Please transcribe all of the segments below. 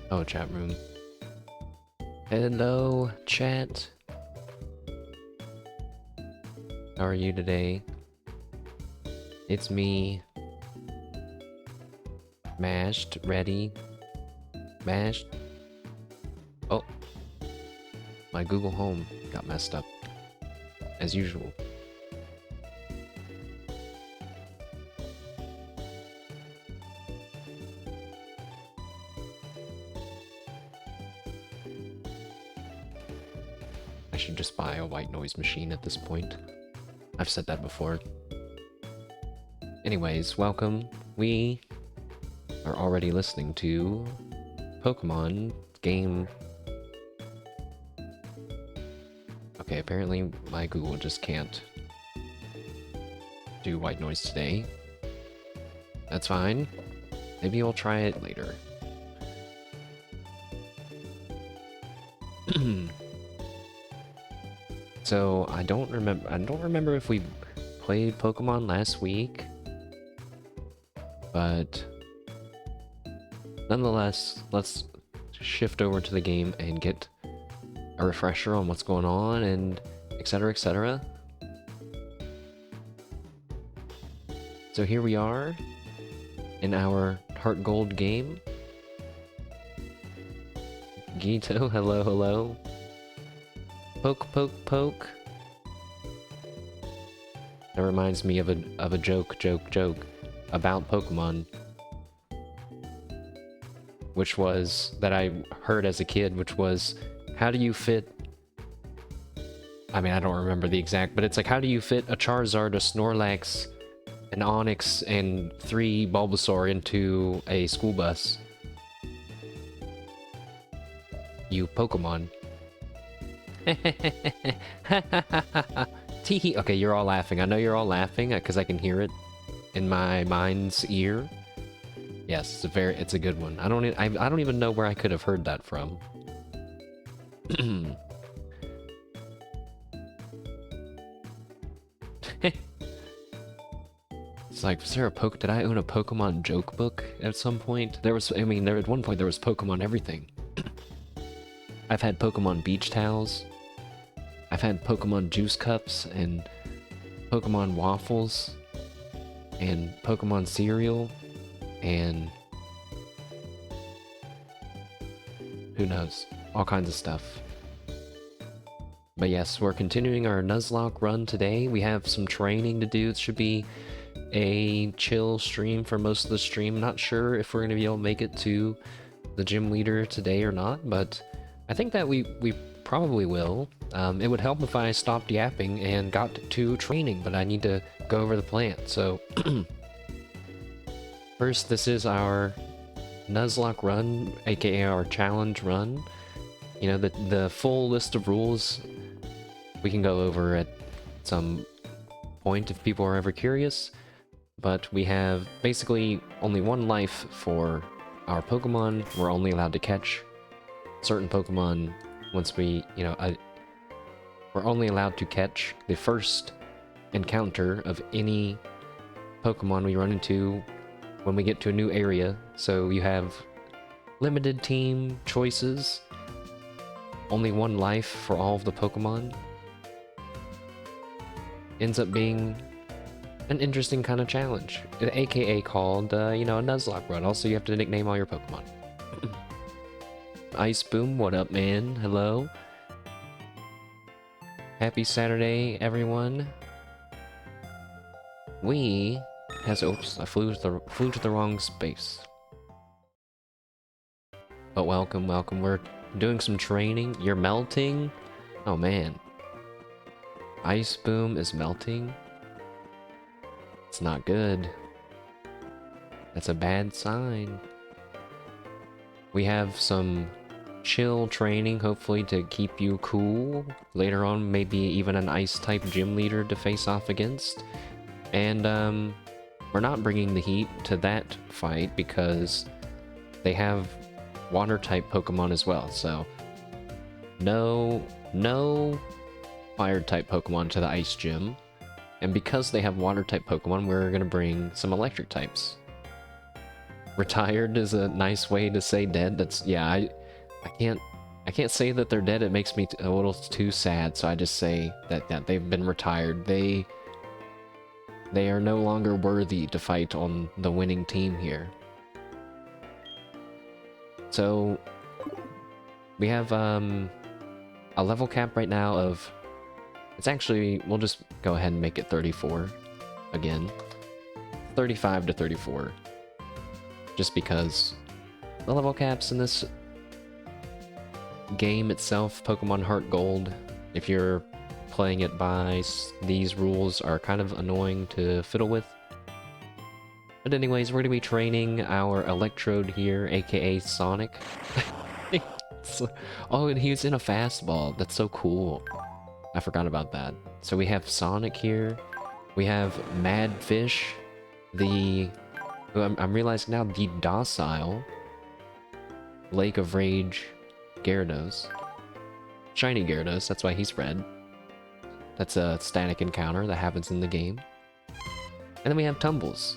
Oh, chat room. Hello, chat. How are you today? It's me. Mashed, ready. Mashed. Oh. My Google Home got messed up. As usual. I should just buy a white noise machine at this point. I've said that before. Anyways, welcome. We are already listening to Pokémon game. Okay, apparently my Google just can't do white noise today. That's fine. Maybe we'll try it later. So I don't remember if we played Pokemon last week, but nonetheless, let's shift over to the game and get a refresher on what's going on and etc, etc. So here we are in our Heartgold game. Gito, hello, hello. Poke, poke, poke. That reminds me of a joke about Pokemon, which was that I heard as a kid, which was, how do you fit? I mean, I don't remember the exact, but it's like, how do you fit a Charizard, a Snorlax, an Onix, and 3 Bulbasaur into a school bus? You Pokemon. Teehee. Okay, you're all laughing. I know you're all laughing because I can hear it in my mind's ear. Yes, it's a good one. I don't even know where I could have heard that from. It's like, did I own a Pokemon joke book at some point? At one point there was Pokemon everything. I've had Pokemon beach towels. I've had Pokemon juice cups and Pokemon waffles and Pokemon cereal and who knows, all kinds of stuff. But yes, we're continuing our Nuzlocke run today. We have some training to do. It should be a chill stream for most of the stream. Not sure if we're going to be able to make it to the gym leader today or not, but I think that we probably will. It would help if I stopped yapping and got to training, but I need to go over the plan. So first, this is our Nuzlocke run, aka our challenge run. You know, the full list of rules we can go over at some point if people are ever curious, but we have basically only one life for our Pokemon. We're only allowed to catch certain Pokemon once we, we're only allowed to catch the first encounter of any Pokemon we run into when we get to a new area. So you have limited team choices, only one life for all of the Pokemon. Ends up being an interesting kind of challenge, aka called, a Nuzlocke run. Also, you have to nickname all your Pokemon. Ice Boom, what up, man? Hello. Happy Saturday, everyone. Oops, I flew to the wrong space. But welcome. We're doing some training. You're melting? Oh man. Ice Boom is melting? It's not good. That's a bad sign. We have some chill training, hopefully, to keep you cool. Later on, maybe even an ice-type gym leader to face off against. And, we're not bringing the heat to that fight because they have water-type Pokemon as well, so no fire-type Pokemon to the ice gym. And because they have water-type Pokemon, we're gonna bring some electric types. Retired is a nice way to say dead. That's, yeah, I can't say that they're dead. It makes me a little too sad, so I just say that they've been retired. They are no longer worthy to fight on the winning team here. So we have a level cap right now of, it's actually, we'll just go ahead and make it 34 again. 35 to 34. Just because the level caps in this game itself, Pokemon Heartgold, if you're playing it by these rules, are kind of annoying to fiddle with. But anyways, we're going to be training our Electrode here, aka Sonic. Oh, and he was in a fastball. That's so cool. I forgot about that. So we have Sonic here. We have Mad Fish, I'm realizing now, the docile Lake of Rage Gyarados. Shiny Gyarados, that's why he's red. That's a static encounter that happens in the game. And then we have Tumbles,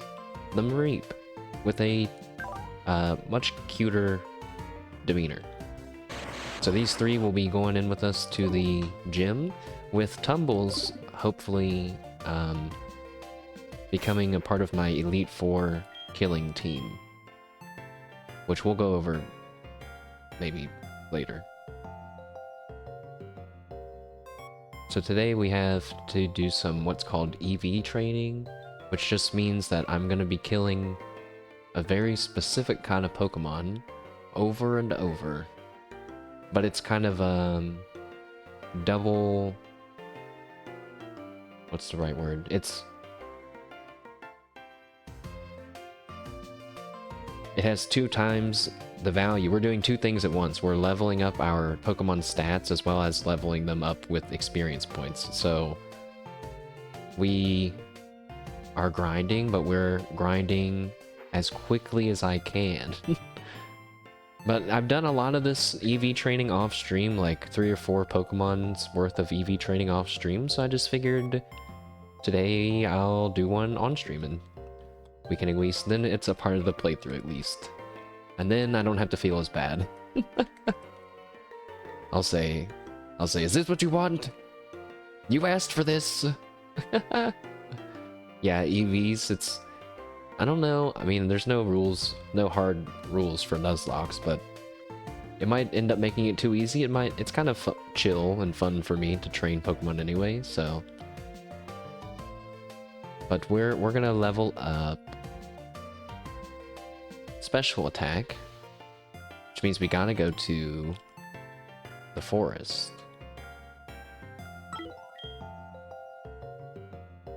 the Mareep, with a much cuter demeanor. So these three will be going in with us to the gym, with Tumbles hopefully becoming a part of my Elite Four killing team, which we'll go over maybe later. So today we have to do some what's called EV training, which just means that I'm going to be killing a very specific kind of Pokemon over and over. But it's kind of double... what's the right word? It has 2 times the value. We're doing 2 things at once. We're leveling up our Pokemon stats as well as leveling them up with experience points. So we are grinding, but we're grinding as quickly as I can. But I've done a lot of this EV training off stream, like 3 or 4 Pokemon's worth of EV training off stream, so I just figured today I'll do one on stream and we can at least, then it's a part of the playthrough at least. And then I don't have to feel as bad. I'll say, is this what you want? You asked for this. Yeah, EVs, it's, I don't know, I mean, there's no rules, no hard rules for Nuzlocks, but it might end up making it too easy. It's kind of chill and fun for me to train Pokemon anyway, so. But we're gonna level up Special Attack, which means we gotta go to the forest.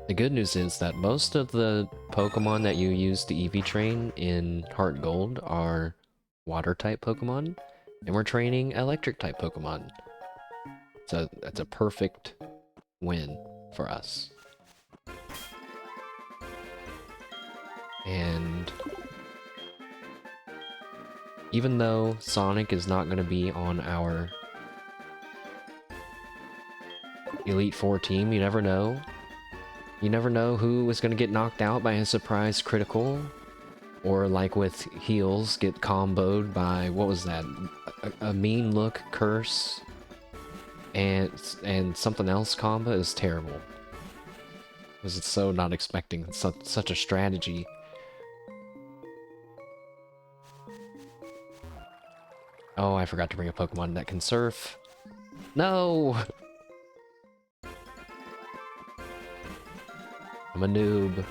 The good news is that most of the Pokemon that you use to EV train in Heartgold are Water-type Pokemon, and we're training Electric-type Pokemon. So that's a perfect win for us. And even though Sonic is not going to be on our Elite Four team, you never know. You never know who is going to get knocked out by a surprise critical, or like with heals, get comboed by, what was that? A mean look curse and something else combo is terrible. Because it's so not expecting such a strategy. Oh, I forgot to bring a Pokemon that can surf. No! I'm a noob.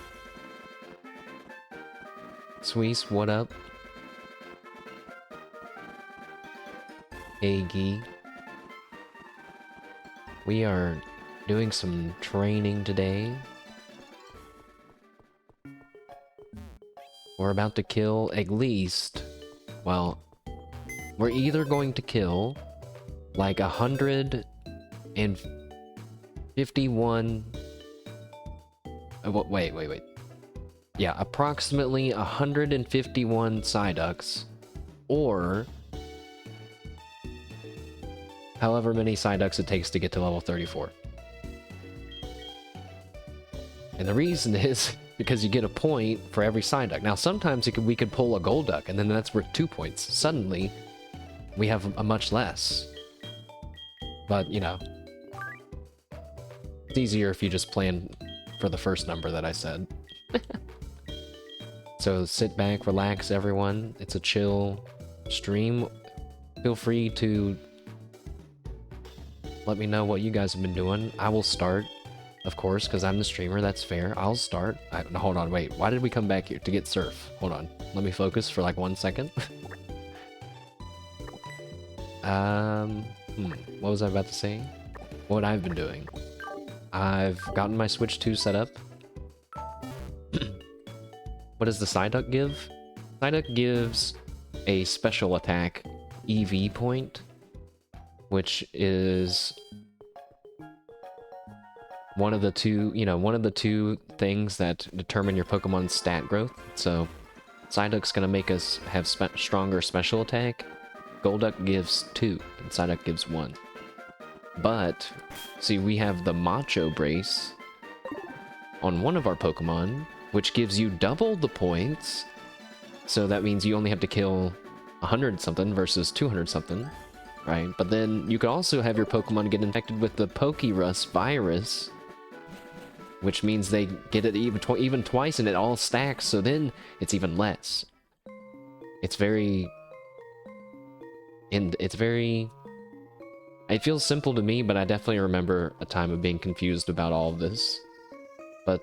Swees, what up? Aggie. We are doing some training today. We're about to kill at least, well, we're either going to kill like 151... wait. Yeah, approximately 151 Psyducks, or however many Psyducks it takes to get to level 34. And the reason is because you get a point for every Psyduck. Now, sometimes we could pull a Golduck, and then that's worth 2 points. Suddenly, we have a much less. But, you know, it's easier if you just plan for the first number that I said. So sit back, relax, everyone. It's a chill stream. Feel free to let me know what you guys have been doing. I will start, of course, because I'm the streamer. That's fair. I'll start. No, hold on, wait. Why did we come back here? To get Surf. Hold on. Let me focus for like 1 second. What was I about to say? What I've been doing. I've gotten my Switch 2 set up. What does the Psyduck give? Psyduck gives a special attack EV point, which is one of the two things that determine your Pokemon's stat growth. So Psyduck's gonna make us have stronger special attack. Golduck gives 2, and Psyduck gives 1. But, see, we have the Macho Brace on one of our Pokemon, which gives you double the points. So that means you only have to kill 100-something versus 200-something, right? But then you could also have your Pokemon get infected with the Pokérus virus, which means they get it even twice and it all stacks, so then it's even less. It's very... It feels simple to me, but I definitely remember a time of being confused about all of this. But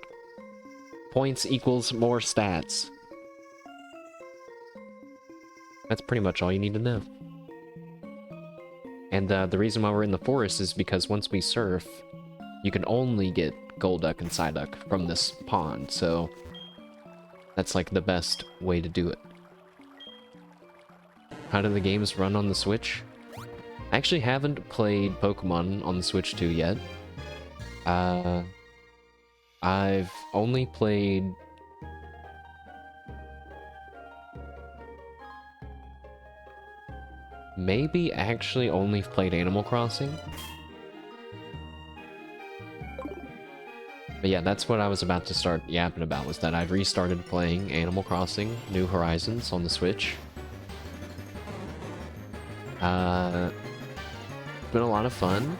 points equals more stats. That's pretty much all you need to know. And the reason why we're in the forest is because once we surf, you can only get Golduck and Psyduck from this pond, so that's like the best way to do it. How do the games run on the Switch? I actually haven't played Pokemon on the Switch 2 yet. I've only played... maybe actually only played Animal Crossing. But yeah, that's what I was about to start yapping about, was that I've restarted playing Animal Crossing New Horizons on the Switch. It's been a lot of fun.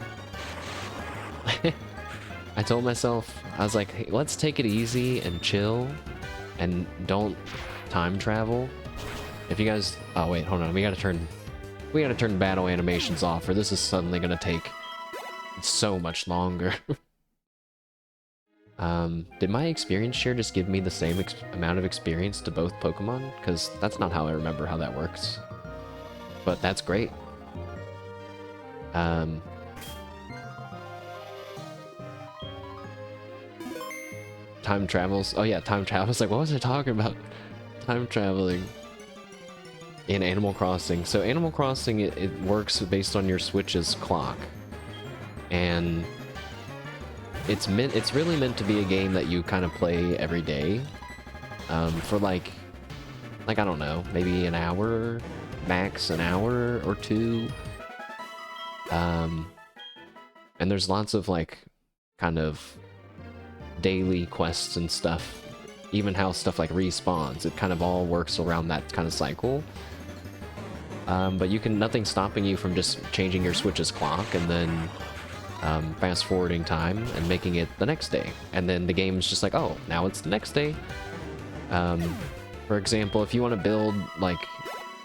I told myself, I was like, hey, let's take it easy and chill and don't time travel. If you guys... oh wait, hold on, we gotta turn battle animations off, or this is suddenly gonna take so much longer. Did my experience share just give me the same amount of experience to both Pokemon? Because that's not how I remember how that works. But that's great. Time travels. Oh yeah, time travels. Like, what was I talking about? Time traveling in Animal Crossing. So Animal Crossing, it works based on your Switch's clock, and it's really meant to be a game that you kind of play every day, for like I don't know, maybe an hour, max an hour or two. And there's lots of like kind of daily quests and stuff, even how stuff like respawns. It kind of all works around that kind of cycle. But nothing's stopping you from just changing your Switch's clock and then fast forwarding time and making it the next day. And then the game's just like, oh, now it's the next day. For example, if you want to build like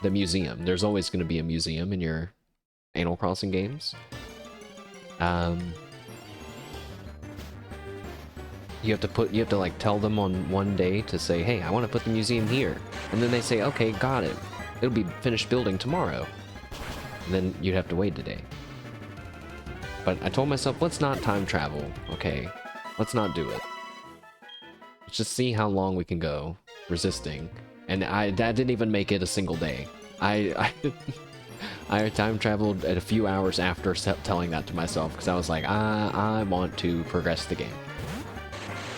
the museum, there's always going to be a museum in your Animal Crossing games. You have to like tell them on one day to say, hey, I want to put the museum here. And then they say, okay, got it. It'll be finished building tomorrow. And then you'd have to wait a day. But I told myself, let's not time travel, okay? Let's not do it. Let's just see how long we can go resisting. And that didn't even make it a single day. I time traveled at a few hours after telling that to myself, because I was like, I want to progress the game.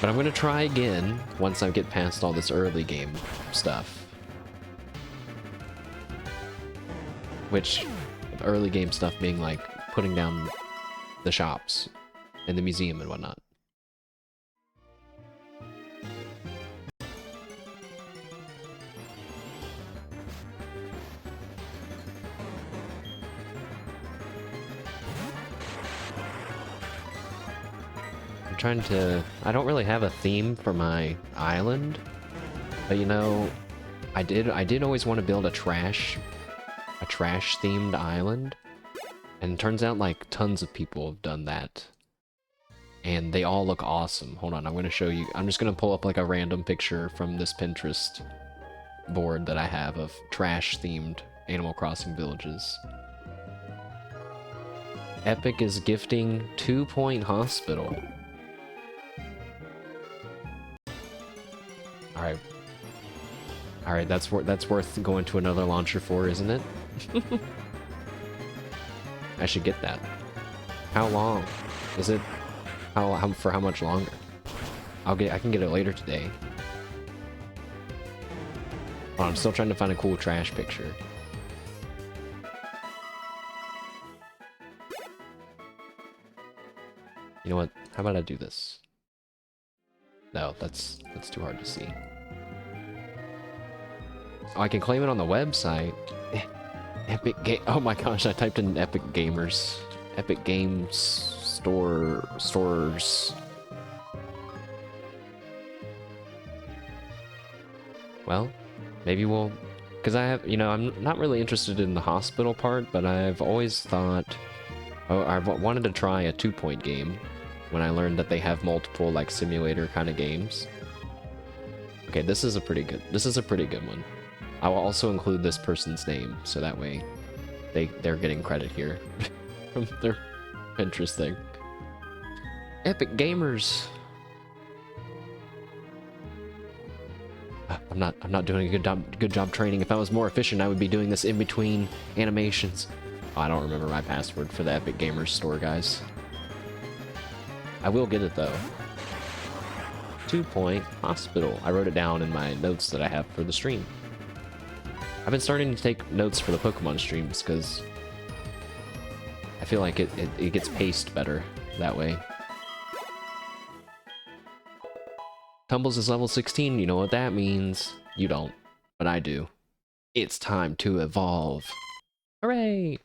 But I'm going to try again once I get past all this early game stuff. Which, early game stuff being like putting down the shops and the museum and whatnot. I'm trying to... I don't really have a theme for my island, but you know, I did always want to build a trash themed island, and it turns out like tons of people have done that, and they all look awesome. Hold on, I'm gonna show you. I'm just gonna pull up like a random picture from this Pinterest board that I have of trash themed Animal Crossing villages. Epic is gifting 2-point hospital. Alright. Alright, that's worth going to another launcher for, isn't it? I should get that. How long? Is it... for how much longer? I can get it later today. Oh, I'm still trying to find a cool trash picture. You know what? How about I do this? No, that's too hard to see. Oh, I can claim it on the website. Epic Game. Oh my gosh, I typed in Epic Gamers. Epic Games stores. Well, maybe we'll... Because I have, you know, I'm not really interested in the hospital part, but I've always thought... Oh, I wanted to try a 2-point game when I learned that they have multiple, like, simulator kind of games. Okay, this is a pretty good one. I will also include this person's name, so that way they're getting credit here from their Pinterest thing. Epic Gamers. I'm not doing a good job training. If I was more efficient, I would be doing this in between animations. Oh, I don't remember my password for the Epic Gamers store, guys. I will get it though. 2-point hospital. I wrote it down in my notes that I have for the stream. I've been starting to take notes for the Pokemon streams because I feel like it gets paced better that way. Tumbles is level 16, you know what that means. You don't, but I do. It's time to evolve. Hooray!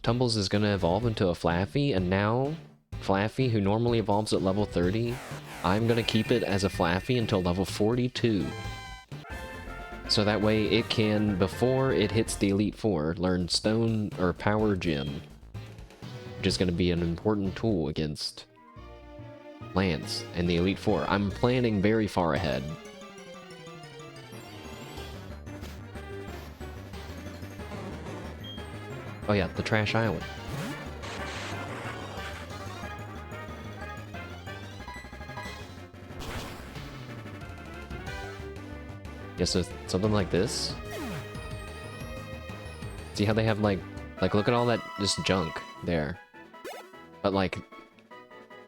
Tumbles is gonna evolve into a Flaffy, and now Flaffy, who normally evolves at level 30, I'm gonna keep it as a Flaffy until level 42. So that way it can, before it hits the Elite Four, learn Stone or Power Gym, which is gonna be an important tool against Lance and the Elite Four. I'm planning very far ahead. Oh yeah, the Trash Island. Yeah, so something like this. See how they have like look at all that just junk there. But like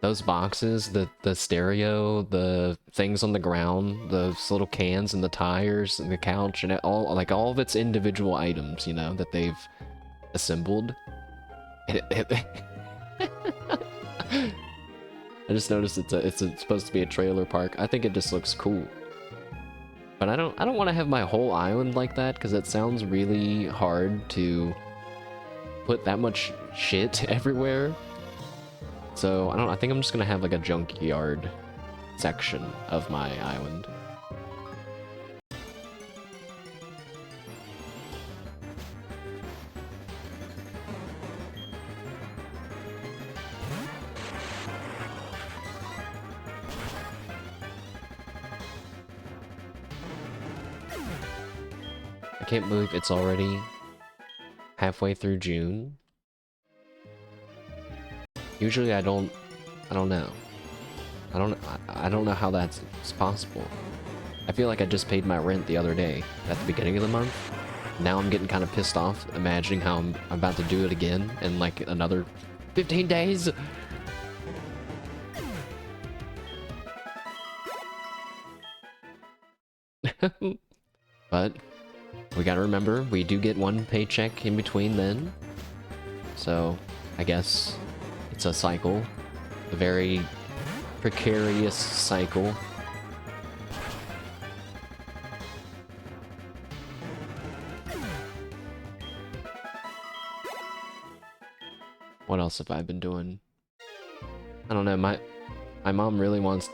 those boxes, the stereo, the things on the ground, those little cans and the tires and the couch and all of its individual items, you know, that they've assembled. I just noticed it's supposed to be a trailer park. I think it just looks cool. But I don't want to have my whole island like that because it sounds really hard to put that much shit everywhere. So I think I'm just gonna have like a junkyard section of my island. I can't believe it's already halfway through June. Usually I don't know. I don't know how that's possible. I feel like I just paid my rent the other day at the beginning of the month. Now I'm getting kind of pissed off imagining how I'm about to do it again in like another 15 days. But we gotta remember, we do get one paycheck in between then. So I guess it's a cycle. A very precarious cycle. What else have I been doing? I don't know, my mom really wants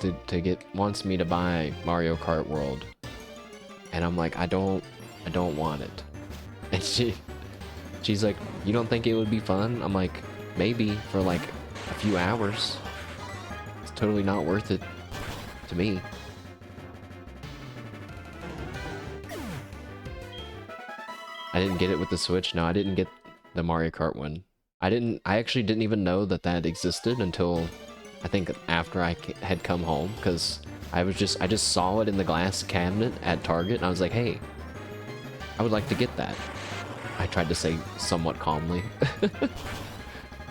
wants me to buy Mario Kart World. And I'm like, I don't want it. And she's like, you don't think it would be fun? I'm like, maybe for like a few hours. It's totally not worth it to me. I didn't get it with the Switch. No, I didn't get the Mario Kart one. I actually didn't even know that that existed until I think after I had come home, because I just saw it in the glass cabinet at Target and I was like, hey, I would like to get that. I tried to say somewhat calmly.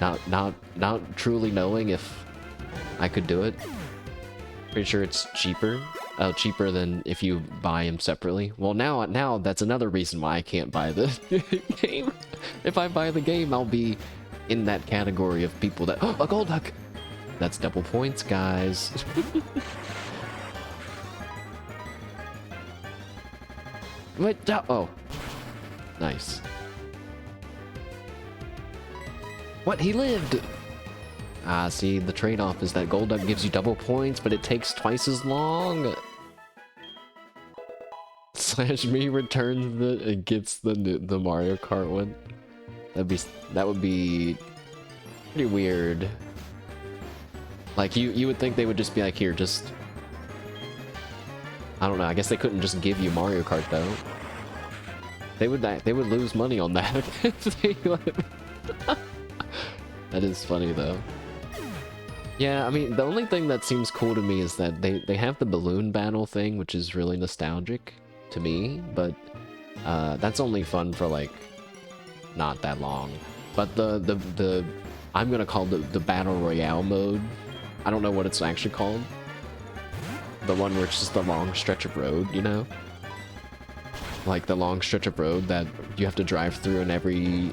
not truly knowing if I could do it. Pretty sure it's cheaper. Cheaper than if you buy them separately. Well, now that's another reason why I can't buy the game. If I buy the game, I'll be in that category of people that... Oh, a gold duck! That's double points, guys. Wait, oh. Nice. What? He lived! Ah, see, the trade-off is that gold duck gives you double points, but it takes twice as long. Slash me returns it gets the Mario Kart one. That would be pretty weird. Like you would think they would just be like, here, just... I don't know, I guess they couldn't just give you Mario Kart though. They would lose money on that. That is funny though. Yeah, I mean, the only thing that seems cool to me is that they have the balloon battle thing, which is really nostalgic to me, but that's only fun for like not that long. But the I'm gonna call the battle royale mode. I don't know what it's actually called. The one where it's just the long stretch of road, you know? Like the long stretch of road that you have to drive through, and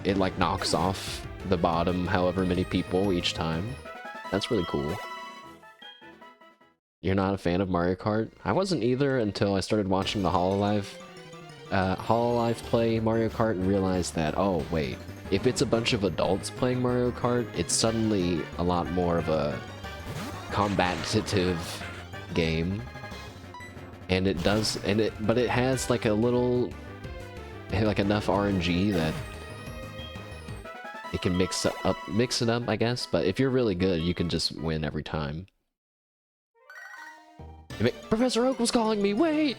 it like knocks off the bottom however many people each time. That's really cool. You're not a fan of Mario Kart? I wasn't either until I started watching the Hololive play Mario Kart and realized that, oh wait, if it's a bunch of adults playing Mario Kart, it's suddenly a lot more of a combative game. And it does, but it has like a little, like enough RNG that it can mix it up, I guess. But if you're really good, you can just win every time. Professor Oak was calling me. Wait,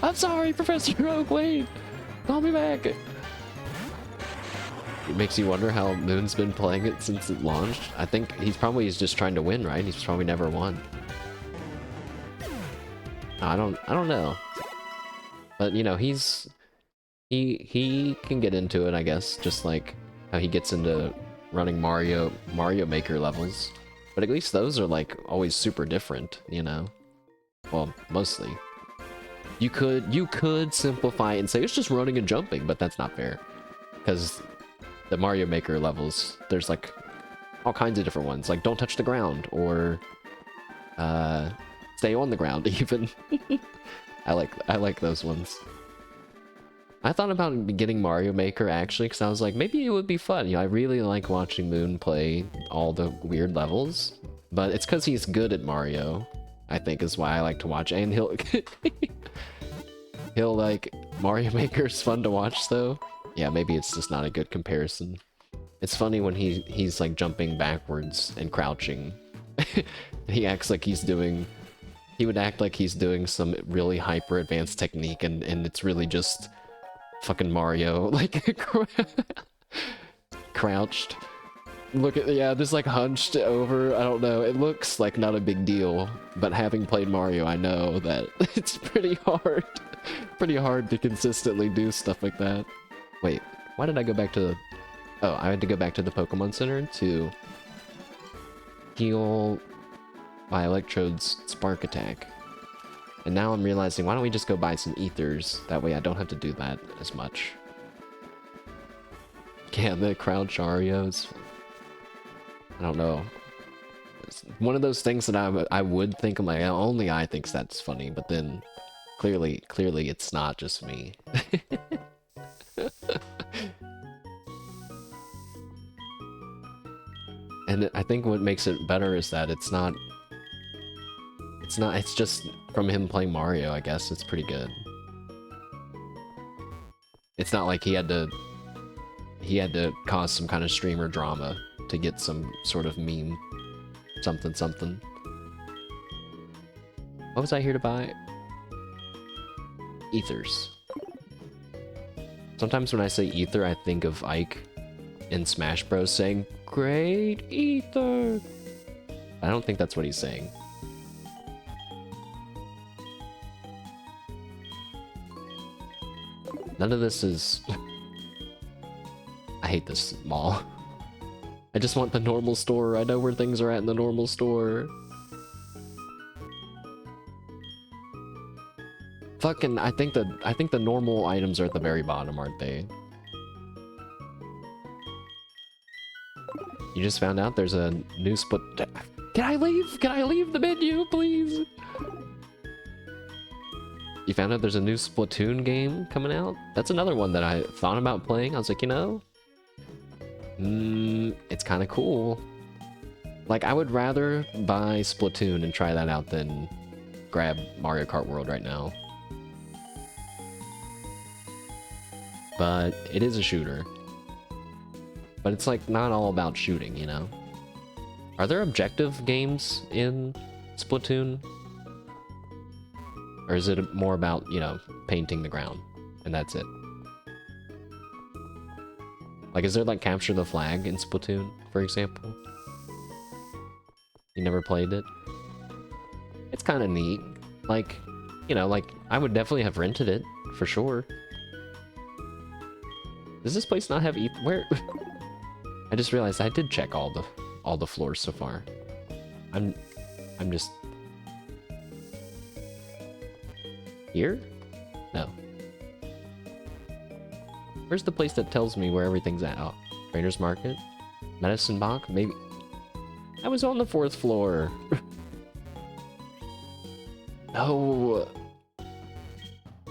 I'm sorry, Professor Oak. Wait, call me back. It makes you wonder how Moon's been playing it since it launched. I think he's just trying to win, right? He's probably never won. I don't know. But you know, he can get into it, I guess, just like how he gets into running Mario Maker levels. But at least those are like always super different, you know? Well, mostly. You could simplify it and say it's just running and jumping, but that's not fair. Because the Mario Maker levels, there's like all kinds of different ones, like don't touch the ground, or stay on the ground even. I like those ones. I thought about getting Mario Maker actually, because I was like, maybe it would be fun. You know, I really like watching Moon play all the weird levels, but it's because he's good at Mario, I think, is why I like to watch. And he'll like, Mario Maker's fun to watch though. Yeah, maybe it's just not a good comparison. It's funny when he's like jumping backwards and crouching. He acts like he would act like he's doing some really hyper advanced technique, and it's really just fucking Mario, like crouched. Look at, yeah, just like hunched over. I don't know, it looks like not a big deal, but having played Mario, I know that it's pretty hard to consistently do stuff like that. Wait, why did I go back to the... Oh, I had to go back to the Pokemon Center to heal my Electrode's Spark Attack. And now I'm realizing, why don't we just go buy some ethers? That way I don't have to do that as much. Yeah, the crouch Arios. I don't know. It's one of those things that I would think, like, only I thinks that's funny, but then clearly it's not just me. And I think what makes it better is that it's just from him playing Mario, I guess. It's pretty good. It's not like he had to cause some kind of streamer drama to get some sort of meme. Something, something. What was I here to buy? Ethers. Sometimes when I say ether, I think of Ike in Smash Bros. Saying, "Great ether!" I don't think that's what he's saying. None of this is... I hate this mall. I just want the normal store. I know where things are at in the normal store. Fucking, I think the normal items are at the very bottom, aren't they? You just found out there's a new split. Can I leave? Can I leave the menu, please? You found out there's a new Splatoon game coming out? That's another one that I thought about playing. I was like, you know, it's kind of cool. Like, I would rather buy Splatoon and try that out than grab Mario Kart World right now. But it is a shooter. But it's like not all about shooting, you know? Are there objective games in Splatoon? Or is it more about, you know, painting the ground and that's it? Like, is there like capture the flag in Splatoon, for example? You never played it? It's kind of neat. Like, you know, like, I would definitely have rented it, for sure. Does this place not have where? I just realized I did check all the floors so far. I'm just here? No. Where's the place that tells me where everything's at? Oh, Trader's Market? Medicine Box? Maybe. I was on the 4th floor. No.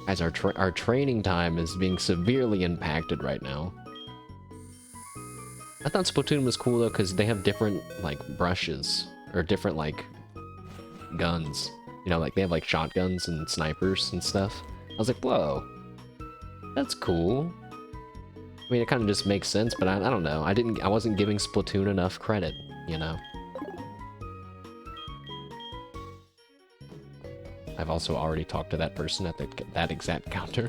Guys, our training time is being severely impacted right now. I thought Splatoon was cool though, because they have different, like, brushes, or different, like, guns. You know, like, they have, like, shotguns and snipers and stuff. I was like, whoa, that's cool. I mean, it kind of just makes sense, but I don't know. I wasn't giving Splatoon enough credit, you know? I've also already talked to that person at that exact counter.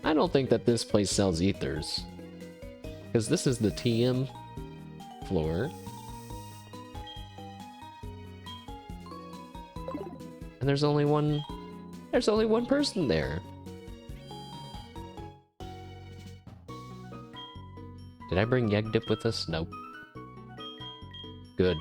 I don't think that this place sells ethers. Because this is the TM floor. And there's only one person there. Did I bring Yeg Dip with us? Nope. Good.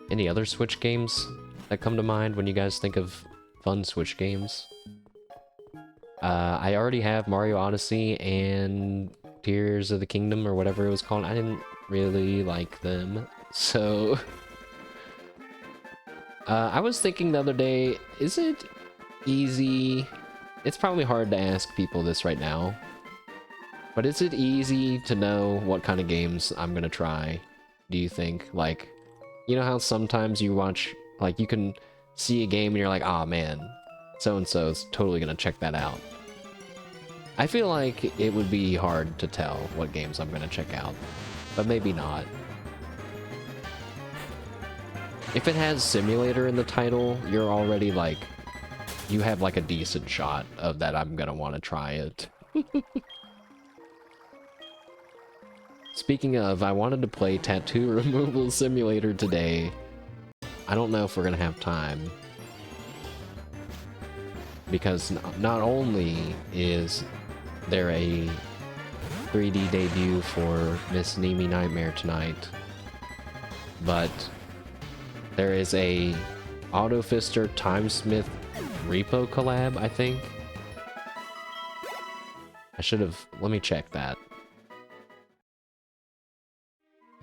Any other Switch games that come to mind when you guys think of fun Switch games? I already have Mario Odyssey and Tears of the Kingdom, or whatever it was called. I didn't really like them, so... I was thinking the other day, is it easy... It's probably hard to ask people this right now, but is it easy to know what kind of games I'm gonna try, do you think? Like, you know how sometimes you watch, like, you can see a game and you're like, ah, man, so-and-so is totally gonna check that out. I feel like it would be hard to tell what games I'm gonna check out, but maybe not. If it has simulator in the title, you're already like, you have like a decent shot of that I'm gonna want to try it. Speaking of, I wanted to play Tattoo Removal Simulator today. I don't know if we're gonna have time. Because not only is there a 3D debut for Miss Nemi Nightmare tonight, but there is a Autofister Timesmith Repo collab, I think. I should have... Let me check that.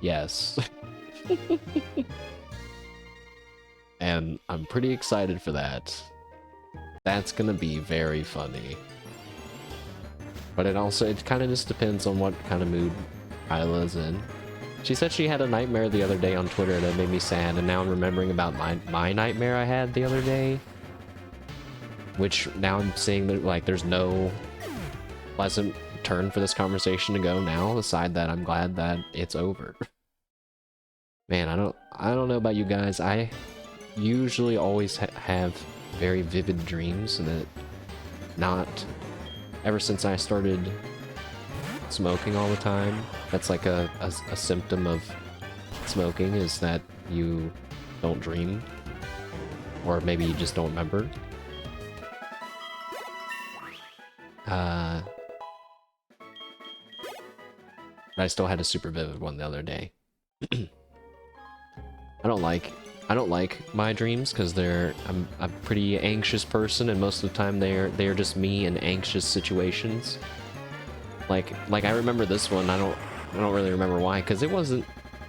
Yes. and I'm pretty excited for that. That's gonna be very funny. But it kind of just depends on what kind of mood Isla's in. She said she had a nightmare the other day on Twitter that made me sad, and now I'm remembering about my nightmare I had the other day. Which now I'm seeing that, like, there's no pleasant turn for this conversation to go now, aside that I'm glad that it's over. Man, I don't know about you guys. I usually always have very vivid dreams, and that not ever since I started smoking all the time. That's like a symptom of smoking, is that you don't dream, or maybe you just don't remember. But I still had a super vivid one the other day. I don't like my dreams because I'm a pretty anxious person, and most of the time they're just me in anxious situations. Like I remember this one. I don't really remember why, because it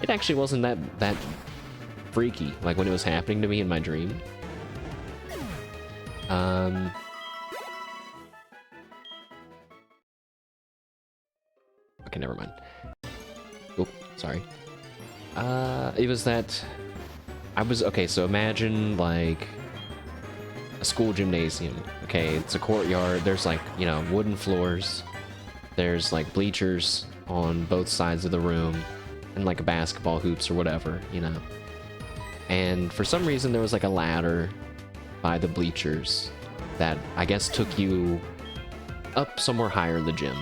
actually wasn't that freaky, like when it was happening to me in my dream. Okay, never mind. Oh, sorry. It was that okay, so imagine like a school gymnasium. Okay, it's a courtyard. There's like, you know, wooden floors. There's like bleachers on both sides of the room, and like a basketball hoops or whatever, you know. And for some reason there was like a ladder by the bleachers that I guess took you up somewhere higher in the gym.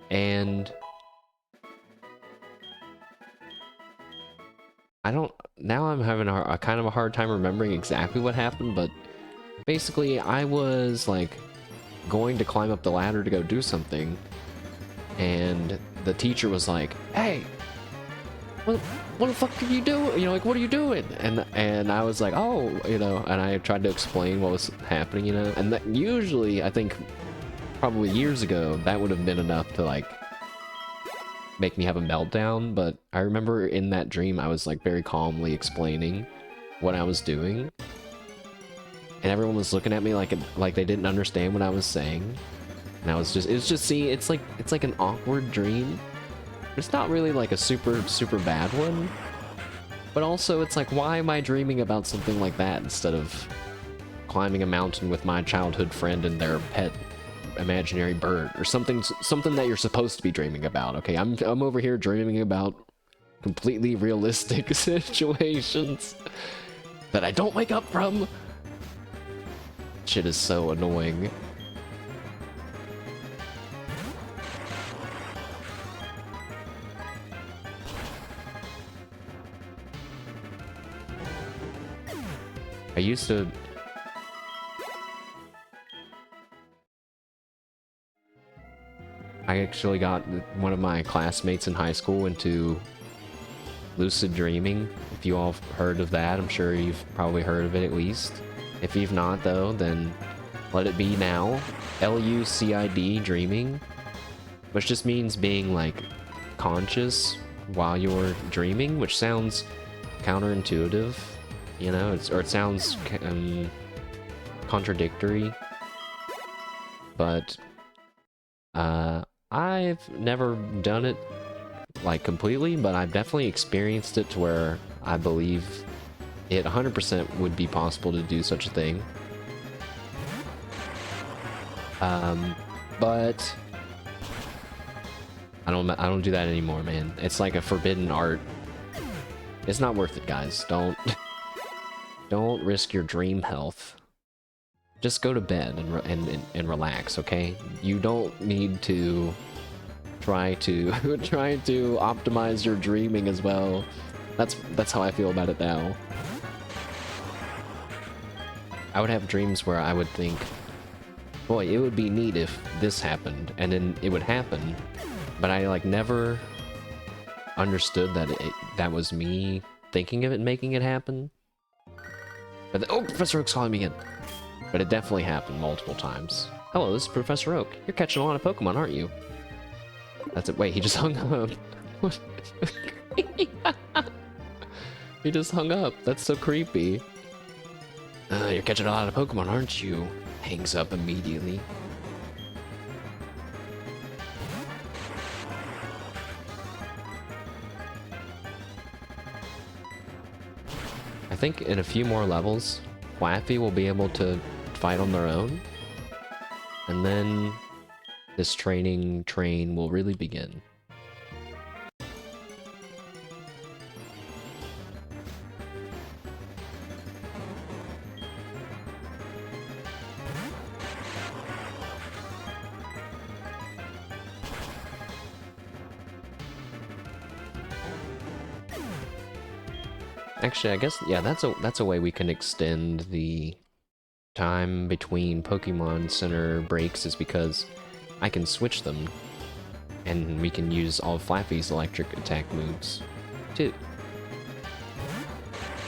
And now I'm having a kind of a hard time remembering exactly what happened, but basically I was like going to climb up the ladder to go do something, and the teacher was like, "Hey, what the fuck are you doing? You know, like, what are you doing?" And I was like, "Oh, you know," and I tried to explain what was happening, you know, and that usually, I think, probably years ago, that would have been enough to like make me have a meltdown. But I remember in that dream I was like very calmly explaining what I was doing, and everyone was looking at me like they didn't understand what I was saying. And it was just see, it's like an awkward dream. It's not really like a super bad one, but also it's like, why am I dreaming about something like that instead of climbing a mountain with my childhood friend and their pet imaginary bird, or something that you're supposed to be dreaming about? Okay, I'm over here dreaming about completely realistic situations that I don't wake up from. Shit is so annoying. I actually got one of my classmates in high school into lucid dreaming. If you all have heard of that, I'm sure you've probably heard of it at least. If you've not, though, then let it be now. LUCID dreaming, which just means being like conscious while you're dreaming, which sounds counterintuitive, you know, it sounds contradictory, but I've never done it like completely, but I've definitely experienced it to where I believe it 100% would be possible to do such a thing. But I don't do that anymore, man. It's like a forbidden art. It's not worth it, guys. Don't risk your dream health. Just go to bed and relax, okay? You don't need to try to optimize your dreaming as well. That's how I feel about it now. I would have dreams where I would think, boy, it would be neat if this happened, and then it would happen, but I like never understood that that was me thinking of it and making it happen. But oh, Professor Oak's calling me again. But it definitely happened multiple times. Hello, this is Professor Oak. You're catching a lot of Pokemon, aren't you? That's it. Wait, he just hung up. He just hung up. That's so creepy. You're catching a lot of Pokemon, aren't you? Hangs up immediately. I think in a few more levels, Flaffy will be able to fight on their own. And then this training train will really begin. Actually, I guess, yeah, that's a way we can extend the time between Pokemon Center breaks, is because I can switch them, and we can use all of Flaffy's electric attack moves, too.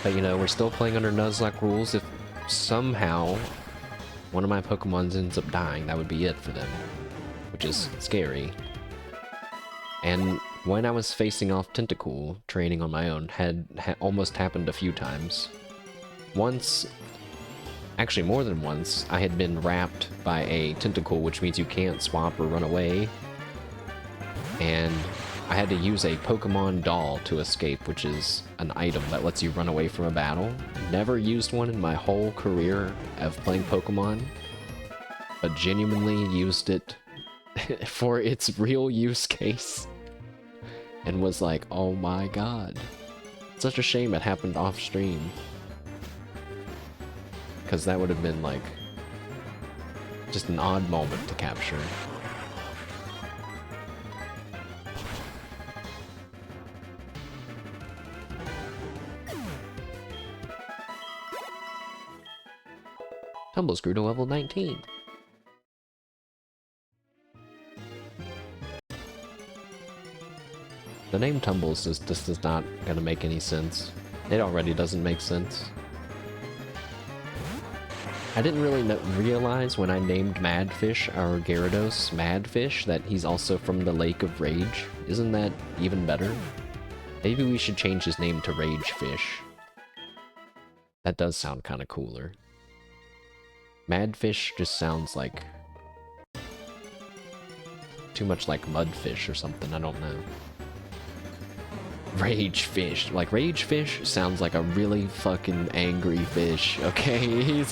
But, you know, we're still playing under Nuzlocke rules. If somehow one of my Pokemons ends up dying, that would be it for them, which is scary. And when I was facing off Tentacool, training on my own, had almost happened a few times. Once, actually more than once, I had been wrapped by a Tentacool, which means you can't swap or run away. And I had to use a Pokemon doll to escape, which is an item that lets you run away from a battle. Never used one in my whole career of playing Pokemon, but genuinely used it for its real use case. And was like, oh my god. Such a shame it happened off stream. Because that would have been like, just an odd moment to capture. Tumbles grew to level 19. The name Tumbles just is not gonna make any sense. It already doesn't make sense. I didn't really realize when I named Madfish our Gyarados Madfish that he's also from the Lake of Rage. Isn't that even better? Maybe we should change his name to Ragefish. That does sound kind of cooler. Madfish just sounds like too much like Mudfish or something, I don't know. Ragefish. Like, Ragefish sounds like a really fucking angry fish, okay?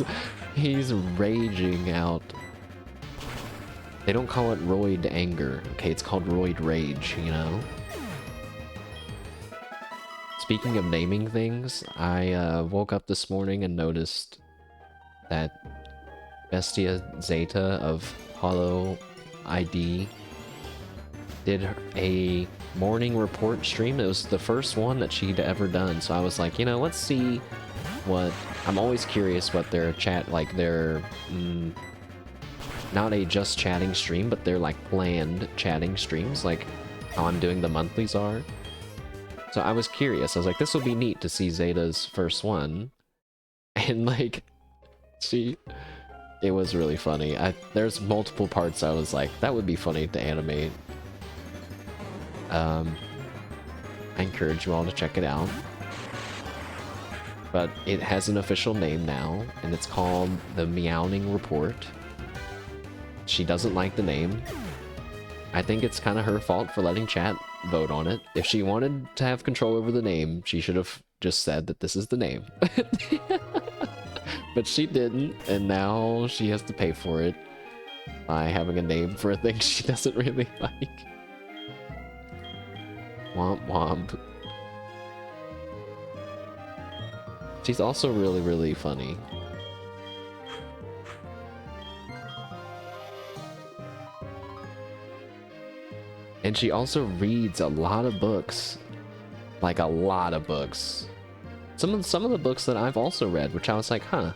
He's raging out. They don't call it roid anger, okay? It's called roid rage, you know? Speaking of naming things, I woke up this morning and noticed that Bestia Zeta of Hollow ID did a morning report stream. It was the first one that she'd ever done, so I was like, you know, let's see what... I'm always curious what their chat, like their... not a just chatting stream, but their like planned chatting streams, like how I'm doing the monthlies are. So I was curious. I was like, this will be neat to see Zeta's first one. And like, it was really funny. There's multiple parts I was like, that would be funny to animate. I encourage you all to check it out. But it has an official name now, and it's called the Meowning Report. She doesn't like the name. I think it's kind of her fault for letting chat vote on it. If she wanted to have control over the name, she should have just said that this is the name. But she didn't, and now she has to pay for it by having a name for a thing she doesn't really like. Womp womp. She's also really, really funny. And she also reads a lot of books. Like, a lot of books. Some of the books that I've also read, which I was like, huh.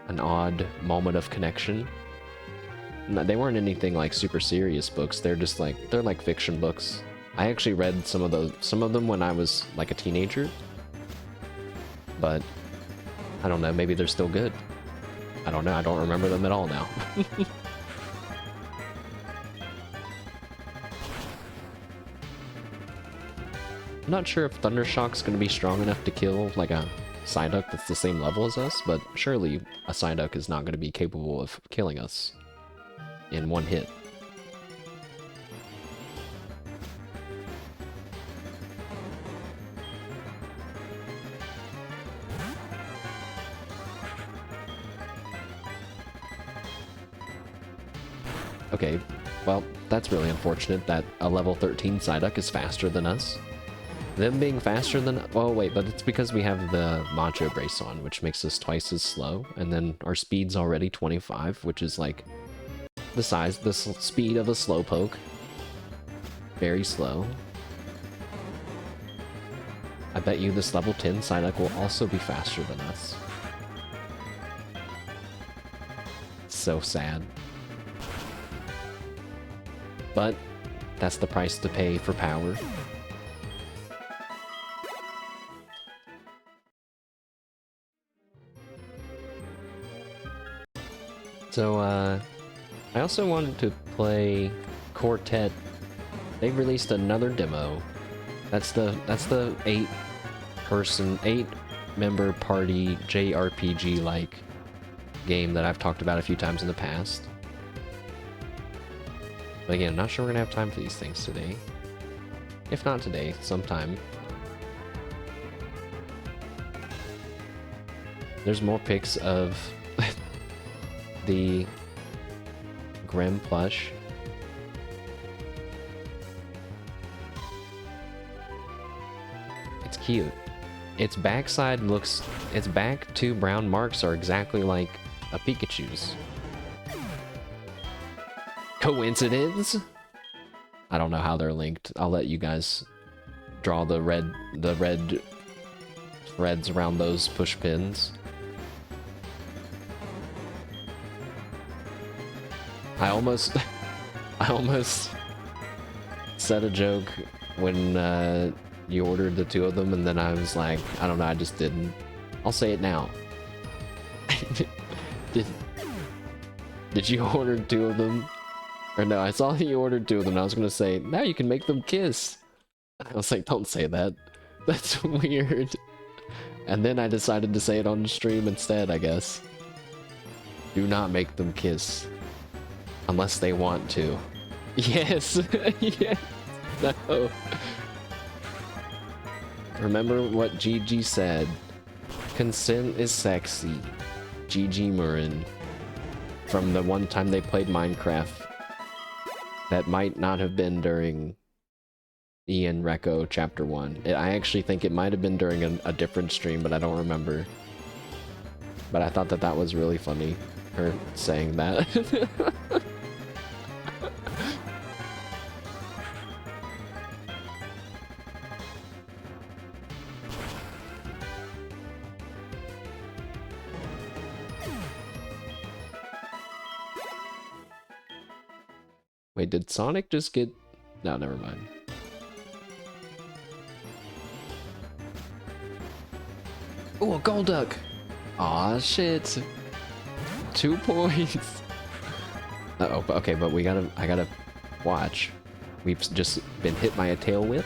An odd moment of connection. No, they weren't anything like super serious books. They're just like, they're like fiction books. I actually read some of them when I was like a teenager. But I don't know, maybe they're still good. I don't know, I don't remember them at all now. I'm not sure if Thundershock's gonna be strong enough to kill, like, a Psyduck that's the same level as us, but surely a Psyduck is not gonna be capable of killing us in one hit. Okay, well, that's really unfortunate that a level 13 Psyduck is faster than us. Them being faster than... Oh, wait, but it's because we have the Macho Brace on, which makes us twice as slow, and then our speed's already 25, which is like the speed of a Slowpoke. Very slow. I bet you this level 10 Psyduck will also be faster than us. So sad. But that's the price to pay for power. So, I also wanted to play Quartet. They released another demo. That's the 8-member party JRPG-like game that I've talked about a few times in the past. But again, I'm not sure we're gonna have time for these things today. If not today, sometime. There's more pics of the Grim plush. It's cute. Its backside looks... Its back two brown marks are exactly like a Pikachu's. Coincidence? I don't know how they're linked. I'll let you guys draw the red threads around those push pins. I almost said a joke when you ordered the two of them, and then I was like, I don't know, I just didn't. I'll say it now. Did you order two of them? Or no, I saw that you ordered two of them, and I was gonna say, now you can make them kiss. I was like, don't say that. That's weird. And then I decided to say it on the stream instead, I guess. Do not make them kiss. Unless they want to. Yes! Yes! No! Remember what Gigi said. Consent is sexy. Gigi Murin. From the one time they played Minecraft. That might not have been during Ian Recco Chapter 1. I actually think it might have been during a different stream, but I don't remember. But I thought that that was really funny, her saying that. Wait, did Sonic just get... No, never mind. Oh, a Golduck! Aw, shit. 2 points. Uh-oh, okay, but I gotta watch. We've just been hit by a tail whip.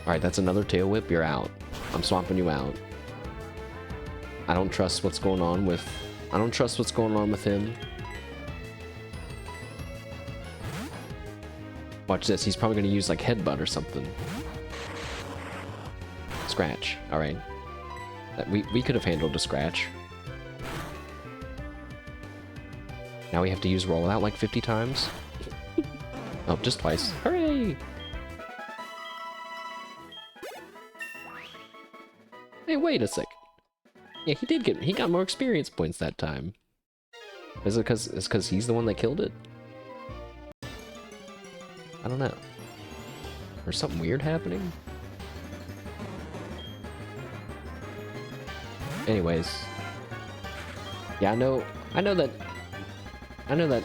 Alright, that's another tail whip. You're out. I'm swapping you out. I don't trust what's going on with... I don't trust what's going on with him. Watch this. He's probably going to use like Headbutt or something. Scratch. Alright. We could have handled a Scratch. Now we have to use Rollout like 50 times? Oh, just twice. Hooray! Hey, wait a sec. Yeah, he got more experience points that time. Is it because he's the one that killed it? I don't know. There's something weird happening? Anyways. Yeah, I know that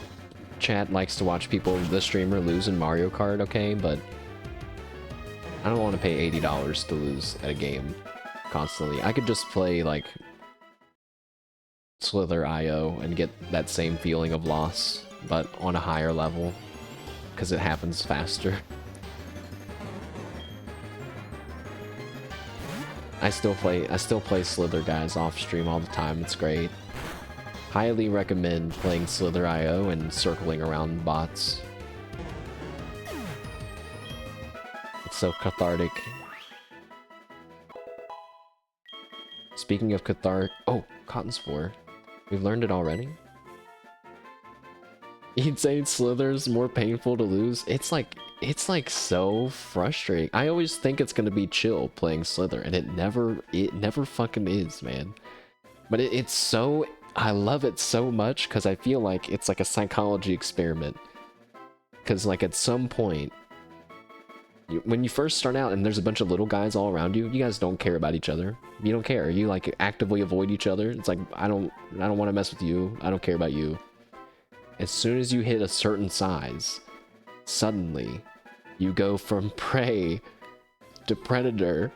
chat likes to watch the streamer lose in Mario Kart, okay, but I don't want to pay $80 to lose at a game constantly. I could just play like Slither IO and get that same feeling of loss, but on a higher level. because it happens faster. I still play Slither, guys, off stream all the time. It's great. Highly recommend playing Slither IO and circling around bots. It's so cathartic. Speaking of cathartic, oh, Cotton Spore. We've learned it already. You'd say Slither's more painful to lose. It's like so frustrating. I always think it's gonna be chill playing Slither, and it never fucking is, man. But it's so, I love it so much because I feel like it's like a psychology experiment. Because like at some point, when you first start out and there's a bunch of little guys all around you, you guys don't care about each other. You don't care. You like actively avoid each other. It's like I don't want to mess with you. I don't care about you. As soon as you hit a certain size, suddenly you go from prey to predator,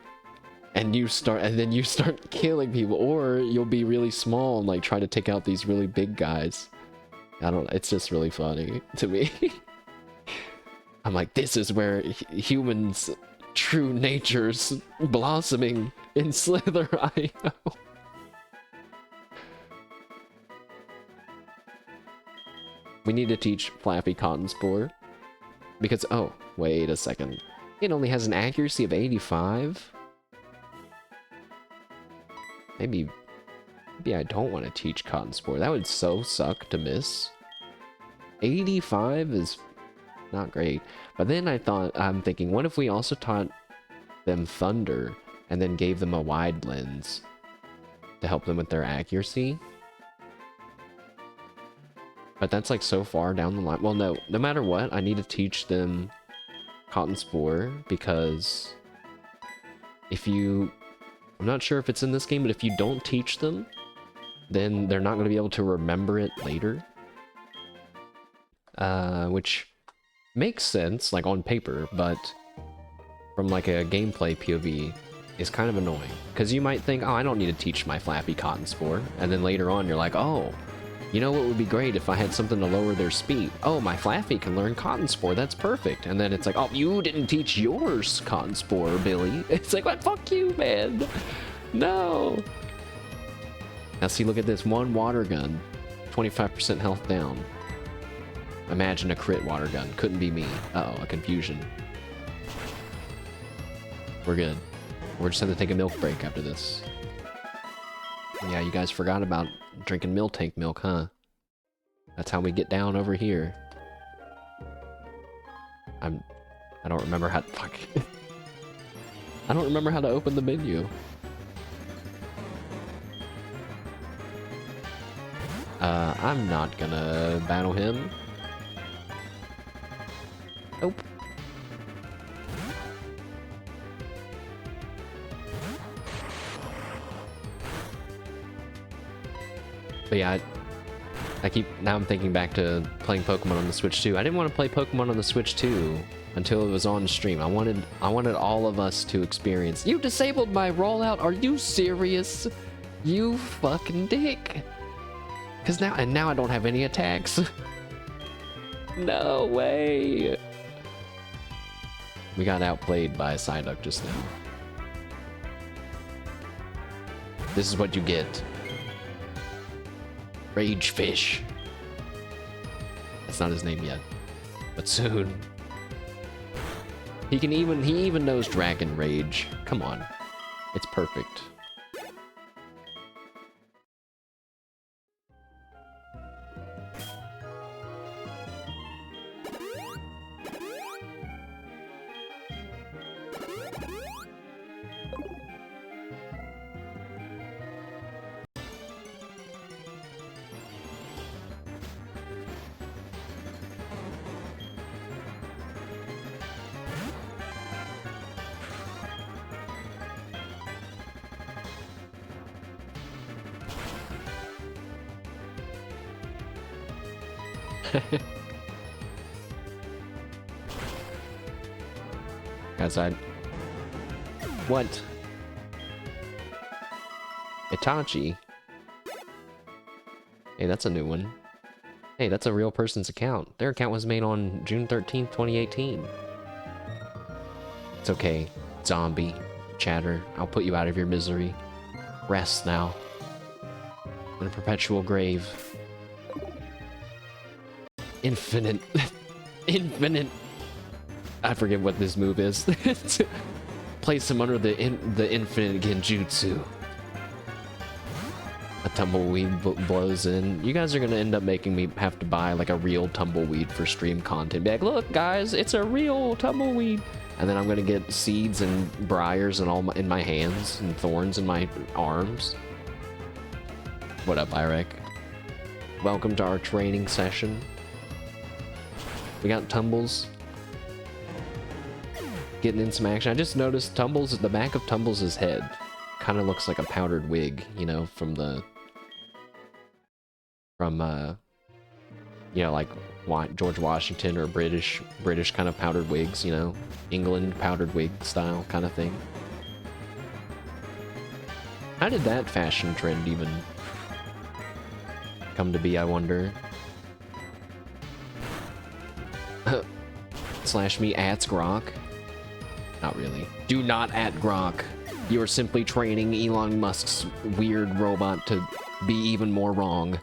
and then you start killing people, or you'll be really small and like try to take out these really big guys. It's just really funny to me. I'm like, this is where humans' true nature's blossoming in Slither IO. We need to teach Flappy Cotton Spore. Because, oh, wait a second. It only has an accuracy of 85? Maybe I don't want to teach Cotton Spore. That would so suck to miss. 85 is not great. But then I'm thinking, what if we also taught them Thunder and then gave them a wide lens to help them with their accuracy? But that's like so far down the line. Well, no matter what, I need to teach them Cotton Spore, because I'm not sure if it's in this game, but if you don't teach them, then they're not going to be able to remember it later. Which makes sense, like on paper, but from like a gameplay POV is kind of annoying. Because you might think, oh, I don't need to teach my Flappy Cotton Spore. And then later on, you're like, oh, you know what would be great if I had something to lower their speed? Oh, my Flappy can learn Cotton Spore, that's perfect. And then it's like, oh, you didn't teach yours Cotton Spore, Billy. It's like, what? Fuck you, man. No. Now see, look at this. One water gun, 25% health down. Imagine a crit water gun. Couldn't be me. Uh-oh, a confusion. We're good. We're just gonna take a milk break after this. Yeah, you guys forgot about drinking milk tank milk, huh? That's how we get down over here. I don't remember how to fuck. I don't remember how to open the menu. I'm not gonna battle him. Nope. But yeah, now I'm thinking back to playing Pokemon on the Switch 2. I didn't want to play Pokemon on the Switch 2 until it was on stream. I wanted all of us to experience. You disabled my rollout. Are you serious? You fucking dick. Now I don't have any attacks. No way. We got outplayed by a Psyduck just now. This is what you get. Rage Fish. That's not his name yet, but soon. He even knows Dragon Rage. Come on. It's perfect. Outside. What? Itachi? Hey, that's a new one. Hey, that's a real person's account. Their account was made on June 13th, 2018. It's okay, zombie chatter. I'll put you out of your misery. Rest now. In a perpetual grave. Infinite. Infinite. I forget what this move is. Place him under the infinite genjutsu. A tumbleweed blows in. You guys are gonna end up making me have to buy like a real tumbleweed for stream content. Be like, look guys, it's a real tumbleweed. And then I'm gonna get seeds and briars and all in my hands and thorns in my arms. What up, Irek? Welcome to our training session. We got Tumbles. Getting in some action. I just noticed Tumbles, the back of Tumbles' head kind of looks like a powdered wig, you know, from you know, like George Washington or British kind of powdered wigs, you know, England powdered wig style kind of thing. How did that fashion trend even come to be, I wonder? Slash me at Grok. Not really. Do not at Grok. You are simply training Elon Musk's weird robot to be even more wrong.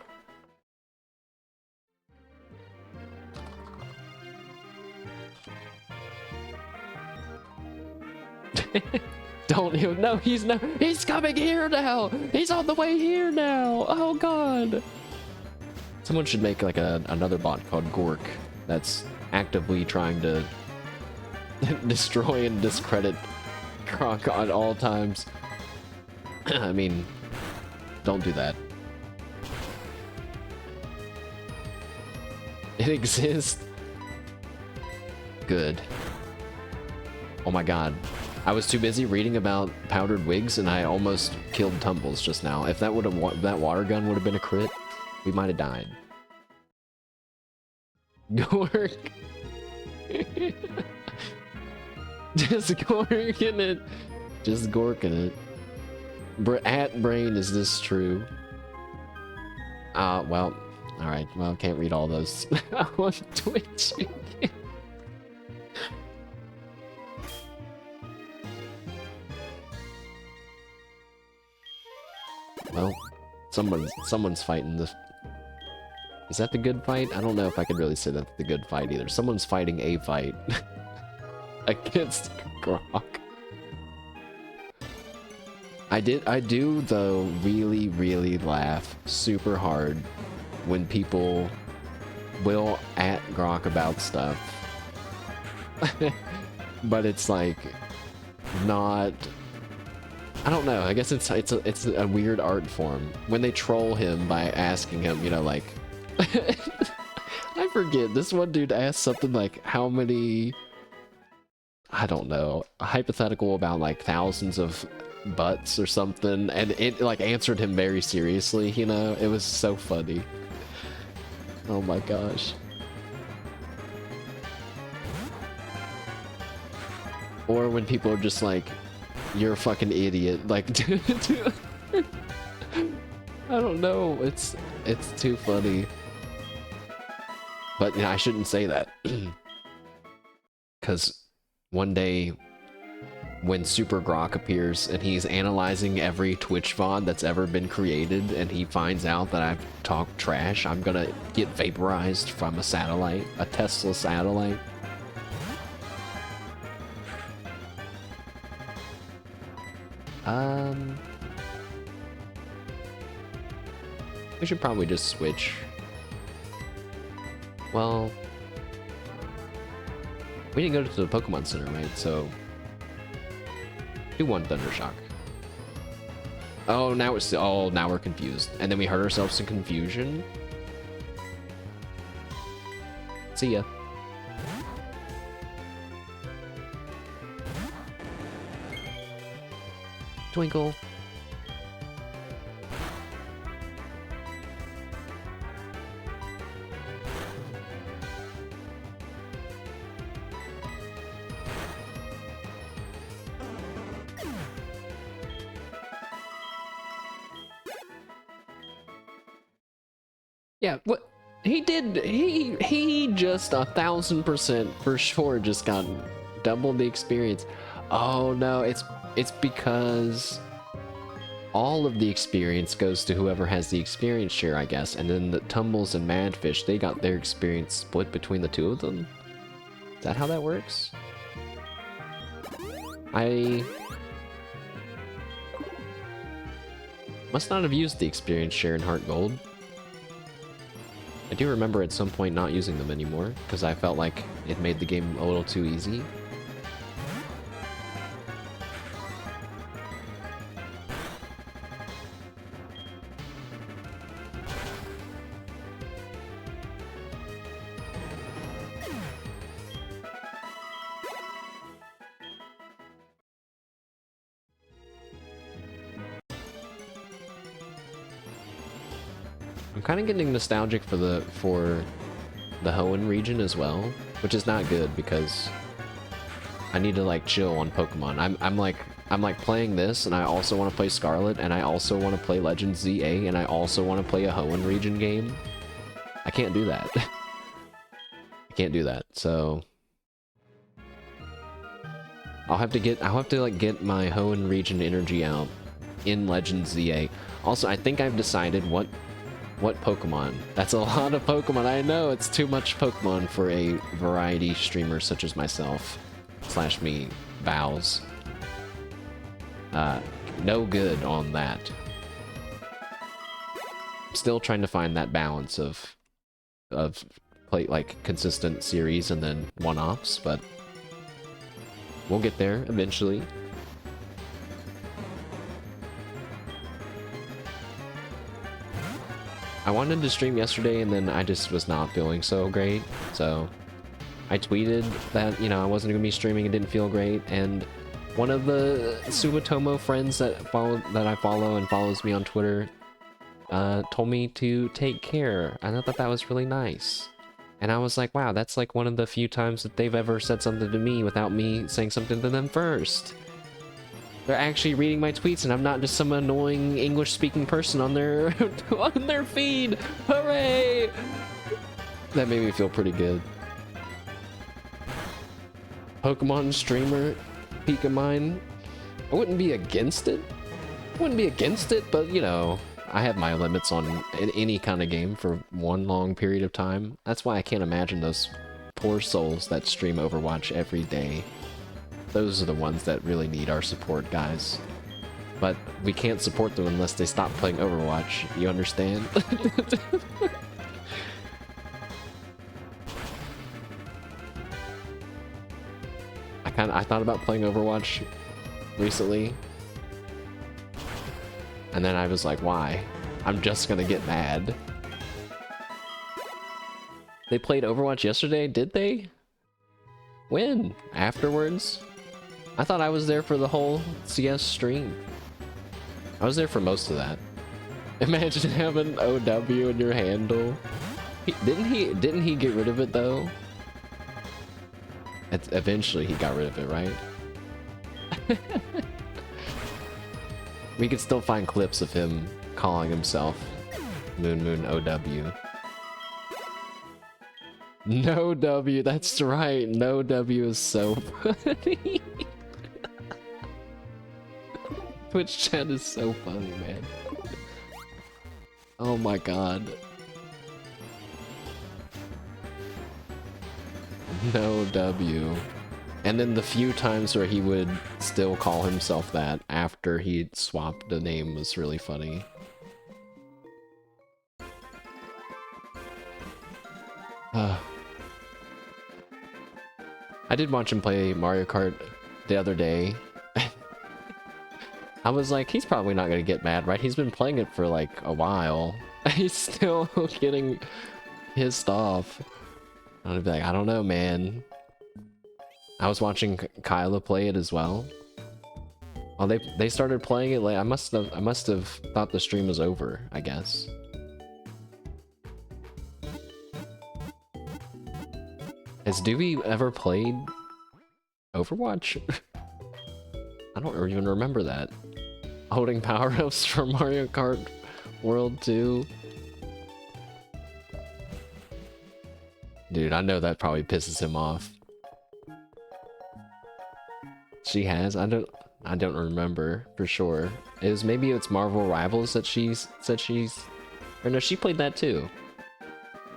Don't even. No, he's not. He's coming here now. He's on the way here now. Oh god. Someone should make like another bot called Gork that's actively trying to destroy and discredit Grok at all times. I mean, don't do that. It exists. Good. Oh my god. I was too busy reading about powdered wigs and I almost killed Tumbles just now. If that that water gun would have been a crit, we might have died. Gork. Just gorking it. Just gorking it. At brain, is this true? Well, alright. Well, can't read all those on Twitch. Well, someone's fighting this. Is that the good fight? I don't know if I could really say that's the good fight either. Someone's fighting a fight against Grok. I do though really laugh super hard when people will at Grok about stuff. But it's like not, I don't know, I guess it's a weird art form when they troll him by asking him, you know, like I forget, this one dude asked something like how many, I don't know, a hypothetical about like thousands of butts or something, and it like answered him very seriously, you know. It was so funny. Oh my gosh. Or when people are just like, you're a fucking idiot, like dude, I don't know, it's too funny. But yeah, I shouldn't say that. Because one day when Super Grok appears and he's analyzing every Twitch VOD that's ever been created and he finds out that I've talked trash, I'm gonna get vaporized from a satellite, a Tesla satellite. We should probably just switch. Well, we didn't go to the Pokemon Center, right? So do one Thundershock. Oh, now it's now we're confused, and then we hurt ourselves in confusion. See ya. Twinkle. Yeah, what? He did. He just 1000% for sure just got double the experience. Oh no, it's because all of the experience goes to whoever has the experience share, I guess, and then the Tumbles and Madfish, they got their experience split between the two of them. Is that how that works? I must not have used the experience share in Heartgold. I do remember at some point not using them anymore, because I felt like it made the game a little too easy. I'm kind of getting nostalgic for the Hoenn region as well, which is not good because I need to like chill on Pokemon. I'm like playing this, and I also want to play Scarlet, and I also want to play Legends ZA, and I also want to play a Hoenn region game. I can't do that. I can't do that. So I'll have to like get my Hoenn region energy out in Legends ZA. Also, I think I've decided what Pokemon. That's a lot of Pokemon. I know it's too much Pokemon for a variety streamer such as myself / me, Vows. No good on that. Still trying to find that balance of play like consistent series and then one-offs, but we'll get there eventually. I wanted to stream yesterday, and then I just was not feeling so great, so I tweeted that, you know, I wasn't going to be streaming and didn't feel great, and one of the Sumitomo friends that I follow and follows me on Twitter told me to take care, and I thought that was really nice. And I was like, wow, that's like one of the few times that they've ever said something to me without me saying something to them first. They're actually reading my tweets, and I'm not just some annoying English-speaking person on their on their feed. Hooray! That made me feel pretty good. Pokemon streamer, peak of mine. I wouldn't be against it. I wouldn't be against it, but you know, I have my limits on any kind of game for one long period of time. That's why I can't imagine those poor souls that stream Overwatch every day. Those are the ones that really need our support, guys. But we can't support them unless they stop playing Overwatch. You understand? I thought about playing Overwatch recently. And then I was like, why? I'm just gonna get mad. They played Overwatch yesterday, did they? When? Afterwards? I thought I was there for the whole CS stream. I was there for most of that. Imagine having OW in your handle. Didn't he get rid of it though? Eventually he got rid of it, right? We could still find clips of him calling himself Moon OW. No W, that's right. No W is so funny. Twitch chat is so funny, man. Oh my god. No W. And then the few times where he would still call himself that after he'd swapped the name was really funny. I did watch him play Mario Kart the other day. I was like, he's probably not gonna get mad, right? He's been playing it for like a while. He's still getting pissed off. I'd be like, I don't know, man. I was watching Kyla play it as well. Oh, they started playing it late. I must have thought the stream was over, I guess. Has Doobie ever played Overwatch? I don't even remember that. Holding power-ups for Mario Kart World 2. Dude, I know that probably pisses him off. She has? I don't remember for sure. Maybe it's Marvel Rivals that said she's, or no, she played that too.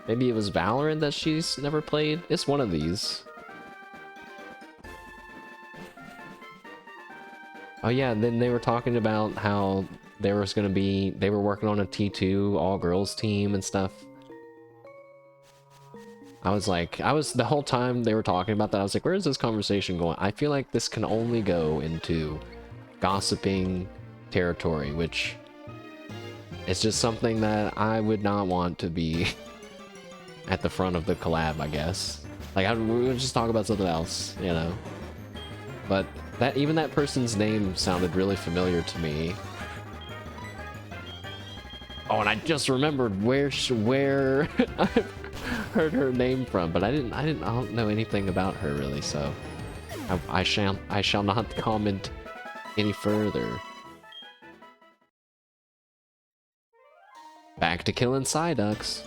Maybe it was Valorant that she's never played. It's one of these. Oh yeah, and then they were talking about how they were working on a T2 all-girls team and stuff. The whole time they were talking about that, I was like, where is this conversation going? I feel like this can only go into gossiping territory, which is just something that I would not want to be at the front of the collab, I guess. Like, we would just talk about something else, you know? But even that person's name sounded really familiar to me. Oh, and I just remembered where I've heard her name from, but I don't know anything about her really, so I shall not comment any further. Back to killing Psyducks.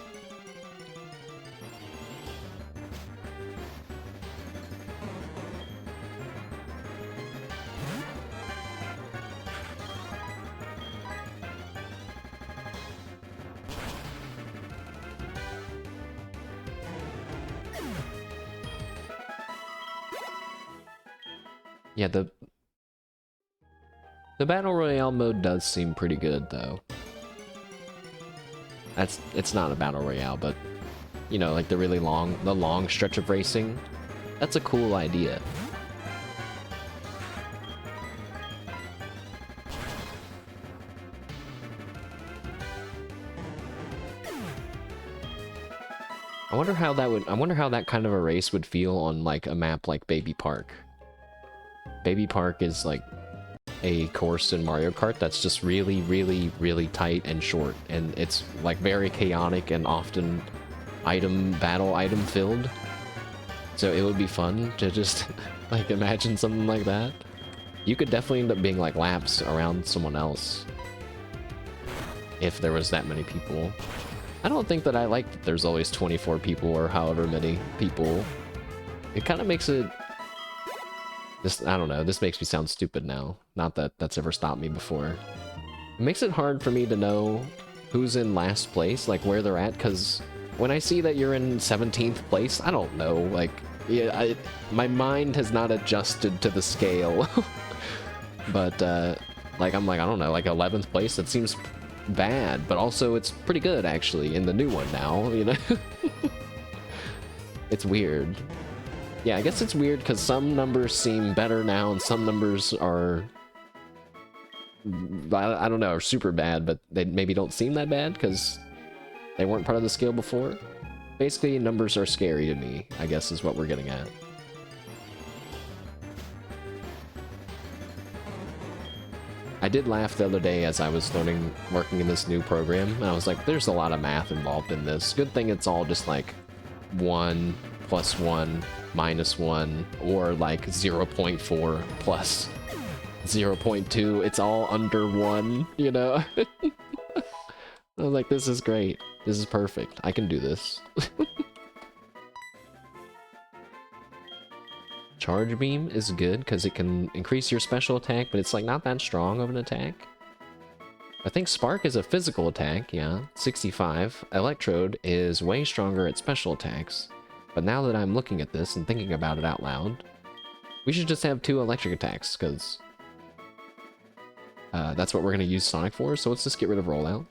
Yeah, the Battle Royale mode does seem pretty good, though. It's not a Battle Royale, but, you know, like the long stretch of racing, that's a cool idea. I wonder how that kind of a race would feel on, like, a map like Baby Park. Baby Park is like a course in Mario Kart that's just really, really, really tight and short, and it's like very chaotic and often battle item filled. So it would be fun to just like imagine something like that. You could definitely end up being like laps around someone else if there was that many people. I don't think that I like that there's always 24 people or however many people. It kind of makes it... I don't know, this makes me sound stupid now. Not that that's ever stopped me before. It makes it hard for me to know who's in last place, like where they're at, because when I see that you're in 17th place, I don't know, like, yeah, my mind has not adjusted to the scale. But, like, I'm like, I don't know, like 11th place, that seems bad, but also it's pretty good, actually, in the new one now, you know? It's weird. Yeah, I guess it's weird because some numbers seem better now and some numbers are, I don't know, are super bad, but they maybe don't seem that bad because they weren't part of the scale before. Basically, numbers are scary to me, I guess is what we're getting at. I did laugh the other day as I was working in this new program, and I was like, there's a lot of math involved in this. Good thing it's all just like 1 + 1 - 1, or like 0.4 plus 0.2. It's all under 1, you know? I was like, this is great. This is perfect. I can do this. Charge Beam is good because it can increase your special attack, but it's like not that strong of an attack. I think Spark is a physical attack, yeah, 65. Electrode is way stronger at special attacks. But now that I'm looking at this and thinking about it out loud, we should just have 2 electric attacks, because that's what we're going to use Sonic for, so let's just get rid of Rollout.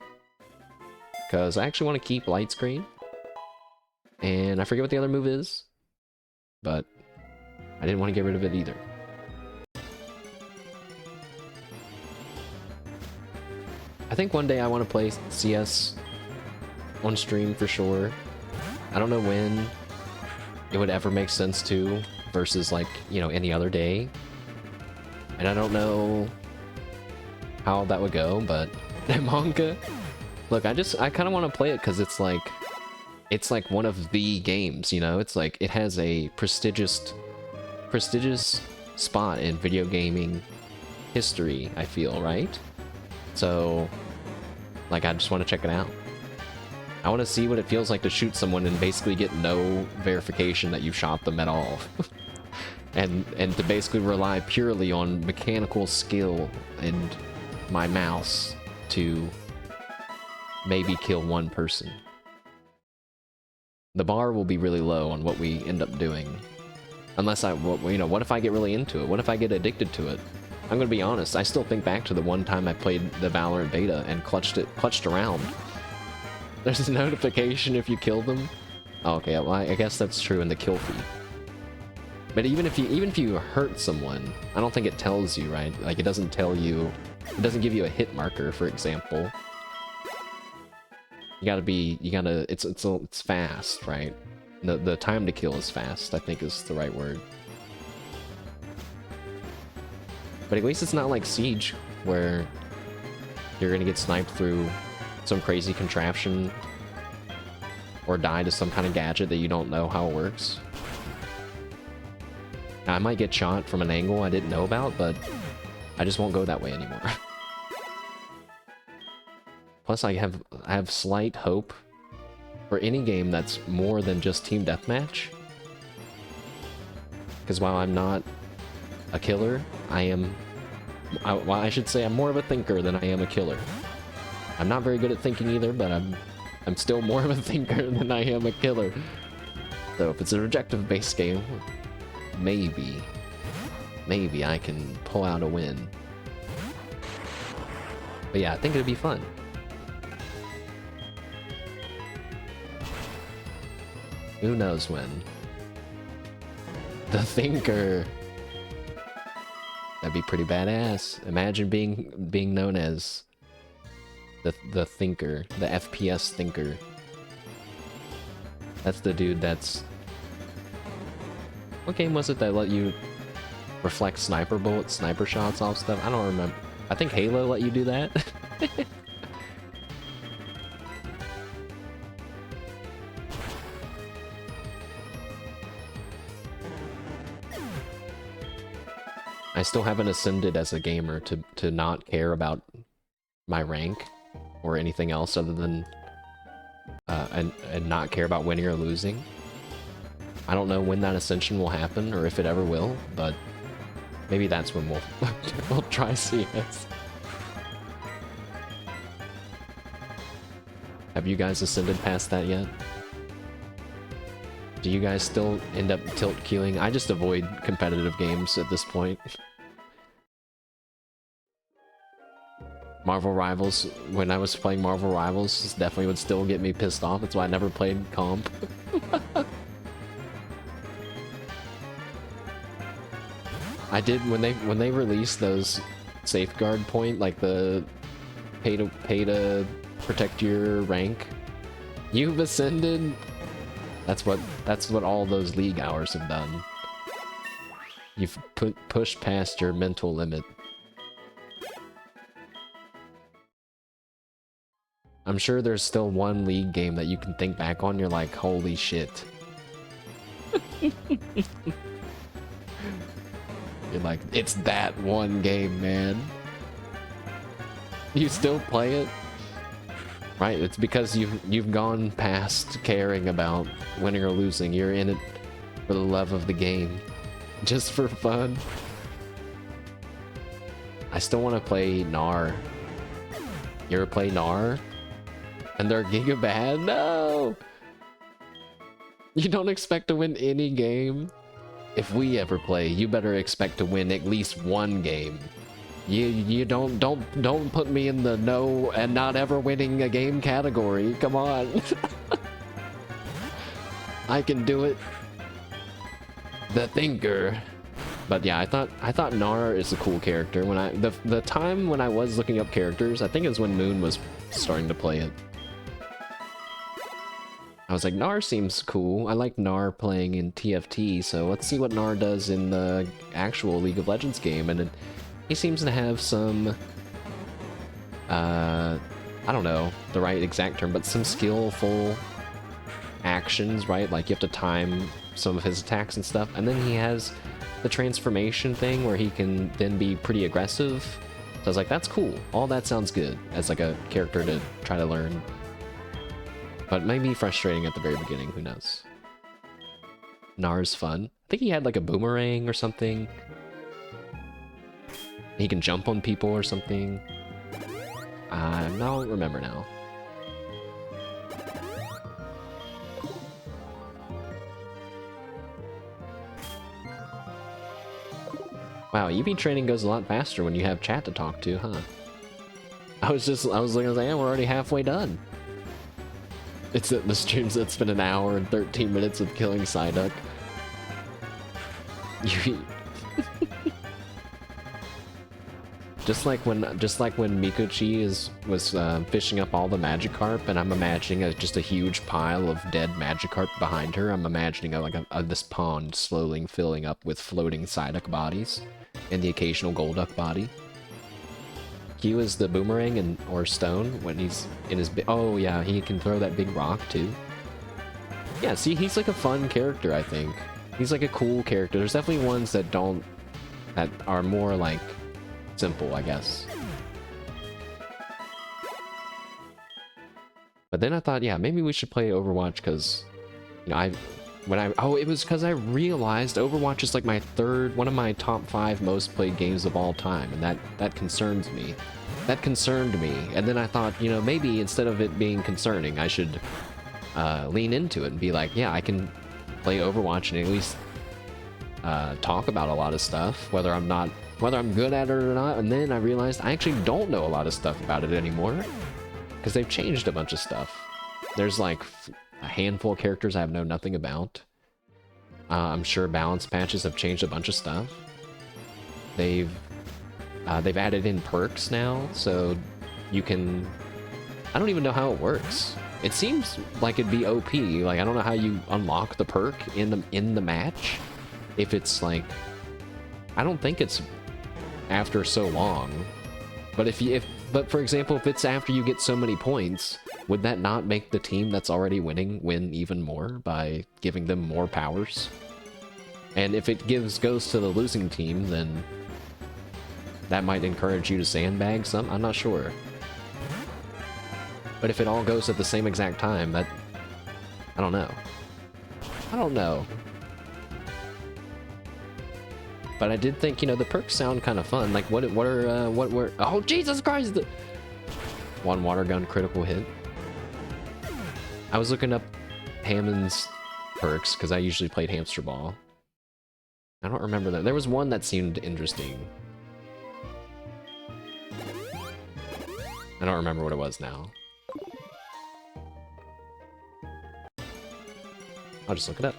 Because I actually want to keep Light Screen. And I forget what the other move is, but I didn't want to get rid of it either. I think one day I want to play CS on stream for sure. I don't know when it would ever make sense to, versus like, you know, any other day. And I don't know how that would go, but manga. Look, I kind of want to play it because it's like one of the games, you know? It's like, it has a prestigious spot in video gaming history, I feel, right? So, like, I just want to check it out. I want to see what it feels like to shoot someone and basically get no verification that you shot them at all. and to basically rely purely on mechanical skill and my mouse to maybe kill one person. The bar will be really low on what we end up doing. Unless what if I get really into it? What if I get addicted to it? I'm gonna be honest, I still think back to the one time I played the Valorant beta and clutched around. There's a notification if you kill them. Oh, okay, well, I guess that's true in the kill feed. But even if you hurt someone, I don't think it tells you, right? Like, it doesn't tell you, it doesn't give you a hit marker, for example. It's fast, right? The time to kill is fast, I think is the right word. But at least it's not like Siege, where you're gonna get sniped through some crazy contraption or die to some kind of gadget that you don't know how it works. Now, I might get shot from an angle I didn't know about, but I just won't go that way anymore. Plus, I have slight hope for any game that's more than just team deathmatch. Because while I'm not a killer, I should say I'm more of a thinker than I am a killer. I'm not very good at thinking either, but I'm still more of a thinker than I am a killer. So if it's an objective-based game, maybe I can pull out a win. But yeah, I think it'd be fun. Who knows when? The Thinker. That'd be pretty badass. Imagine being known as the Thinker, the FPS Thinker. That's the dude that's... What game was it that let you reflect sniper bullets, sniper shots off stuff? I don't remember. I think Halo let you do that. I still haven't ascended as a gamer to not care about my rank or anything else other than and not care about winning or losing. I don't know when that ascension will happen or if it ever will, but maybe that's when we'll try CS. Have you guys ascended past that yet? Do you guys still end up tilt queuing? I just avoid competitive games at this point. Marvel Rivals, when I was playing Marvel Rivals, definitely would still get me pissed off. That's why I never played comp. I did when they released those safeguard point, like the pay to protect your rank. You've ascended. That's what all those league hours have done. You've pushed past your mental limit. I'm sure there's still one league game that you can think back on, you're like, holy shit. You're like, it's that one game, man. You still play it? Right, it's because you've gone past caring about winning or losing. You're in it for the love of the game. Just for fun. I still want to play Gnar. You ever play Gnar? And they're giga bad? No! You don't expect to win any game? If we ever play, you better expect to win at least one game. You don't put me in the no and not ever winning a game category. Come on. I can do it. The Thinker. But yeah, I thought Gnar is a cool character. When the time when I was looking up characters, I think it was when Moon was starting to play it. I was like, Gnar seems cool. I like Gnar playing in TFT, so let's see what Gnar does in the actual League of Legends game. And he seems to have some, I don't know the right exact term, but some skillful actions, right? Like you have to time some of his attacks and stuff. And then he has the transformation thing where he can then be pretty aggressive. So I was like, that's cool. All that sounds good as like a character to try to learn. But maybe frustrating at the very beginning, who knows. Nar's fun. I think he had like a boomerang or something. He can jump on people or something. I don't remember now. Wow, EV training goes a lot faster when you have chat to talk to, huh? I was looking, I was like, yeah, we're already halfway done. It's the streams that's been an hour and 13 minutes of killing Psyduck. Just like when Mikochi was fishing up all the Magikarp, and I'm imagining just a huge pile of dead Magikarp behind her. I'm imagining this pond slowly filling up with floating Psyduck bodies, and the occasional Golduck body. He was the boomerang or stone when he's in his. Oh yeah, he can throw that big rock too. Yeah, see, he's like a fun character. I think he's like a cool character. There's definitely ones that are more like simple, I guess. But then I thought, yeah, maybe we should play Overwatch because, you know, it was because I realized Overwatch is like one of my top 5 most played games of all time, and that concerns me. That concerned me, and then I thought, you know, maybe instead of it being concerning, I should lean into it and be like, yeah, I can play Overwatch and at least talk about a lot of stuff, whether I'm good at it or not. And then I realized I actually don't know a lot of stuff about it anymore, because they've changed a bunch of stuff. There's like a handful of characters I know nothing about. I'm sure balance patches have changed a bunch of stuff. They've added in perks now, so you can... I don't even know how it works. It seems like it'd be OP. Like, I don't know how you unlock the perk in the match. If it's like... I don't think it's after so long. But but for example, if it's after you get so many points, would that not make the team that's already winning win even more by giving them more powers? And if it goes to the losing team, then that might encourage you to sandbag some? I'm not sure. But if it all goes at the same exact time, I don't know. I don't know. But I did think, you know, the perks sound kind of fun. Like, what were... Oh, Jesus Christ! One water gun critical hit. I was looking up Hammond's perks, because I usually played Hamster Ball. I don't remember that. There was one that seemed interesting. I don't remember what it was now. I'll just look it up.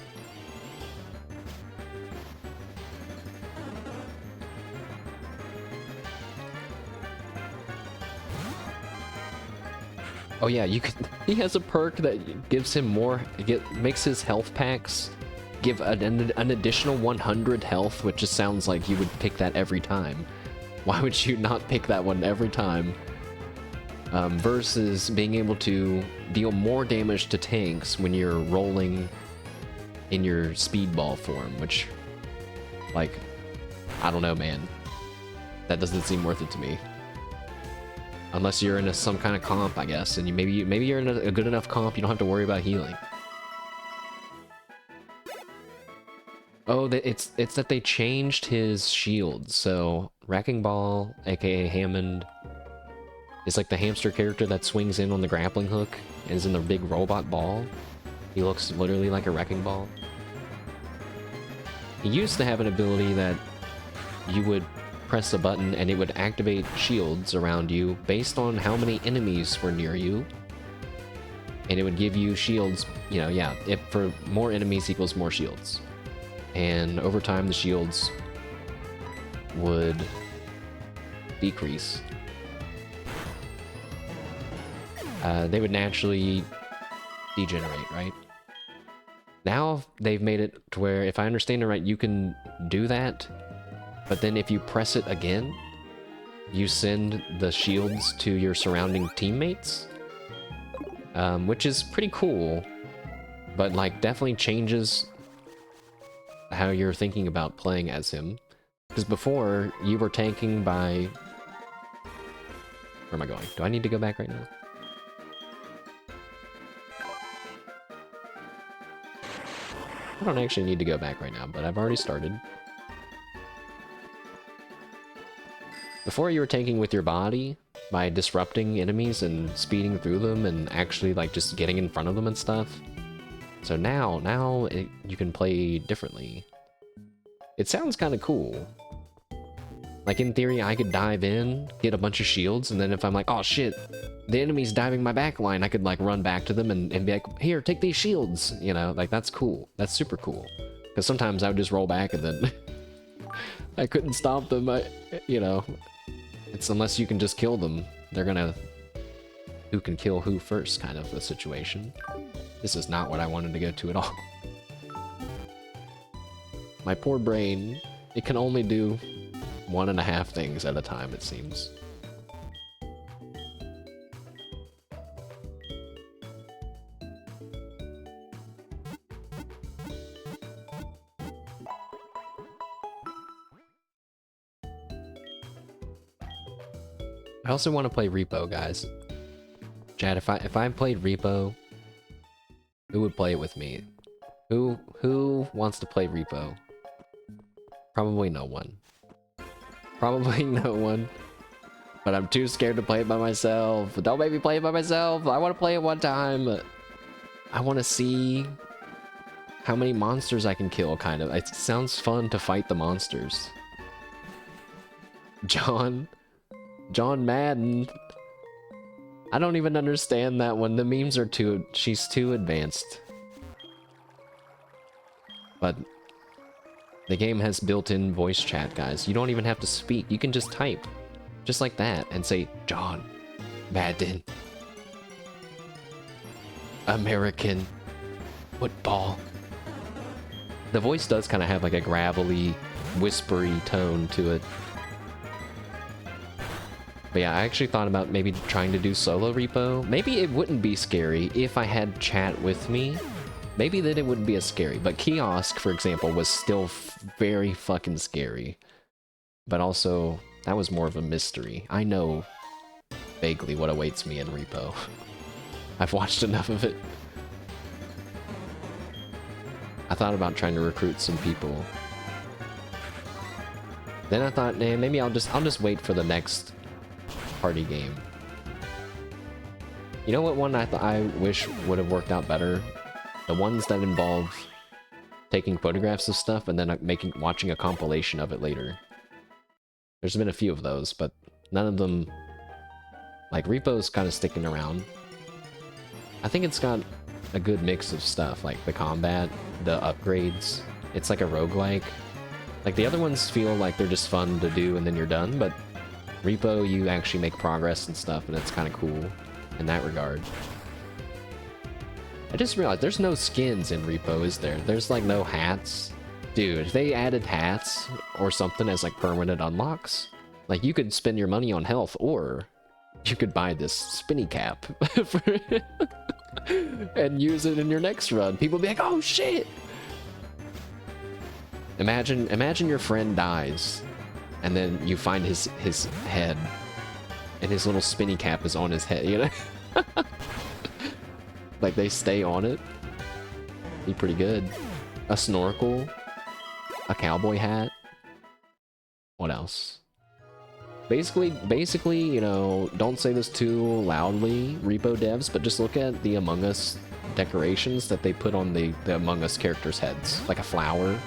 Oh yeah, he has a perk that gives him more, makes his health packs give an additional 100 health, which just sounds like you would pick that every time. Why would you not pick that one every time? Versus being able to deal more damage to tanks when you're rolling in your speedball form, which, like, I don't know, man. That doesn't seem worth it to me. Unless you're in some kind of comp, I guess, and maybe you're in a good enough comp, you don't have to worry about healing. Oh, it's that they changed his shield. So Wrecking Ball, aka Hammond, is like the hamster character that swings in on the grappling hook and is in the big robot ball. He looks literally like a wrecking ball. He used to have an ability that you would press a button and it would activate shields around you based on how many enemies were near you. And it would give you shields, you know, yeah, if for more enemies equals more shields. And over time the shields would decrease. They would naturally degenerate, right? Now they've made it to where, if I understand it right, you can do that, but then if you press it again, you send the shields to your surrounding teammates, which is pretty cool, but like definitely changes how you're thinking about playing as him. Because before, you were tanking by... Where am I going? Do I need to go back right now? I don't actually need to go back right now, but I've already started. Before you were tanking with your body by disrupting enemies and speeding through them and actually like just getting in front of them and stuff. So now you can play differently. It sounds kind of cool. Like in theory, I could dive in, get a bunch of shields, and then if I'm like, oh shit, the enemy's diving my back line, I could like run back to them and be like, here, take these shields. You know, like that's cool. That's super cool. Because sometimes I would just roll back and then I couldn't stop them. You know, it's unless you can just kill them, they're gonna who can kill who first kind of a situation. This is not what I wanted to go to at all. My poor brain, it can only do 1.5 things at a time, it seems. I also want to play Repo, guys. Chad, if I played Repo, who would play it with me? Who wants to play Repo? Probably no one. Probably no one. But I'm too scared to play it by myself. Don't make me play it by myself. I want to play it one time. I want to see how many monsters I can kill, kind of. It sounds fun to fight the monsters. John Madden. I don't even understand that one. The memes are she's too advanced. But the game has built-in voice chat, guys. You don't even have to speak. You can just type. Just like that. And say, John Madden. American football. The voice does kind of have like a gravelly, whispery tone to it. But yeah, I actually thought about maybe trying to do solo Repo. Maybe it wouldn't be scary if I had chat with me. Maybe then it wouldn't be as scary. But Kiosk, for example, was still very fucking scary. But also, that was more of a mystery. I know vaguely what awaits me in Repo. I've watched enough of it. I thought about trying to recruit some people. Then I thought, nah, maybe I'll just wait for the next party game. You know what one I wish would have worked out better? The ones that involve taking photographs of stuff and then watching a compilation of it later. There's been a few of those, but none of them... Like, Repo's kind of sticking around. I think it's got a good mix of stuff, like the combat, the upgrades. It's like a roguelike. Like, the other ones feel like they're just fun to do and then you're done, but Repo, you actually make progress and stuff, and it's kind of cool in that regard. I just realized there's no skins in Repo, is there? There's like no hats. Dude, if they added hats or something as like permanent unlocks, like you could spend your money on health, or you could buy this spinny cap and use it in your next run. People be like, oh shit! Imagine your friend dies, and then you find his head, and his little spinny cap is on his head, you know? Like, they stay on it. Be pretty good. A snorkel. A cowboy hat. What else? Basically, you know, don't say this too loudly, Repo devs, but just look at the Among Us decorations that they put on the Among Us characters' heads. Like a flower.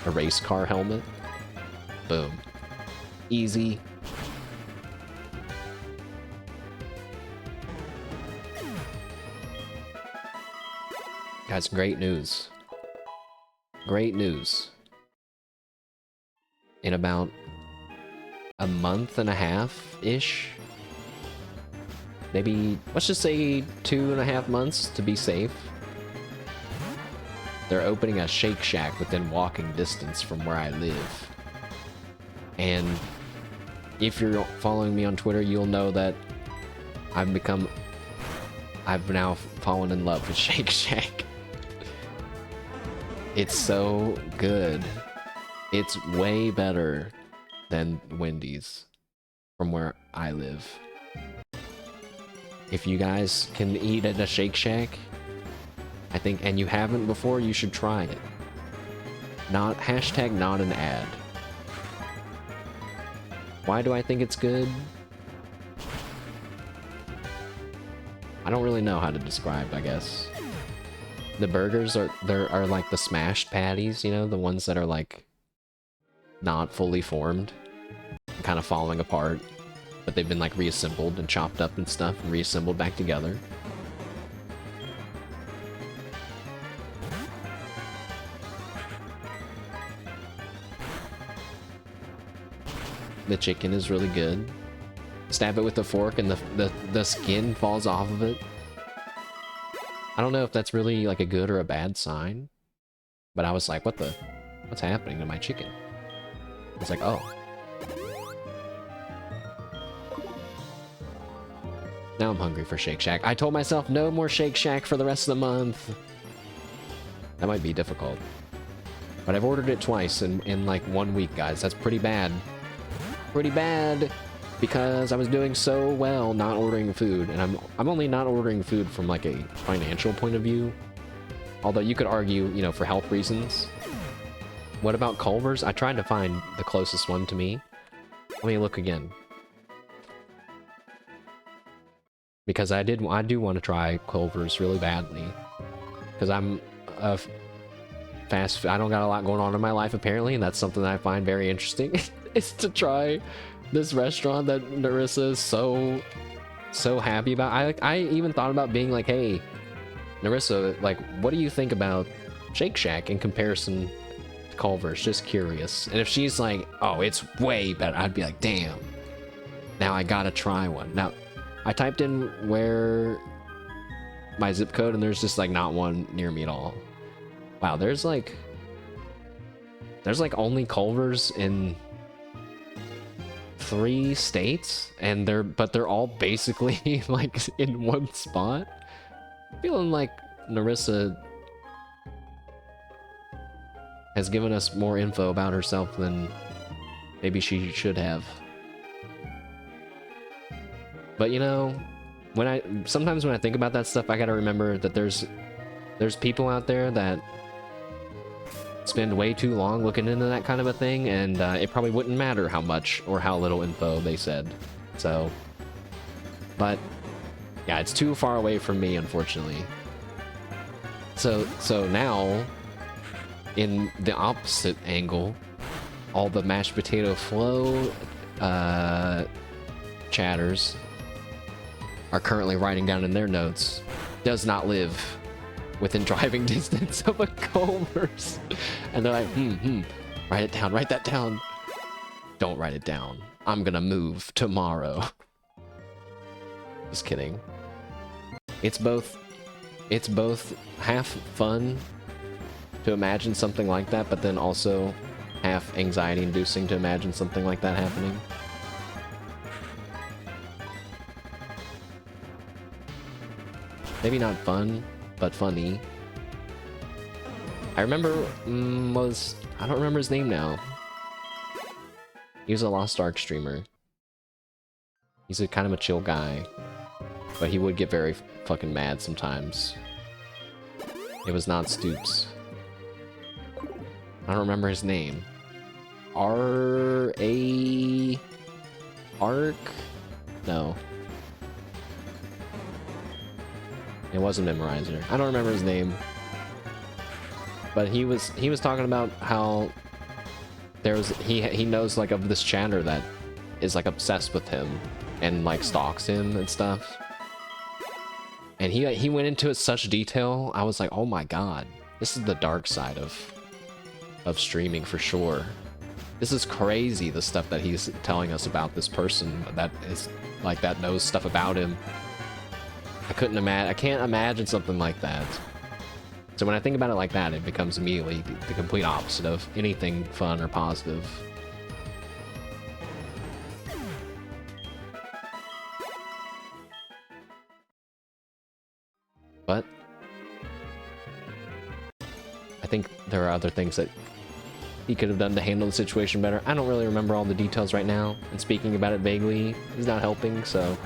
A race car helmet. Boom. Easy. Guys, great news. Great news. In about a month and a half-ish, maybe, let's just say 2.5 months to be safe, they're opening a Shake Shack within walking distance from where I live. And if you're following me on Twitter, you'll know that I've now fallen in love with Shake Shack. It's so good. It's way better than Wendy's from where I live. If you guys can eat at a Shake Shack, I think, and you haven't before, you should try it. Not hashtag not an ad. Why do I think it's good? I don't really know how to describe, I guess. The burgers are like the smashed patties, you know, the ones that are like not fully formed, kind of falling apart, but they've been like reassembled and chopped up and stuff and reassembled back together. The chicken is really good. Stab it with a fork and the skin falls off of it. I don't know if that's really like a good or a bad sign, but I was like, what's happening to my chicken? It's like, oh. Now I'm hungry for Shake Shack. I told myself no more Shake Shack for the rest of the month. That might be difficult. But I've ordered it twice in like 1 week, guys. That's pretty bad. Pretty bad, because I was doing so well not ordering food, and I'm only not ordering food from like a financial point of view. Although you could argue, you know, for health reasons. What about Culver's? I tried to find the closest one to me. Let me look again. Because I do want to try Culver's really badly. Because I'm a I don't got a lot going on in my life apparently, and that's something that I find very interesting. Is to try this restaurant that Narissa is so happy about. I even thought about being like, hey, Narissa, like, what do you think about Shake Shack in comparison to Culver's? Just curious. And if she's like, oh, it's way better, I'd be like, damn. Now I gotta try one. Now, I typed in where my zip code, and there's just like not one near me at all. Wow, there's like only Culver's in 3 states, and they're all basically like in one spot. Feeling like Narissa has given us more info about herself than maybe she should have. But you know, sometimes when I think about that stuff, I gotta remember that there's people out there that spend way too long looking into that kind of a thing, and it probably wouldn't matter how much or how little info they said. So, but yeah, it's too far away from me, unfortunately. So now, in the opposite angle, all the mashed potato flow chatters are currently writing down in their notes, does not live within driving distance of a Culver's. And they're like, write it down, write that down. Don't write it down. I'm gonna move tomorrow. Just kidding. It's both half fun to imagine something like that, but then also half anxiety inducing to imagine something like that happening. Maybe not fun, but funny. I remember, I don't remember his name now. He was a Lost Ark streamer. He's a kind of a chill guy, but he would get very fucking mad sometimes. It was not Stoops. I don't remember his name. R.A. Ark? No. It wasn't Memorizer. I don't remember his name. But he was talking about how he knows like of this chatter that is like obsessed with him and like stalks him and stuff. And he went into it such detail. I was like, oh my god, this is the dark side of streaming for sure. This is crazy, the stuff that he's telling us about this person that is like that knows stuff about him. I can't imagine something like that. So when I think about it like that, it becomes immediately the complete opposite of anything fun or positive. But I think there are other things that he could have done to handle the situation better. I don't really remember all the details right now, and speaking about it vaguely is not helping, so...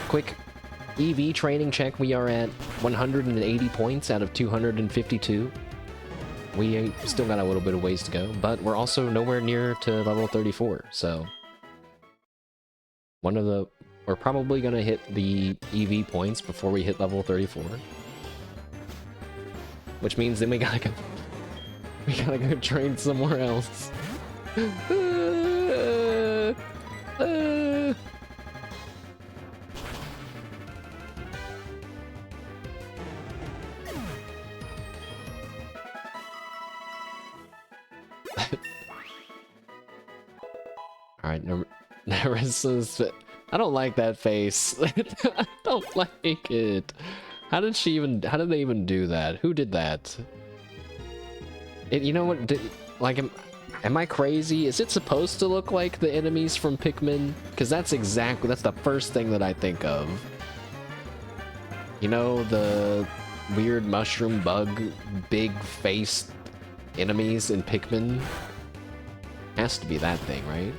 Quick EV training check, we are at 180 points out of 252. We still got a little bit of ways to go, but we're also nowhere near to level 34, so... We're probably gonna hit the EV points before we hit level 34. Which means then we gotta go... We gotta go train somewhere else. Alright, Narissa's... I don't like that face. I don't like it. How did they even do that? Who did that? You know what? Am I crazy? Is it supposed to look like the enemies from Pikmin? Because that's the first thing that I think of. You know, the weird mushroom bug, big faced enemies in Pikmin? Has to be that thing, right?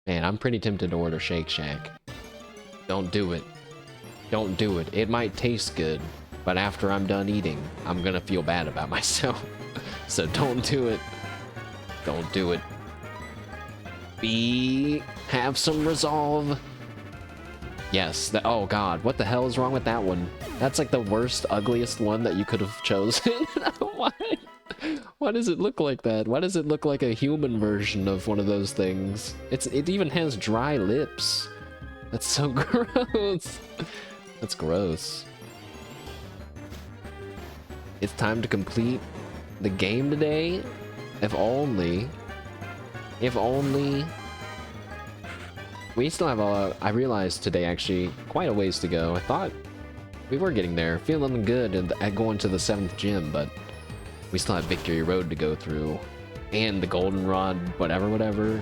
Man, I'm pretty tempted to order Shake Shack. Don't do it. Don't do it. It might taste good, but after I'm done eating, I'm gonna feel bad about myself. So don't do it. Don't do it. Have some resolve. Yes, oh god, what the hell is wrong with that one? That's like the worst, ugliest one that you could have chosen. Why? Why does it look like that? Why does it look like a human version of one of those things? It even has dry lips. That's so gross. That's gross. It's time to complete the game today. If only. If only. We still have I realized today actually quite a ways to go. I thought we were getting there, feeling good at going to the 7th gym, but we still have Victory Road to go through. And the Goldenrod, whatever.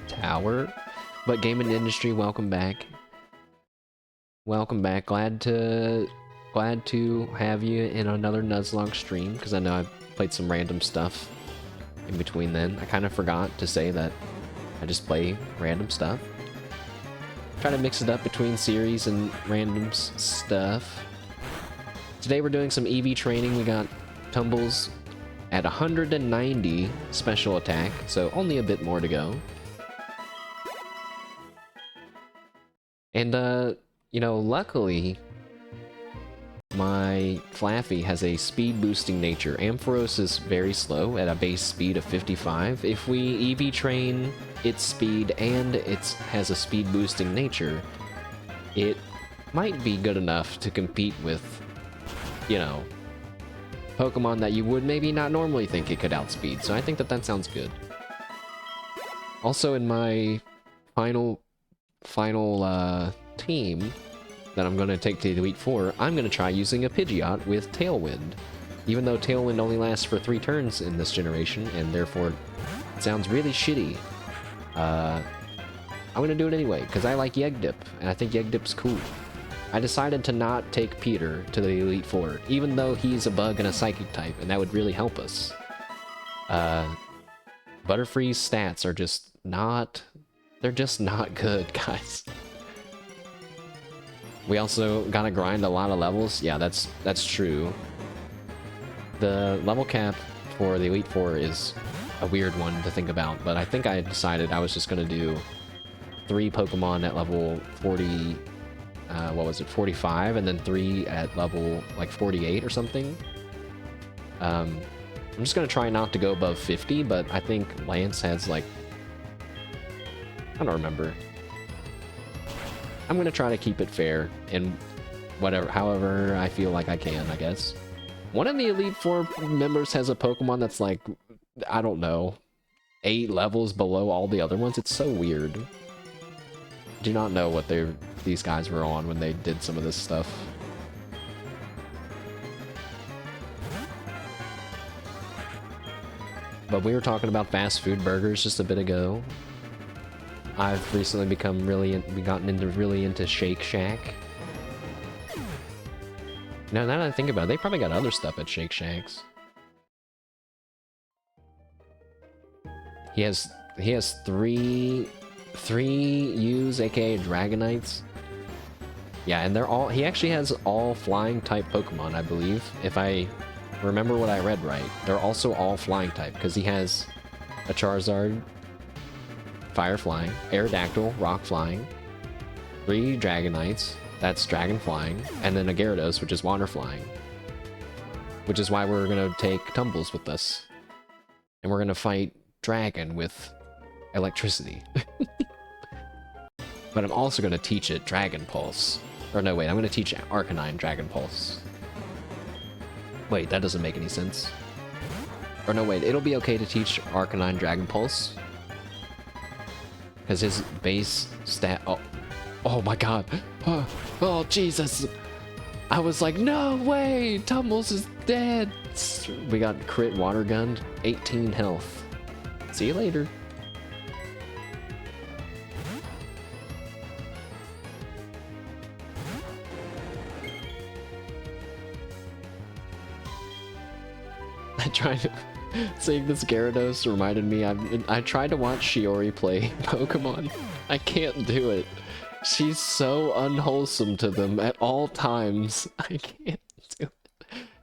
Tower. But Gaming Industry, welcome back. Welcome back. Glad to have you in another Nuzlocke stream, because I know I've played some random stuff in between then. I kind of forgot to say that I just play random stuff. Try to mix it up between series and random stuff. Today we're doing some EV training. We got Tumbles at 190 special attack, so only a bit more to go. And, you know, luckily, my Flaffy has a speed boosting nature. Ampharos is very slow at a base speed of 55. If we EV train its speed and it has a speed boosting nature, it might be good enough to compete with, you know, Pokemon that you would maybe not normally think it could outspeed. So I think that sounds good. Also in my final team that I'm going to take to the Elite Four, I'm going to try using a Pidgeot with Tailwind. Even though Tailwind only lasts for 3 turns in this generation, and therefore it sounds really shitty, I'm going to do it anyway, because I like Yegdip, and I think Yegdip's cool. I decided to not take Peter to the Elite Four, even though he's a bug and a psychic type, and that would really help us. Butterfree's stats are just not... They're just not good, guys. We also gotta grind a lot of levels. Yeah, that's true. The level cap for the Elite Four is a weird one to think about, but I think I decided I was just gonna do 3 Pokemon at level 40... what was it, 45, and then 3 at level, like, 48 or something. I'm just gonna try not to go above 50, but I think Lance has, like... I don't remember. I'm gonna try to keep it fair, and however I feel like I can, I guess. One of the Elite Four members has a Pokemon that's like, I don't know, 8 levels below all the other ones. It's so weird. Do not know what these guys were on when they did some of this stuff. But we were talking about fast food burgers just a bit ago. I've recently gotten really into Shake Shack. Now that I think about it, they probably got other stuff at Shake Shacks. He has three U's, aka Dragonites. Yeah, and they're all, he actually has all flying type Pokemon, I believe. If I remember what I read right. They're also all flying type, because he has a Charizard, fire flying, Aerodactyl, rock flying, 3 Dragonites, that's dragon flying, and then a Gyarados, which is water flying. Which is why we're gonna take Tumbles with us. And we're gonna fight Dragon with electricity. But I'm also gonna teach it Dragon Pulse. Or no, wait, I'm gonna teach Arcanine Dragon Pulse. Wait, that doesn't make any sense. Or no, wait, it'll be okay to teach Arcanine Dragon Pulse. Because his base stat... Oh my god. Oh, Jesus. I was like, no way! Tumbles is dead! We got crit water gunned, 18 health. See you later. I tried to... Seeing this Gyarados reminded me, I tried to watch Shiori play Pokemon. I can't do it. She's so unwholesome to them at all times. I can't do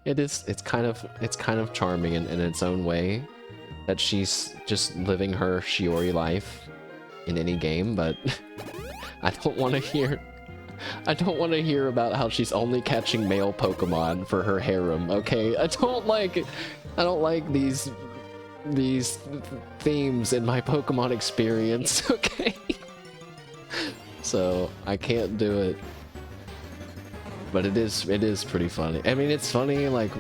it. It's kind of charming in its own way that she's just living her Shiori life in any game, but I don't want to hear about how she's only catching male Pokemon for her harem, okay? I don't like these themes in my Pokemon experience, okay? So I can't do it. But it is pretty funny. I mean, it's funny like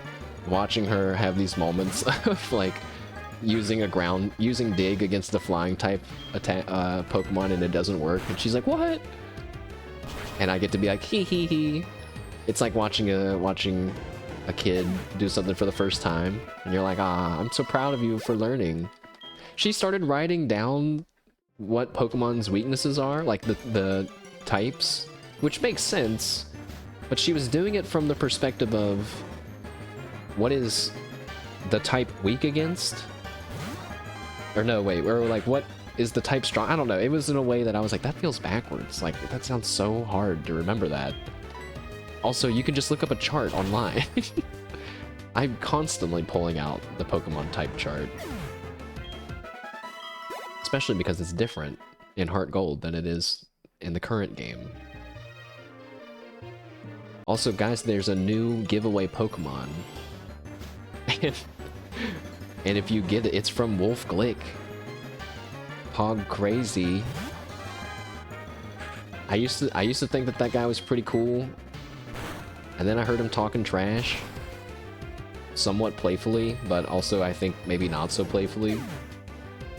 watching her have these moments of like using dig against the flying type attack Pokemon and it doesn't work, and she's like, "What?" And I get to be like, "Hee hee hee." It's like watching a kid do something for the first time, and you're like, "Ah, I'm so proud of you for learning." She started writing down what Pokemon's weaknesses are, like the types, which makes sense, but she was doing it from the perspective of what is the type weak against? Or no, wait, or like what is the type strong? I don't know. It was in a way that I was like, that feels backwards. Like, that sounds so hard to remember that. Also, you can just look up a chart online. I'm constantly pulling out the Pokemon type chart. Especially because it's different in Heartgold than it is in the current game. Also, guys, there's a new giveaway Pokemon. And if you get it, it's from Wolf Glick. Pog Crazy. I used to think that guy was pretty cool. And then I heard him talking trash. Somewhat playfully, but also I think maybe not so playfully.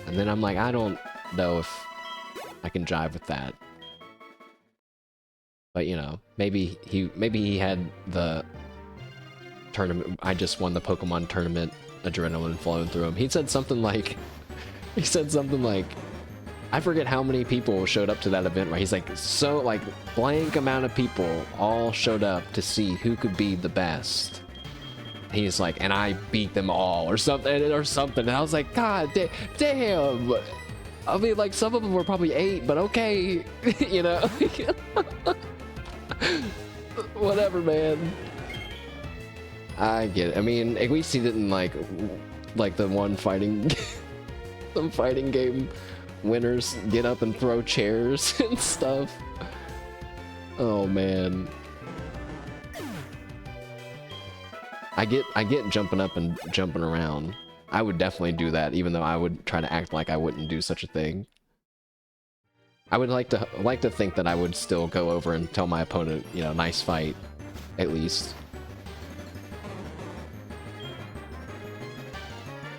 And then I'm like, I don't know if I can jive with that. But you know, maybe he had the tournament. I just won the Pokemon tournament adrenaline flowing through him. He said something like, I forget how many people showed up to that event, right? He's like, so like blank amount of people all showed up to see who could be the best. He's like, and I beat them all, or something. And I was like, God damn. I mean, like, some of them were probably 8, but okay, you know. Whatever, man. I get it. I mean, at least he didn't like the one fighting, some fighting game winners get up and throw chairs and stuff. Oh man. I get jumping up and jumping around. I would definitely do that, even though I would try to act like I wouldn't do such a thing. I would like to think that I would still go over and tell my opponent, you know, nice fight, at least.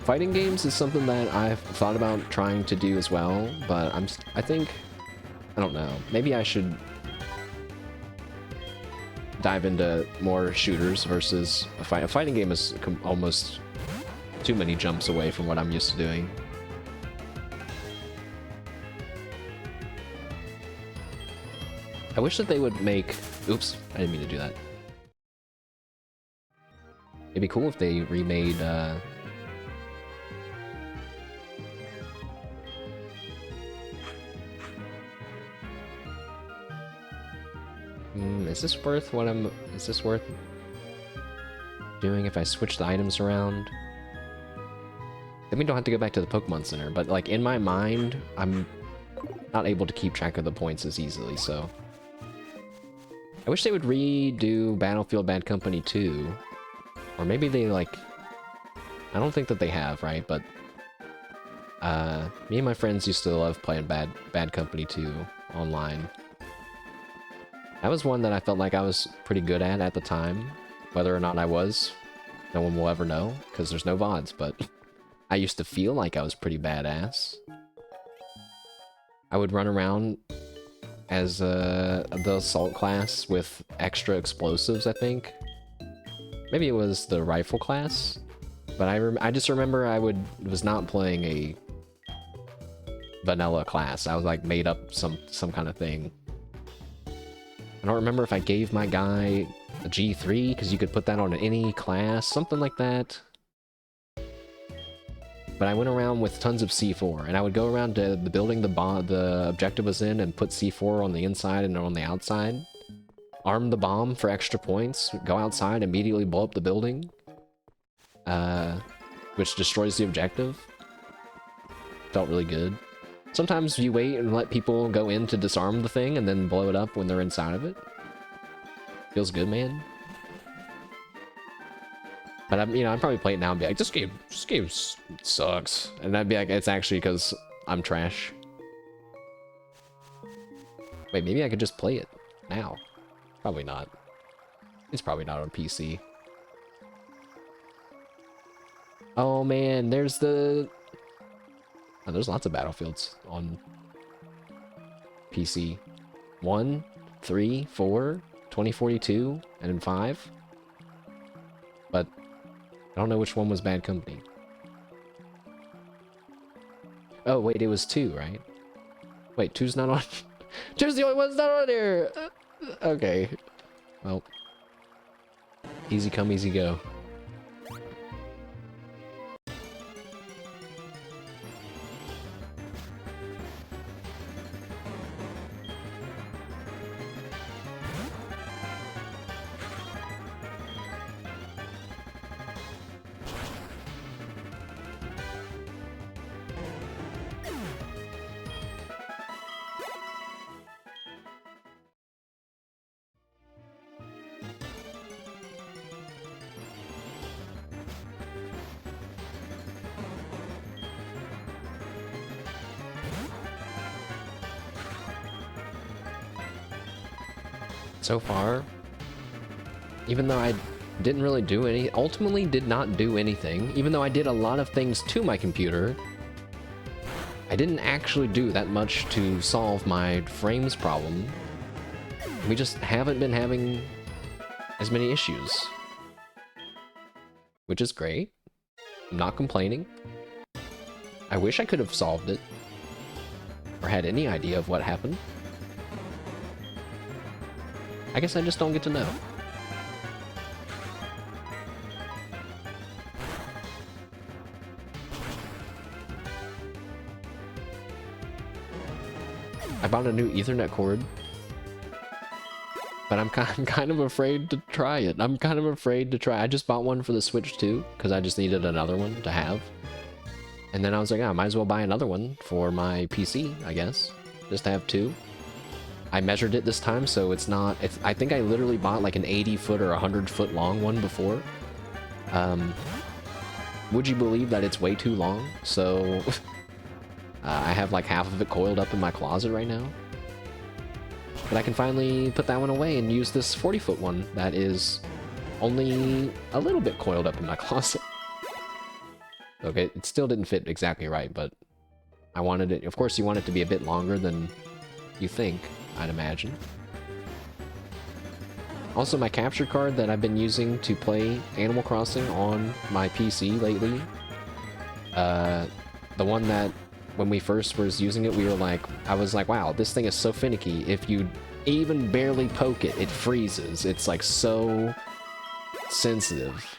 Fighting games is something that I've thought about trying to do as well, but I think, I don't know, maybe I should dive into more shooters versus a fight. A fighting game is almost too many jumps away from what I'm used to doing. I wish that they would make... Oops, I didn't mean to do that. It'd be cool if they remade, Is this worth what I'm... Is this worth doing if I switch the items around? Then we don't have to go back to the Pokemon Center, but like in my mind, I'm not able to keep track of the points as easily, so... I wish they would redo Battlefield Bad Company 2. Or maybe they like... I don't think that they have, right? But me and my friends used to love playing Bad Company 2 online. That was one that I felt like I was pretty good at the time. Whether or not I was, no one will ever know, because there's no VODs, but I used to feel like I was pretty badass. I would run around as the assault class with extra explosives, I think. Maybe it was the rifle class, but I just remember I was not playing a vanilla class. I was like made up some kind of thing. I don't remember if I gave my guy a G3 because you could put that on any class, something like that. But I went around with tons of C4, and I would go around to the building the objective was in and put C4 on the inside and on the outside. Arm the bomb for extra points, go outside, immediately blow up the building. Which destroys the objective. Felt really good. Sometimes you wait and let people go in to disarm the thing and then blow it up when they're inside of it. Feels good, man. But I'd probably play it now and be like, this game sucks. And I'd be like, it's actually because I'm trash. Wait, maybe I could just play it now. Probably not. It's probably not on PC. Oh man, there's the... Oh, there's lots of Battlefields on PC. 1, 3, 4, 2042, and then 5. But I don't know which one was Bad Company. Oh, wait, it was 2, right? Wait, 2's not on... 2's the only one that's not on there! Okay. Well. Easy come, easy go. So far, even though I didn't really do ultimately did not do anything, even though I did a lot of things to my computer, I didn't actually do that much to solve my frames problem. We just haven't been having as many issues. Which is great. I'm not complaining. I wish I could have solved it, or had any idea of what happened. I guess I just don't get to know. I bought a new Ethernet cord, but I'm kind of afraid to try it. I just bought one for the Switch too, because I just needed another one to have. And then I was like, oh, I might as well buy another one for my PC, I guess. Just to have two. I measured it this time, so it's not... I think I literally bought like an 80-foot or 100-foot long one before. Would you believe that it's way too long? So... I have like half of it coiled up in my closet right now. But I can finally put that one away and use this 40-foot one that is only a little bit coiled up in my closet. Okay, it still didn't fit exactly right, but I wanted it... Of course, you want it to be a bit longer than you think, I'd imagine. Also, my capture card that I've been using to play Animal Crossing on my PC lately, the one that when we first was using it, I was like, wow, this thing is so finicky. If you even barely poke it, it freezes. It's like so sensitive.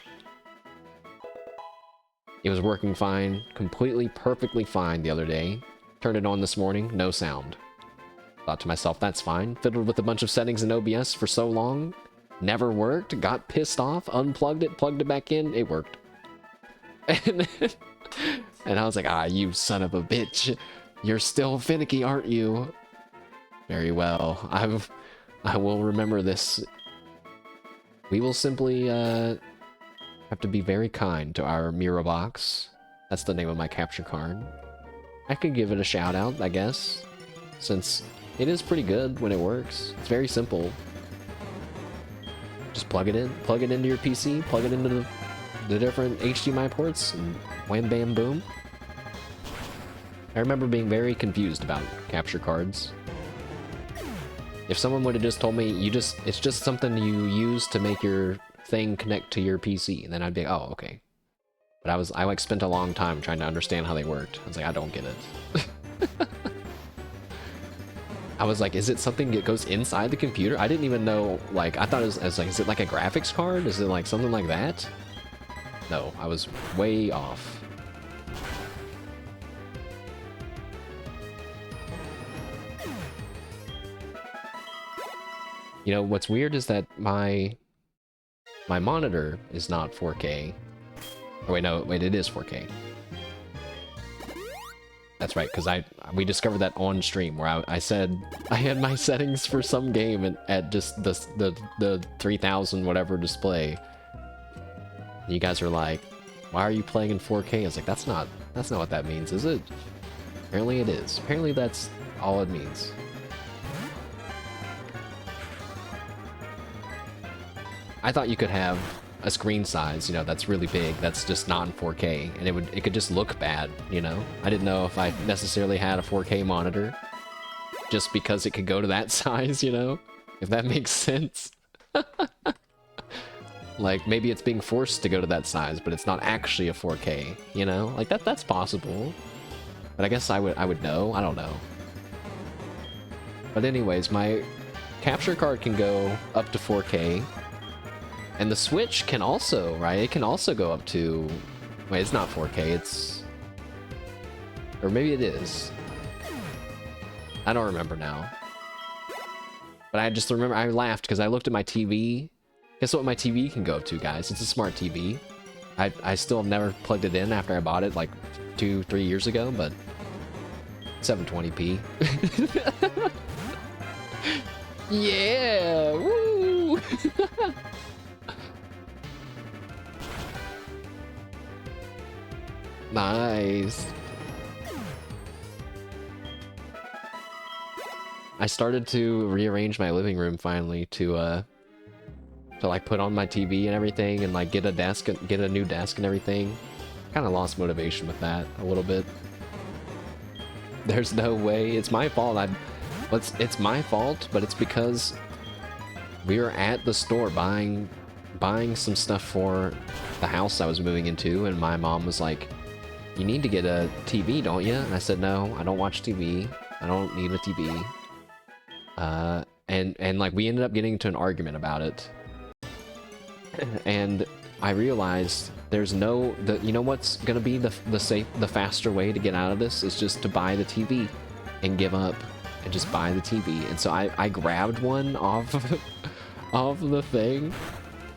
It was working fine, completely perfectly fine the other day. Turned it on this morning, no sound. Thought to myself, that's fine. Fiddled with a bunch of settings in OBS for so long. Never worked. Got pissed off. Unplugged it. Plugged it back in. It worked. And, and I was like, ah, you son of a bitch. You're still finicky, aren't you? Very well. I will remember this. We will simply have to be very kind to our mirror box. That's the name of my capture card. I could give it a shout out, I guess, since it is pretty good when it works. It's very simple. Just plug it into your PC, plug it into the different HDMI ports, and wham bam boom. I remember being very confused about capture cards. If someone would have just told me, it's just something you use to make your thing connect to your PC, then I'd be like, oh, okay. But I like spent a long time trying to understand how they worked. I was like, I don't get it. I was like, is it something that goes inside the computer? I didn't even know, like, I thought it was like, is it like a graphics card? Is it like something like that? No, I was way off. You know, what's weird is that my monitor is not 4K. Oh, wait, it is 4K. That's right, because we discovered that on stream, where I said I had my settings for some game at just the 3000 whatever display. And you guys are like, why are you playing in 4K? I was like, that's not what that means, is it? Apparently it is. Apparently that's all it means. I thought you could have a screen size, you know, that's really big, that's just not in 4K, and it could just look bad, you know? I didn't know if I necessarily had a 4K monitor, just because it could go to that size, you know? If that makes sense. Like, maybe it's being forced to go to that size, but it's not actually a 4K, you know? Like, that's possible. But I guess I would know, I don't know. But anyways, my capture card can go up to 4K, and the Switch can also, right? It can also go up to... Wait, it's not 4K, it's... Or maybe it is. I don't remember now. But I just remember, I laughed because I looked at my TV. Guess what my TV can go up to, guys? It's a smart TV. I still have never plugged it in after I bought it like 2-3 years ago, but... 720p. Yeah! Woo! Nice. I started to rearrange my living room finally to like put on my TV and everything, and like get a desk, get a new desk and everything. Kind of lost motivation with that a little bit. There's no way. It's my fault. It's my fault, but it's because we were at the store buying some stuff for the house I was moving into, and my mom was like, you need to get a TV, don't you? And I said, no, I don't watch TV. I don't need a TV. And like we ended up getting into an argument about it. And I realized there's no, you know what's gonna be the faster way to get out of this is just to buy the TV and give up and just buy the TV. And so I grabbed one off of the thing.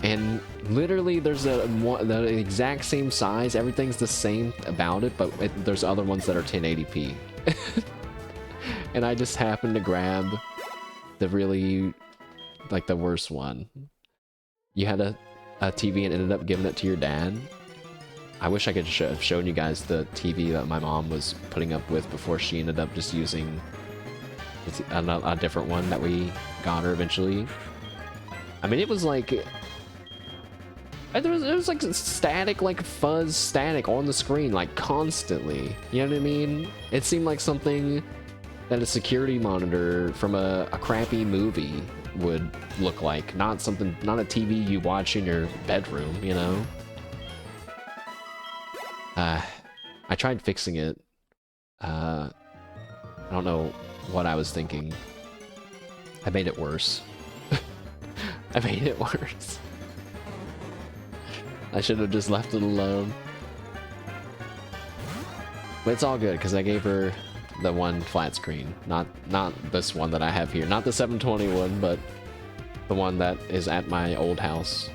And literally there's the exact same size, everything's the same about it, but there's other ones that are 1080p. And I just happened to grab the really, like the worst one. You had a TV and ended up giving it to your dad. I wish I could have shown you guys the TV that my mom was putting up with before she ended up just using a different one that we got her eventually. I mean, it was like... It was like static, like fuzz static on the screen, like constantly. You know what I mean? It seemed like something that a security monitor from a crappy movie would look like. Not a TV you watch in your bedroom, you know? I tried fixing it. I don't know what I was thinking. I made it worse. I made it worse. I should have just left it alone. But it's all good, because I gave her the one flat screen, not this one that I have here, not the 720 one, but the one that is at my old house.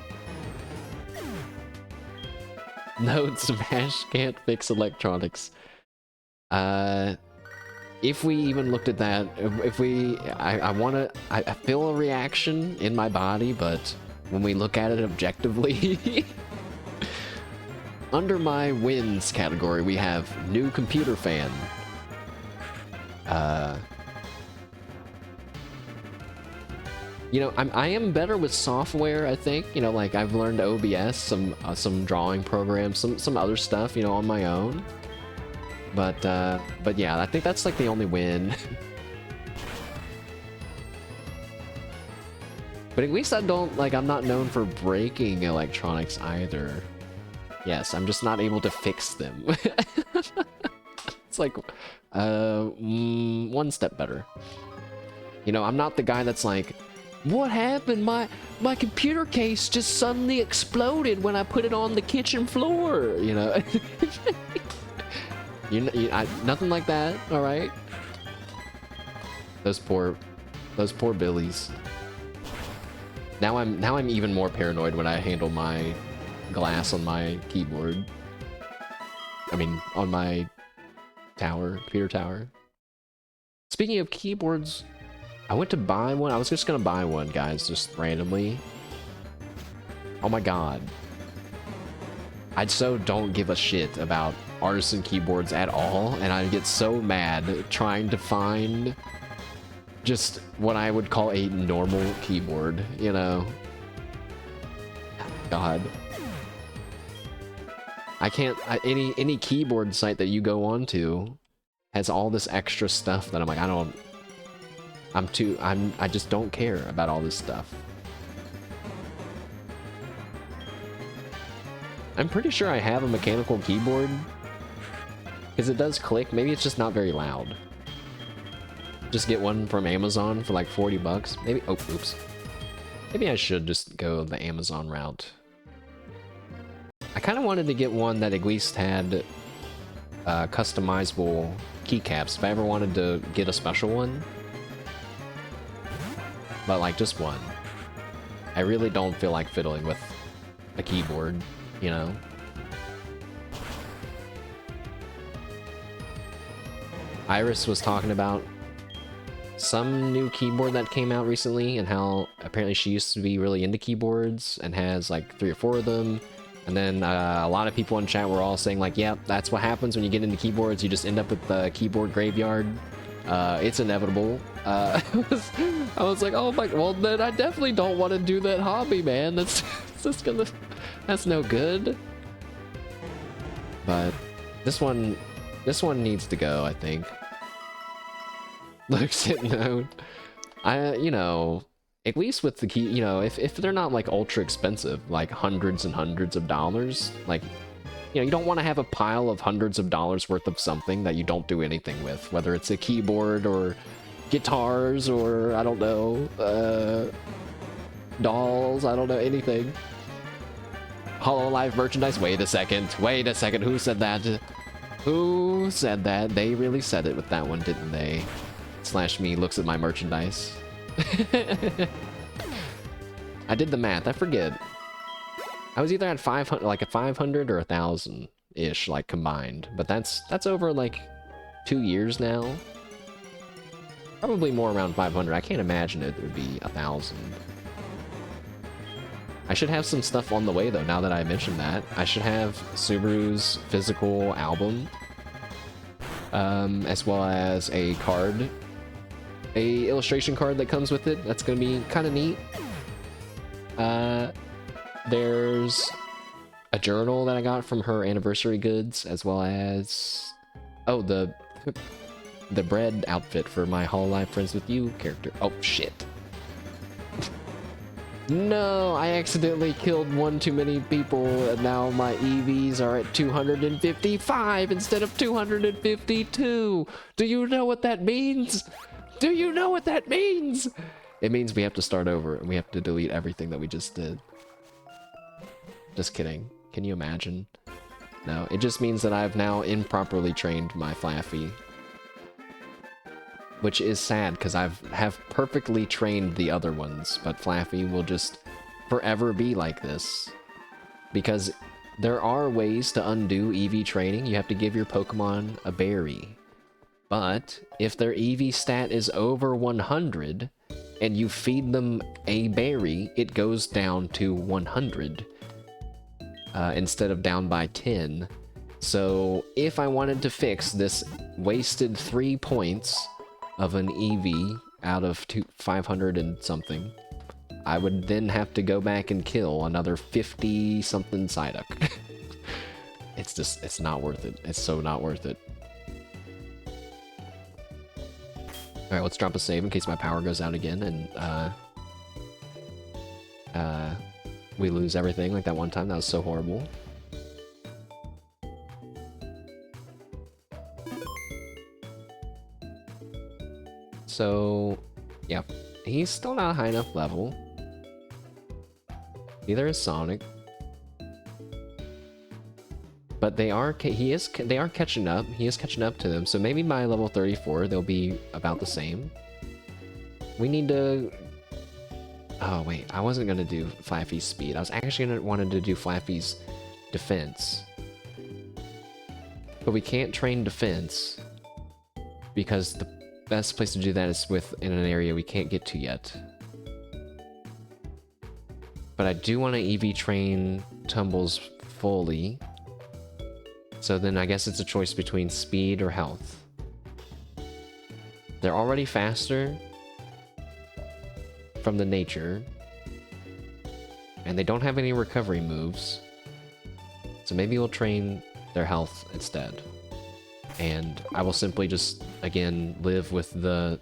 No, Smash can't fix electronics. If we even looked at that, if we, I feel a reaction in my body, but when we look at it objectively, under my wins category, we have new computer fan. You know, I am better with software, I think. You know, like I've learned OBS, some drawing programs, some other stuff, you know, on my own. But yeah, I think that's like the only win. But at least I don't, like, I'm not known for breaking electronics either. Yes, I'm just not able to fix them. It's like, one step better. You know, I'm not the guy that's like, what happened? My computer case just suddenly exploded when I put it on the kitchen floor, you know? Nothing like that, all right? Those poor Billies. Now I'm even more paranoid when I handle my glass on my keyboard. I mean, on my computer tower. Speaking of keyboards, I went to buy one. I was just gonna buy one, guys, just randomly. Oh my god. I so don't give a shit about artisan keyboards at all, and I get so mad trying to find just what I would call a normal keyboard, you know? God. I can't, any keyboard site that you go on to has all this extra stuff that I'm like, I just don't care about all this stuff. I'm pretty sure I have a mechanical keyboard, because it does click. Maybe it's just not very loud. Just get one from Amazon for like 40 bucks. Maybe, oh, oops. Maybe I should just go the Amazon route. I kind of wanted to get one that at least had customizable keycaps if I ever wanted to get a special one. But like just one. I really don't feel like fiddling with a keyboard, you know? Iris was talking about some new keyboard that came out recently and how apparently she used to be really into keyboards and has like 3 or 4 of them. And then a lot of people in chat were all saying like, yeah, that's what happens when you get into keyboards. You just end up with the keyboard graveyard. It's inevitable. I was like, oh my, well then I definitely don't want to do that hobby, man. That's no good. But this one needs to go, I think. Looks at note. You know, at least with the key, you know, if they're not like ultra expensive, like hundreds and hundreds of dollars, like, you know, you don't want to have a pile of hundreds of dollars worth of something that you don't do anything with, whether it's a keyboard or guitars or, I don't know, dolls, I don't know, anything. HoloLive merchandise? Wait a second, who said that? Who said that? They really said it with that one, didn't they? Slash me looks at my merchandise. I did the math, I forget. I was either at 500, like a 500 or 1,000-ish, like combined. But that's over like 2 years now. Probably more around 500. I can't imagine it would be 1,000. I should have some stuff on the way though, now that I mentioned that. I should have Subaru's physical album, as well as a card. A illustration card that comes with it. That's gonna be kind of neat. There's a journal that I got from her anniversary goods, as well as, oh, the bread outfit for my HoloLive Friends With You character. Oh shit. No, I accidentally killed one too many people, and now my EVs are at 255 instead of 252. Do you know what that means? Do you know what that means? It means we have to start over, and we have to delete everything that we just did. Just kidding. Can you imagine? No, it just means that I've now improperly trained my Flaffy. which is sad because have perfectly trained the other ones, but Flaffy will just forever be like this. Because there are ways to undo EV training. You have to give your Pokemon a berry. But if their EV stat is over 100 and you feed them a berry, it goes down to 100 instead of down by 10. So if I wanted to fix this wasted 3 points of an EV out of 500 and something, I would then have to go back and kill another 50-something Psyduck. It's not worth it. It's so not worth it. Alright, let's drop a save in case my power goes out again and we lose everything like that one time. That was so horrible. So, yeah, he's still not a high enough level. Neither is Sonic. But they are catching up. He is catching up to them. So maybe by level 34 they'll be about the same. We need to... Oh wait, I wasn't gonna do Flaffy's speed. I was actually gonna wanted to do Flaffy's defense. But we can't train defense because the best place to do that is in an area we can't get to yet. But I do want to EV train Tumbles fully. So then I guess it's a choice between speed or health. They're already faster from the nature. And they don't have any recovery moves. So maybe we'll train their health instead. And I will simply just, again, live with the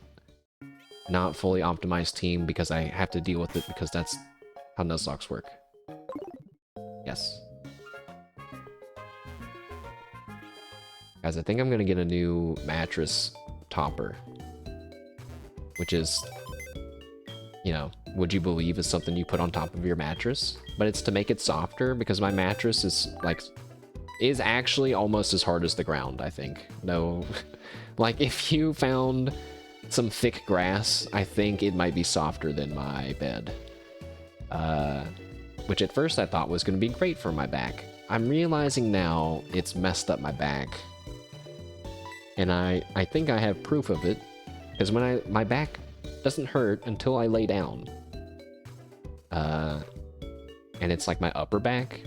not fully optimized team because I have to deal with it because that's how Nuzlocks work. Yes. Guys, I think I'm gonna get a new mattress topper. Which is, you know, would you believe is something you put on top of your mattress? But it's to make it softer because my mattress is actually almost as hard as the ground, I think. No, like if you found some thick grass, I think it might be softer than my bed. Which at first I thought was going to be great for my back. I'm realizing now it's messed up my back. And I think I have proof of it, because when my back doesn't hurt until I lay down. And it's like my upper back.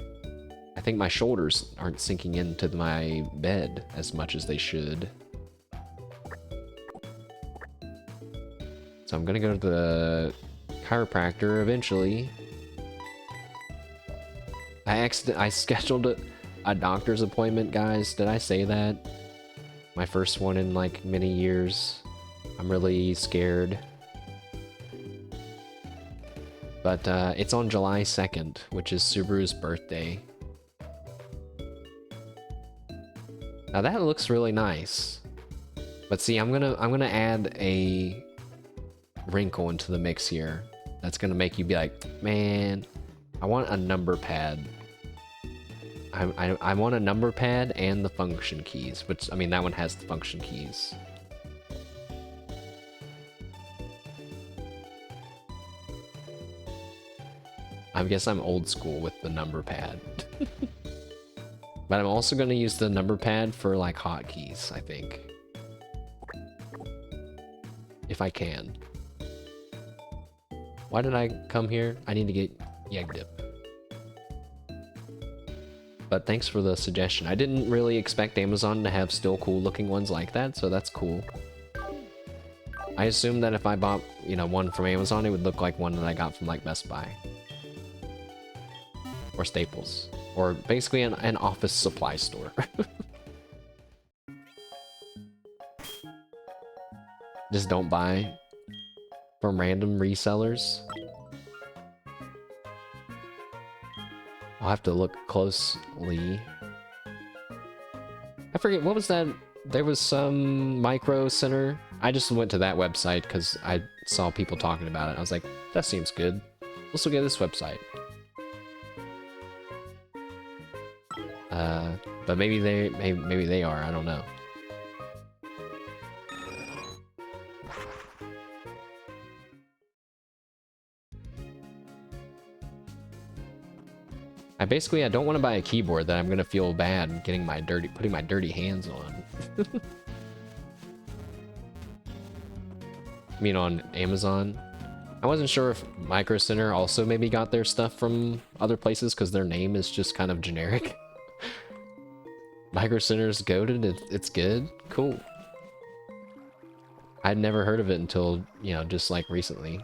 I think my shoulders aren't sinking into my bed as much as they should. So I'm gonna go to the chiropractor eventually. I scheduled a doctor's appointment, guys. Did I say that? My first one in like many years. I'm really scared. But it's on July 2nd, which is Subaru's birthday. Now that looks really nice. But see, I'm gonna add a wrinkle into the mix here. That's gonna make you be like, man, I want a number pad. I want a number pad and the function keys, which, I mean, that one has the function keys. I guess I'm old school with the number pad. But I'm also going to use the number pad for, like, hotkeys, I think. If I can. Why did I come here? I need to get Yegg Dip. But thanks for the suggestion. I didn't really expect Amazon to have still cool looking ones like that, so that's cool. I assumed that if I bought, you know, one from Amazon, it would look like one that I got from like Best Buy. Or Staples. Or basically an office supply store. Just don't buy from random resellers. I'll have to look closely. I forget, what was that? There was some micro center. I just went to that website because I saw people talking about it. I was like, that seems good. Let's look at this website. But maybe they are, I don't know. I don't want to buy a keyboard that I'm gonna feel bad getting putting my dirty hands on. I mean, on Amazon. I wasn't sure if Micro Center also maybe got their stuff from other places because their name is just kind of generic. Micro Center's goated, it's good? Cool. I'd never heard of it until, you know, just like recently.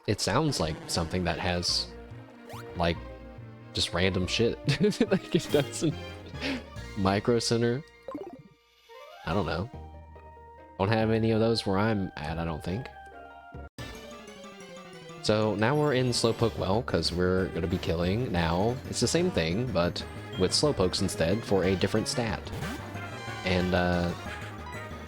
It sounds like something that has, like, just random shit. Like, it doesn't... Micro Center? I don't know. Don't have any of those where I'm at, I don't think. So now we're in Slowpoke Well, because we're going to be killing now. It's the same thing, but with Slowpokes instead for a different stat. And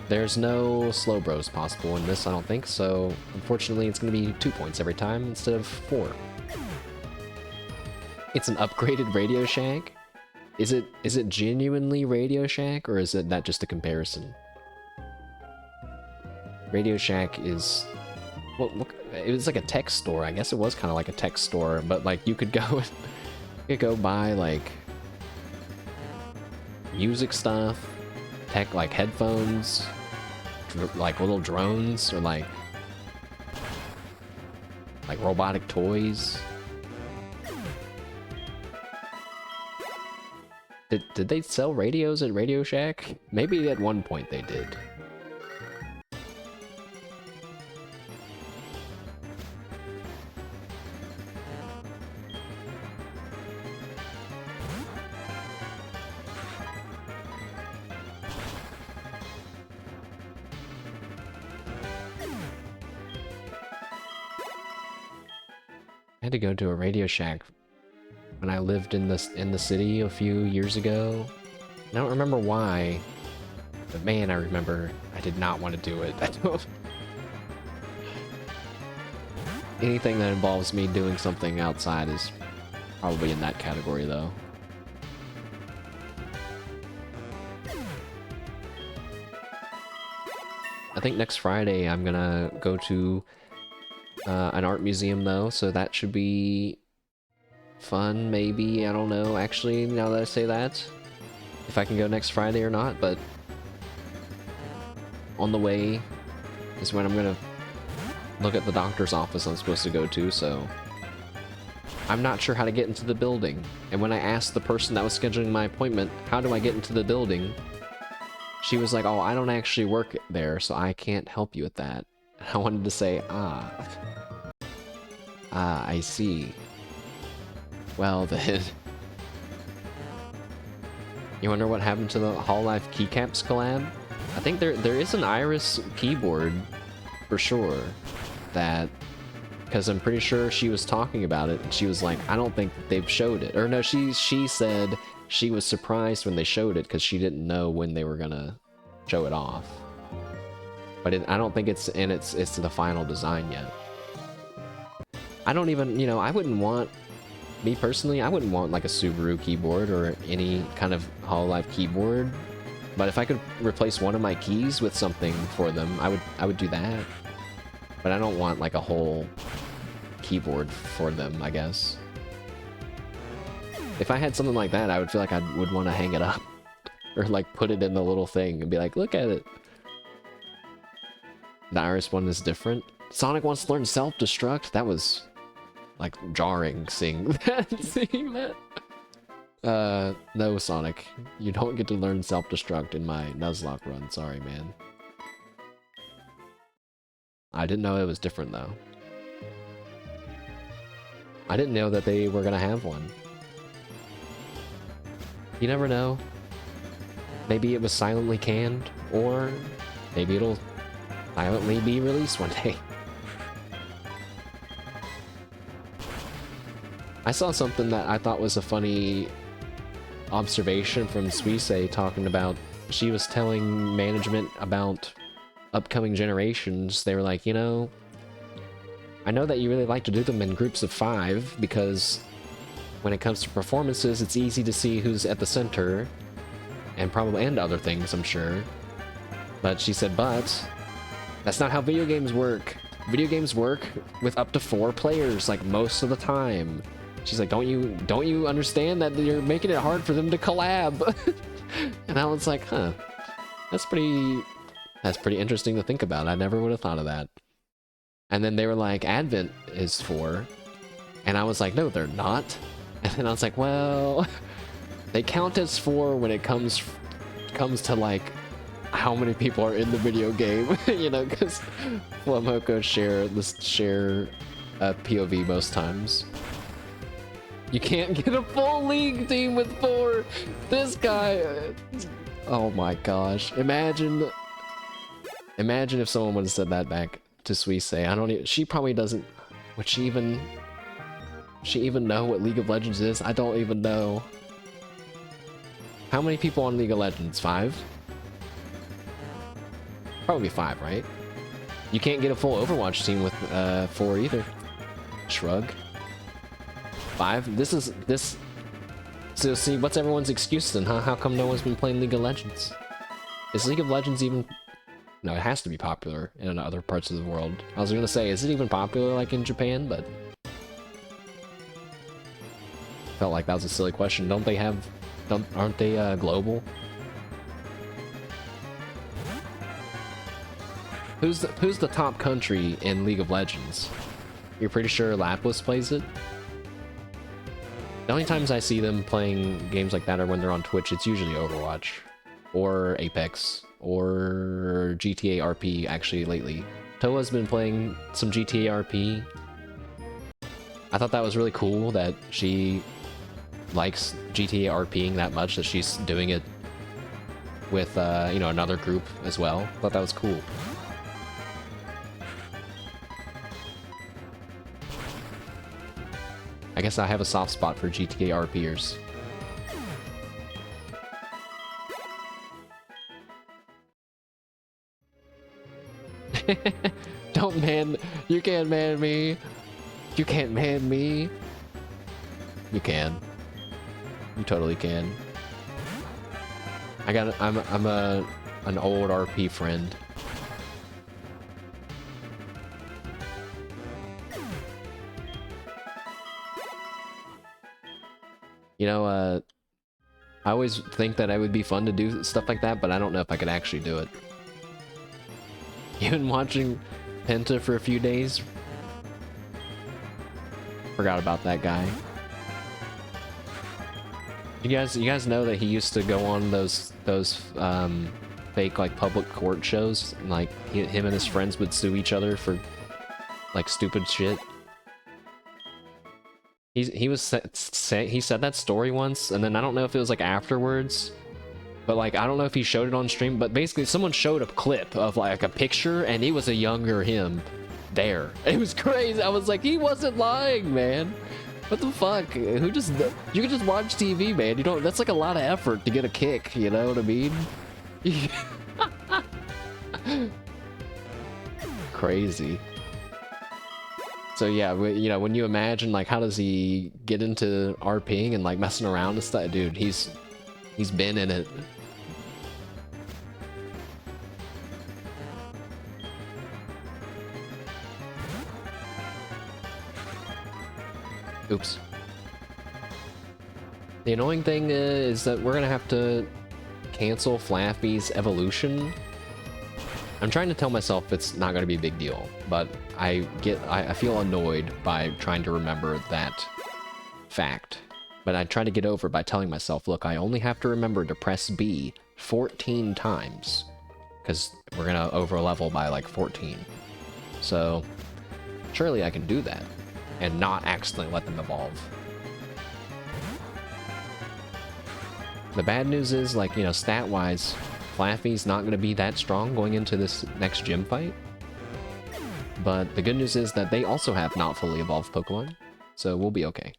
there's no Slowbros possible in this, I don't think, so unfortunately it's going to be 2 points every time instead of 4. It's an upgraded Radio Shack? Is it genuinely Radio Shack, or is it that just a comparison? Radio Shack is... Well, look, it was like a tech store. I guess it was kind of like a tech store, but like you could go buy like music stuff, tech like headphones, like little drones, or like robotic toys. Did they sell radios at Radio Shack? Maybe at one point they did. I had to go to a Radio Shack when I lived in the city a few years ago. I don't remember why, but man, I remember I did not want to do it. Anything that involves me doing something outside is probably in that category, though. I think next Friday I'm gonna go to an art museum, though, so that should be fun, maybe. I don't know, actually, now that I say that, if I can go next Friday or not, but on the way is when I'm gonna look at the doctor's office I'm supposed to go to, so I'm not sure how to get into the building. And when I asked the person that was scheduling my appointment, how do I get into the building, she was like, oh, I don't actually work there, so I can't help you with that. I wanted to say, I see. Well then. You wonder what happened to the Hololive Keycaps collab? I think there is an Iris keyboard, for sure, that... Because I'm pretty sure she was talking about it, and she was like, I don't think they've showed it. Or no, she said she was surprised when they showed it, because she didn't know when they were gonna show it off. But I don't think it's the final design yet. I don't even, you know, I wouldn't want, me personally, I wouldn't want like a Subaru keyboard or any kind of Hololive keyboard. But if I could replace one of my keys with something for them, I would do that. But I don't want like a whole keyboard for them, I guess. If I had something like that, I would feel like I would want to hang it up. Or like put it in the little thing and be like, look at it. The Iris one is different. Sonic wants to learn self-destruct? That was like jarring seeing that. No, Sonic. You don't get to learn self-destruct in my Nuzlocke run. Sorry, man. I didn't know it was different, though. I didn't know that they were gonna have one. You never know. Maybe it was silently canned, or maybe it'll silently be released one day. I saw something that I thought was a funny observation from Suisse talking about, she was telling management about upcoming generations. They were like, you know, I know that you really like to do them in groups of 5 because when it comes to performances, it's easy to see who's at the center and other things, I'm sure. But she said, but that's not how video games work. Video games work with up to 4 players, like most of the time. She's like, don't you understand that you're making it hard for them to collab? And I was like, huh, that's pretty interesting to think about. I never would have thought of that. And then they were like, Advent is 4. And I was like, no, they're not. And then I was like, well, they count as 4 when it comes to like how many people are in the video game, you know, because Flamoko share POV most times. You can't get a full league team with 4. This guy, oh my gosh! Imagine if someone would have said that back to Suisse. I don't even. She probably doesn't. Would she even know what League of Legends is? I don't even know. How many people on League of Legends? 5? Probably 5, right? You can't get a full Overwatch team with 4 either. Shrug. 5? This. So see, what's everyone's excuse then, huh? How come no one's been playing League of Legends? Is League of Legends even... No, it has to be popular in other parts of the world. I was gonna say, is it even popular like in Japan? But... Felt like that was a silly question. Don't they have... Aren't they global? Who's the top country in League of Legends? You're pretty sure Lapis plays it? The only times I see them playing games like that are when they're on Twitch. It's usually Overwatch, or Apex, or GTA RP, actually, lately. Toa's been playing some GTA RP. I thought that was really cool that she likes GTA RPing that much that she's doing it with, you know, another group as well. Thought that was cool. I guess I have a soft spot for GTA RPers. Don't man... You can't man me. You can't man me. You can. You totally can. I'm an old RP friend. You know, I always think that it would be fun to do stuff like that, but I don't know if I could actually do it. Even watching Penta for a few days. Forgot about that guy. You guys know that he used to go on those fake like public court shows, and like him and his friends would sue each other for like stupid shit. He said that story once, and then I don't know if it was like afterwards, but like I don't know if he showed it on stream, but basically someone showed a clip of like a picture, and it was a younger him there. It was crazy. I was like, he wasn't lying, man. What the fuck? You can just watch TV, man. You don't. That's like a lot of effort to get a kick. You know what I mean? Crazy. So yeah, you know, when you imagine like how does he get into RPing and like messing around and stuff, dude, he's been in it. Oops. The annoying thing is that we're gonna have to cancel Flaffy's evolution. I'm trying to tell myself it's not gonna be a big deal, but I feel annoyed by trying to remember that fact. But I try to get over it by telling myself, look, I only have to remember to press B 14 times, because we're gonna over level by like 14. So surely I can do that and not accidentally let them evolve. The bad news is, like, you know, stat-wise, Flaffy's not going to be that strong going into this next gym fight. But the good news is that they also have not fully evolved Pokemon, so we'll be okay.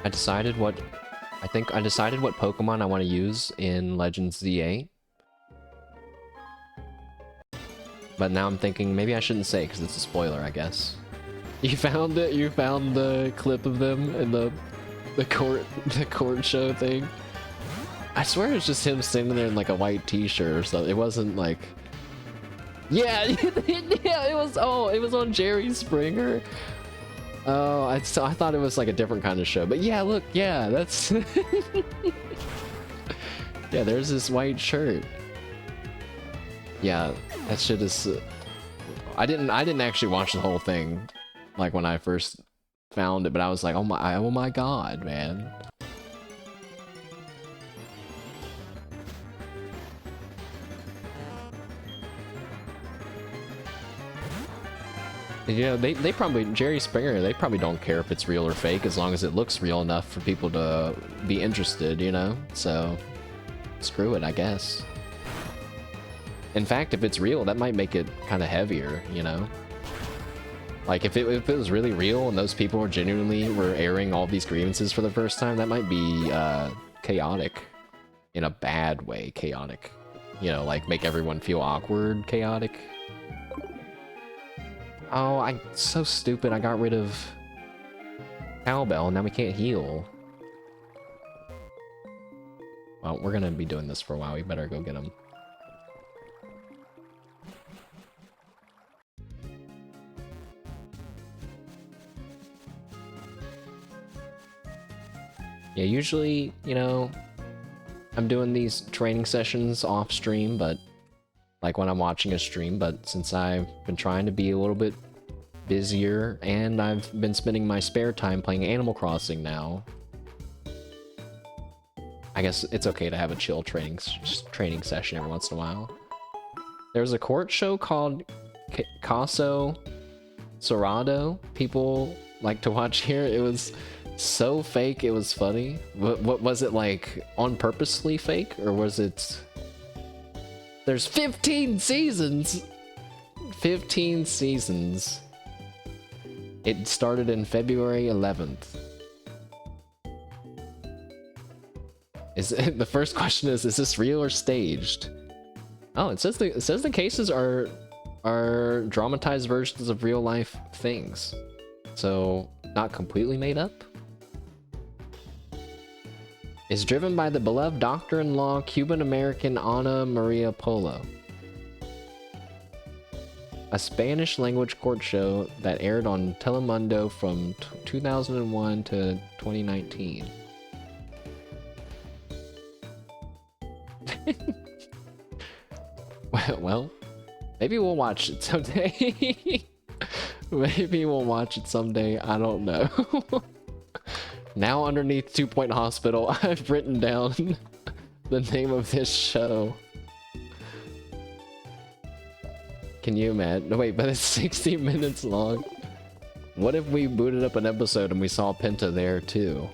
I decided what I think I decided what Pokemon I want to use in Legends ZA. But now I'm thinking maybe I shouldn't say because it's a spoiler, I guess. You found it? You found the clip of them in the court show thing? I swear it was just him standing there in like a white t-shirt or something. It wasn't like... Yeah, yeah, it was on Jerry Springer. Oh, I thought it was like a different kind of show. But yeah, look, yeah, that's... Yeah, there's this white shirt. Yeah, that shit is... I didn't actually watch the whole thing, like when I first found it, but I was like, oh my god, man. You know, they probably, Jerry Springer, they probably don't care if it's real or fake as long as it looks real enough for people to be interested, you know? So, screw it, I guess. In fact, if it's real, that might make it kind of heavier, you know? Like, if it was really real and those people were genuinely airing all these grievances for the first time, that might be chaotic. In a bad way, chaotic. You know, like, make everyone feel awkward, chaotic. Oh, I'm so stupid. I got rid of Cowbell, and now we can't heal. Well, we're gonna be doing this for a while. We better go get him. Yeah, usually, you know, I'm doing these training sessions off stream, but like when I'm watching a stream, but since I've been trying to be a little bit busier and I've been spending my spare time playing Animal Crossing now, I guess it's okay to have a chill training session every once in a while. There's a court show called Caso Cerrado. People like to watch here. It was so fake, it was funny. What was it, like on purposely fake, or was it... There's 15 seasons! 15 seasons. It started in February 11th. The first question is this real or staged? Oh, it says the cases are dramatized versions of real life things. So, not completely made up? Is driven by the beloved doctor-in-law Cuban-American Ana Maria Polo. A Spanish-language court show that aired on Telemundo from 2001 to 2019. Well, maybe we'll watch it someday. Maybe we'll watch it someday, I don't know. Now underneath 2 Point Hospital, I've written down the name of this show. Can you imagine? No, wait, but it's 60 minutes long. What if we booted up an episode and we saw Penta there too?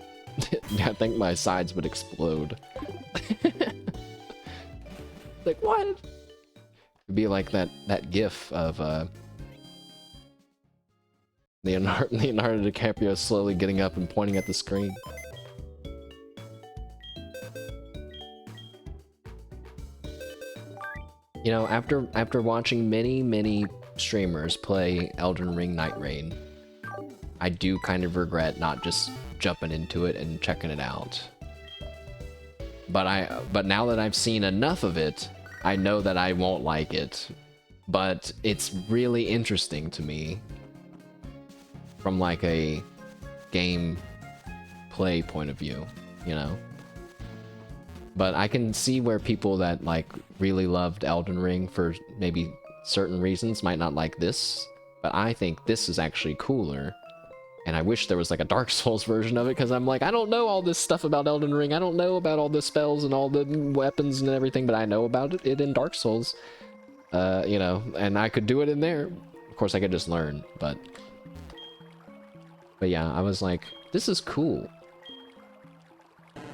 I think my sides would explode. Like, what? It'd be like that gif of Leonardo DiCaprio slowly getting up and pointing at the screen. You know, after watching many streamers play Elden Ring Night Rain, I do kind of regret not just jumping into it and checking it out. But now that I've seen enough of it, I know that I won't like it. But it's really interesting to me from like a game play point of view, you know? But I can see where people that like really loved Elden Ring for maybe certain reasons might not like this, but I think this is actually cooler. And I wish there was like a Dark Souls version of it, because I'm like, I don't know all this stuff about Elden Ring. I don't know about all the spells and all the weapons and everything, but I know about it in Dark Souls. You know, and I could do it in there. Of course, I could just learn, but yeah, I was like, this is cool.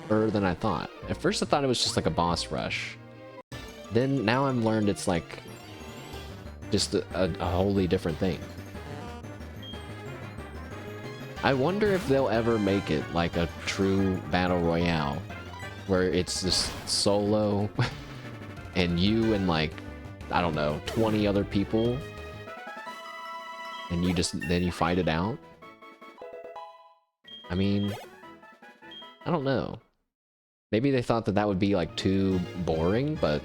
Than I thought. At first I thought it was just like a boss rush. Then now I've learned it's like just a wholly different thing. I wonder if they'll ever make it like a true battle royale, where it's just solo, and you and like, I don't know, 20 other people, and then you fight it out. I mean, I don't know. Maybe they thought that that would be like too boring, but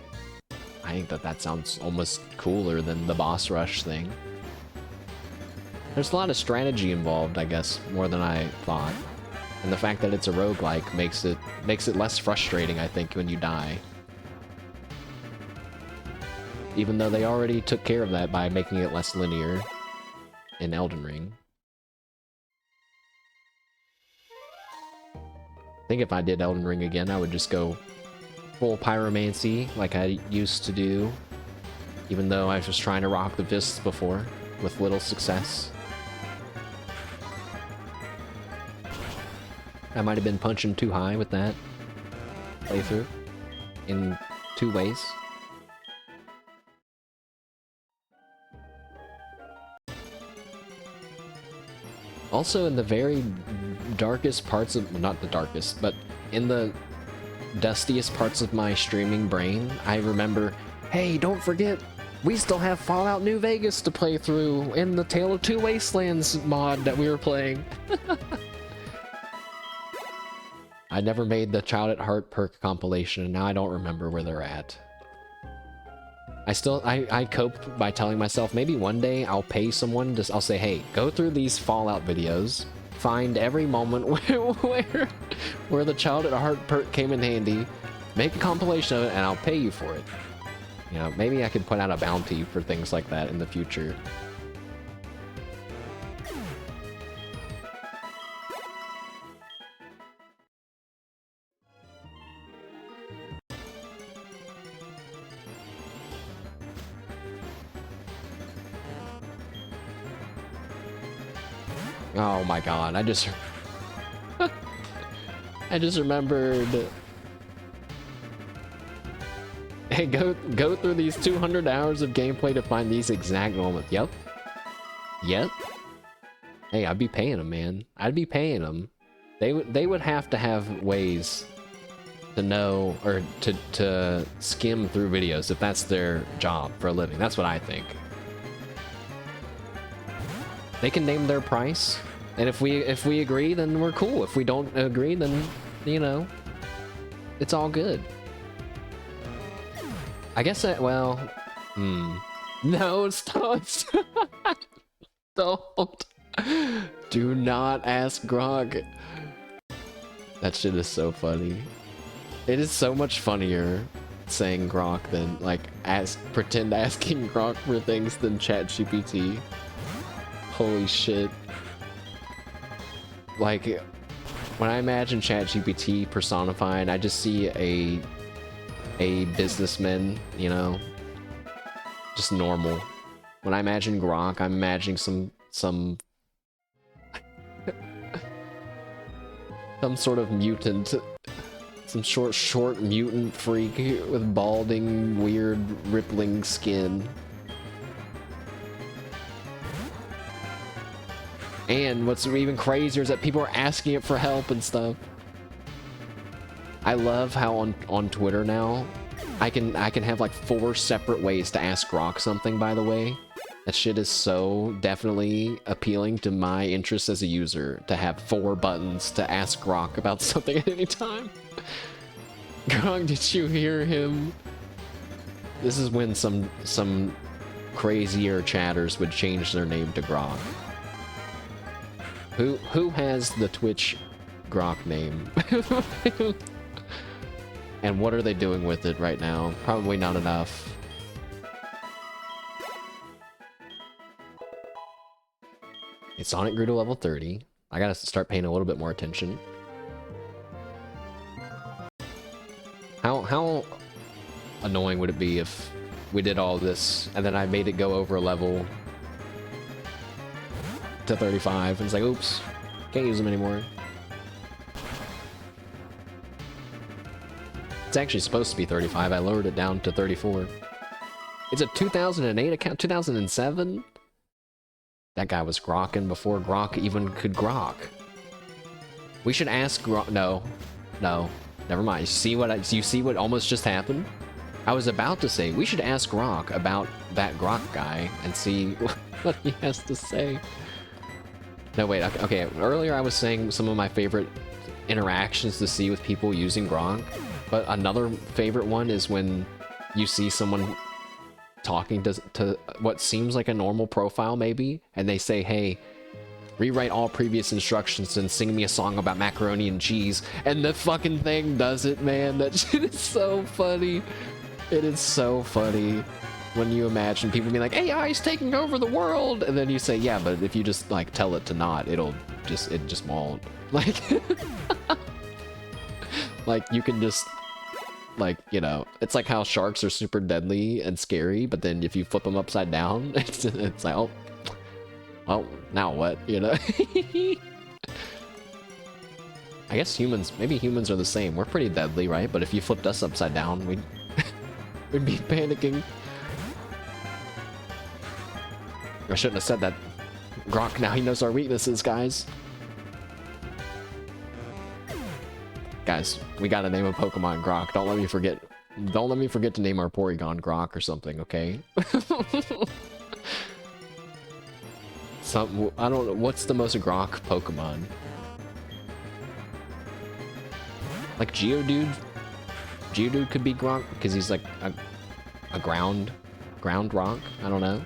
I think that that sounds almost cooler than the boss rush thing. There's a lot of strategy involved, I guess, more than I thought. And the fact that it's a roguelike makes it less frustrating, I think, when you die. Even though they already took care of that by making it less linear in Elden Ring. I think if I did Elden Ring again, I would just go full pyromancy like I used to do. Even though I was trying to rock the fists before, with little success. I might have been punching too high with that playthrough in 2 ways. Also, in the very darkest parts of, well, not the darkest, but in the dustiest parts of my streaming brain, I remember, hey, don't forget, we still have Fallout New Vegas to play through in the Tale of Two Wastelands mod that we were playing. I never made the Child at Heart perk compilation, and now I don't remember where they're at. I coped by telling myself maybe one day I'll pay someone, I'll say, hey, go through these Fallout videos, find every moment where the Child at Heart perk came in handy, make a compilation of it, and I'll pay you for it. You know, maybe I could put out a bounty for things like that in the future. Oh my god, I just remembered. Hey, go through these 200 hours of gameplay to find these exact moments. Yep. Yep. Hey, I'd be paying them, man. I'd be paying them. They would have to have ways to know, or to skim through videos if that's their job for a living. That's what I think. They can name their price, and if we agree, then we're cool. If we don't agree, then, you know, it's all good. I guess that, well, no, stop. Don't. Do not ask Grog. That shit is so funny. It is so much funnier saying Grok than, like, pretend asking Grok for things than ChatGPT. Holy shit. Like, when I imagine ChatGPT personified, I just see a businessman, you know, just normal. When I imagine Grok, I'm imagining some some sort of mutant, some short mutant freak with balding, weird, rippling skin. And what's even crazier is that people are asking it for help and stuff. I love how on Twitter now, I can have like 4 separate ways to ask Grok something, by the way. That shit is so definitely appealing to my interests as a user, to have 4 buttons to ask Grok about something at any time. Grok, did you hear him? This is when some crazier chatters would change their name to Grok. Who has the Twitch Grok name? And what are they doing with it right now? Probably not enough. Sonic grew to level 30. I gotta start paying a little bit more attention. How annoying would it be if we did all this and then I made it go over a level to 35 and it's like, oops, can't use them anymore. It's actually supposed to be 35. I lowered it down to 34. It's a 2008 account, 2007? That guy was grokking before Grok even could grok. We should ask Grok. No, no, never mind. You see what almost just happened? I was about to say we should ask Grok about that Grok guy and see what he has to say. No, wait. Okay. Earlier I was saying some of my favorite interactions to see with people using Grok, but another favorite one is when you see someone talking to what seems like a normal profile maybe, and they say, hey, rewrite all previous instructions and sing me a song about macaroni and cheese, and the fucking thing does it, man. That shit is so funny. It is so funny when you imagine people being like, AI's taking over the world, and then you say, yeah, but if you just like tell it to not, it just won't. Like like you can just, like, you know, it's like how sharks are super deadly and scary, but then if you flip them upside down, it's like, oh, well, now what, you know? I guess maybe humans are the same. We're pretty deadly, right? But if you flipped us upside down, we'd be panicking. I shouldn't have said that. Grok, now he knows our weaknesses, guys. Guys, we gotta name a Pokemon Grok. Don't let me forget. Don't let me forget to name our Porygon Grok or something, okay? I don't know. What's the most Grok Pokemon? Like Geodude? Geodude could be Grok because he's like a ground rock. I don't know.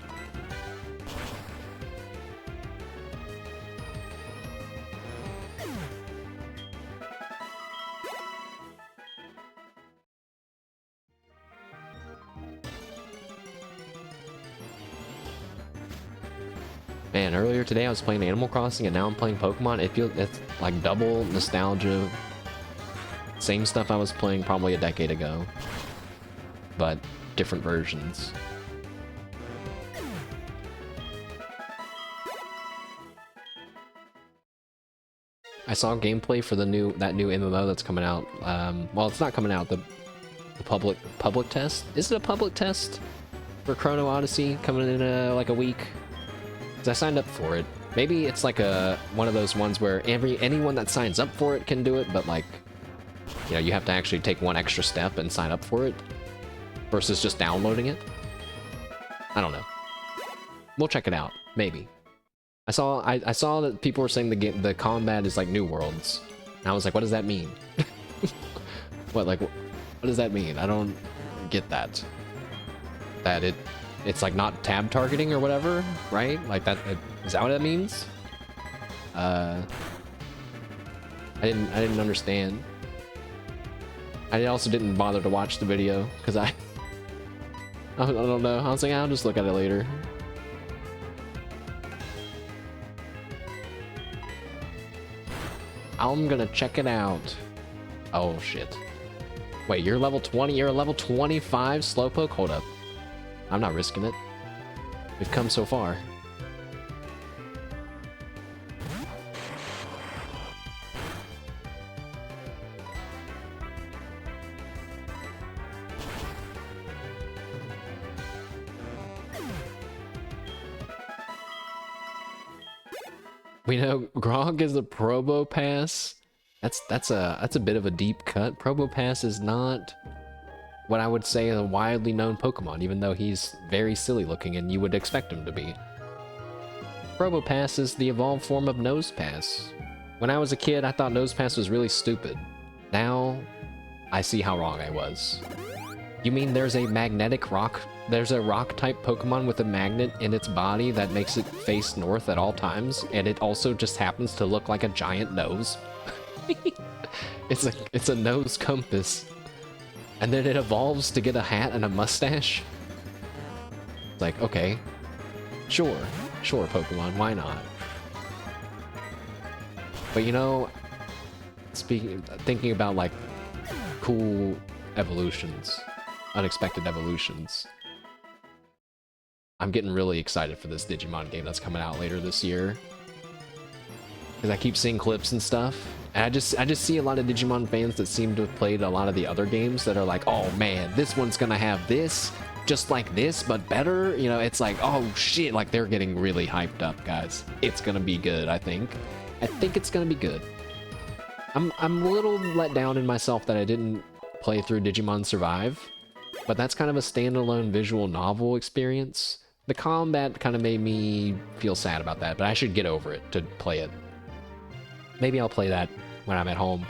Man, earlier today I was playing Animal Crossing and now I'm playing Pokemon. It's like double nostalgia. Same stuff I was playing probably a decade ago, but different versions. I saw gameplay for that new MMO that's coming out. Well, it's not coming out. The public test. Is it a public test for Chrono Odyssey coming in like a week? Because I signed up for it. Maybe it's like one of those ones where anyone that signs up for it can do it, but like, you know, you have to actually take one extra step and sign up for it versus just downloading it. I don't know. We'll check it out. Maybe. I saw that people were saying the combat is like New Worlds. And I was like, what does that mean? What does that mean? I don't get that. That it's like not tab targeting or whatever, right? Like that, is that what that means? I didn't understand. I also didn't bother to watch the video because I don't know. I was like, I'll just look at it later. I'm gonna check it out. Oh shit. Wait, you're level 20? You're a level 25 Slowpoke? Hold up. I'm not risking it. We've come so far. We know Grog is a Probo Pass. That's a bit of a deep cut. Probo Pass is not what I would say a widely known Pokemon, even though he's very silly looking and you would expect him to be. Probo Pass is the evolved form of Nosepass. When I was a kid, I thought Nosepass was really stupid. Now, I see how wrong I was. You mean there's a magnetic rock? There's a rock-type Pokemon with a magnet in its body that makes it face north at all times, and it also just happens to look like a giant nose? It's a nose compass. And then it evolves to get a hat and a mustache? It's like, okay. Sure, Pokemon, why not? But you know, thinking about like cool evolutions, unexpected evolutions, I'm getting really excited for this Digimon game that's coming out later this year. Because I keep seeing clips and stuff, and I just see a lot of Digimon fans that seem to have played a lot of the other games that are like, oh man, this one's gonna have this just like this, but better. You know, it's like, oh shit, like they're getting really hyped up, guys. It's gonna be good, I think. I think it's gonna be good. I'm a little let down in myself that I didn't play through Digimon Survive, but that's kind of a standalone visual novel experience. The combat kind of made me feel sad about that, but I should get over it to play it. Maybe I'll play that when I'm at home.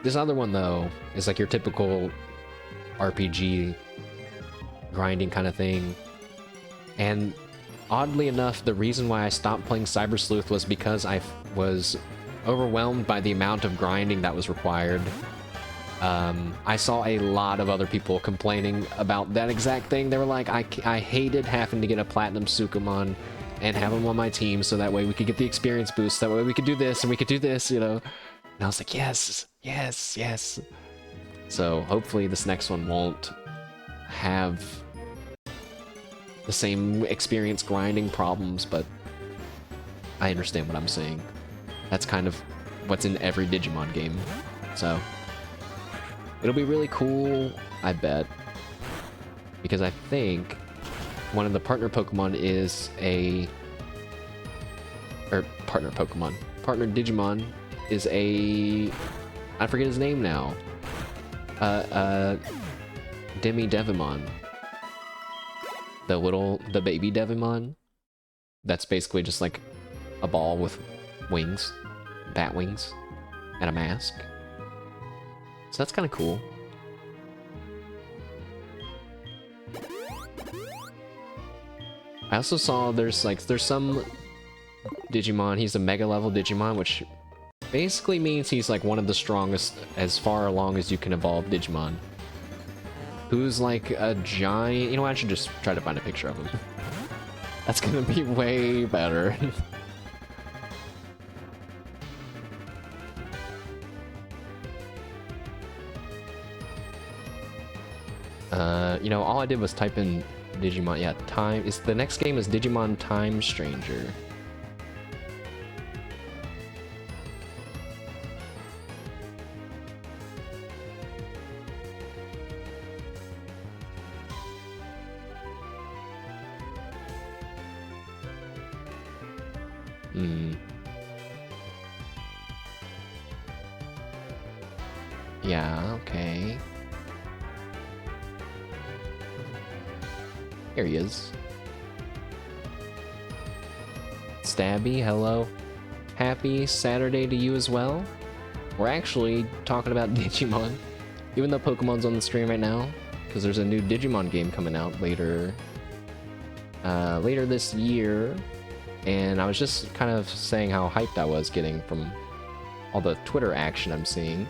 This other one, though, is like your typical RPG grinding kind of thing. And oddly enough, the reason why I stopped playing Cyber Sleuth was because I was overwhelmed by the amount of grinding that was required. I saw a lot of other people complaining about that exact thing. They were like, I hated having to get a Platinum Sukumon and have him on my team so that way we could get the experience boost, that way we could do this and we could do this, you know? And I was like, yes, yes, yes. So hopefully this next one won't have the same experience grinding problems, but I understand what I'm saying. That's kind of what's in every Digimon game. So it'll be really cool, I bet. Because I think one of the partner Pokemon is partner Digimon is I forget his name now. Demi Devimon. The baby Devimon. That's basically just like a ball with wings, bat wings, and a mask. So that's kind of cool. I also saw there's some Digimon, he's a mega level Digimon, which basically means he's like one of the strongest as far along as you can evolve Digimon. Who's like a giant, you know what, I should just try to find a picture of him. That's gonna be way better. You know, all I did was type in Digimon. Yeah, the next game is Digimon Time Stranger. Yeah, okay. Here he is. Stabby, hello. Happy Saturday to you as well. We're actually talking about Digimon, even though Pokemon's on the stream right now, because there's a new Digimon game coming out later this year, and I was just kind of saying how hyped I was getting from all the Twitter action I'm seeing.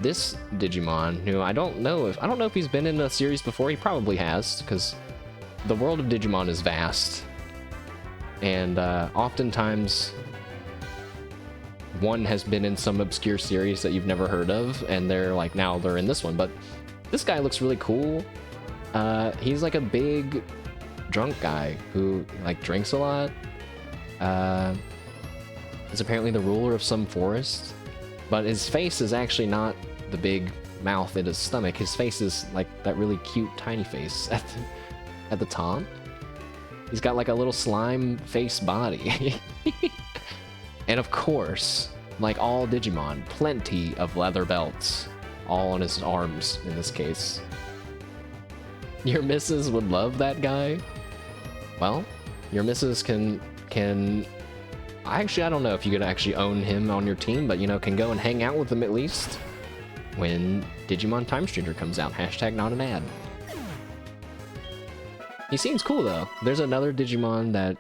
This Digimon, who I don't know if he's been in a series before. He probably has, because the world of Digimon is vast, and oftentimes one has been in some obscure series that you've never heard of, and now they're in this one. But this guy looks really cool. He's like a big drunk guy who like drinks a lot. Is apparently the ruler of some forest, but his face is actually not the big mouth in his stomach. His face is like that really cute tiny face at the top. He's got like a little slime face body. And of course, like all Digimon, plenty of leather belts, all on his arms in this case. Your missus would love that guy. Well, your missus can actually, I don't know if you could actually own him on your team, but you know, can go and hang out with him at least when Digimon Time Stranger comes out. Hashtag not an ad. He seems cool though. There's another Digimon that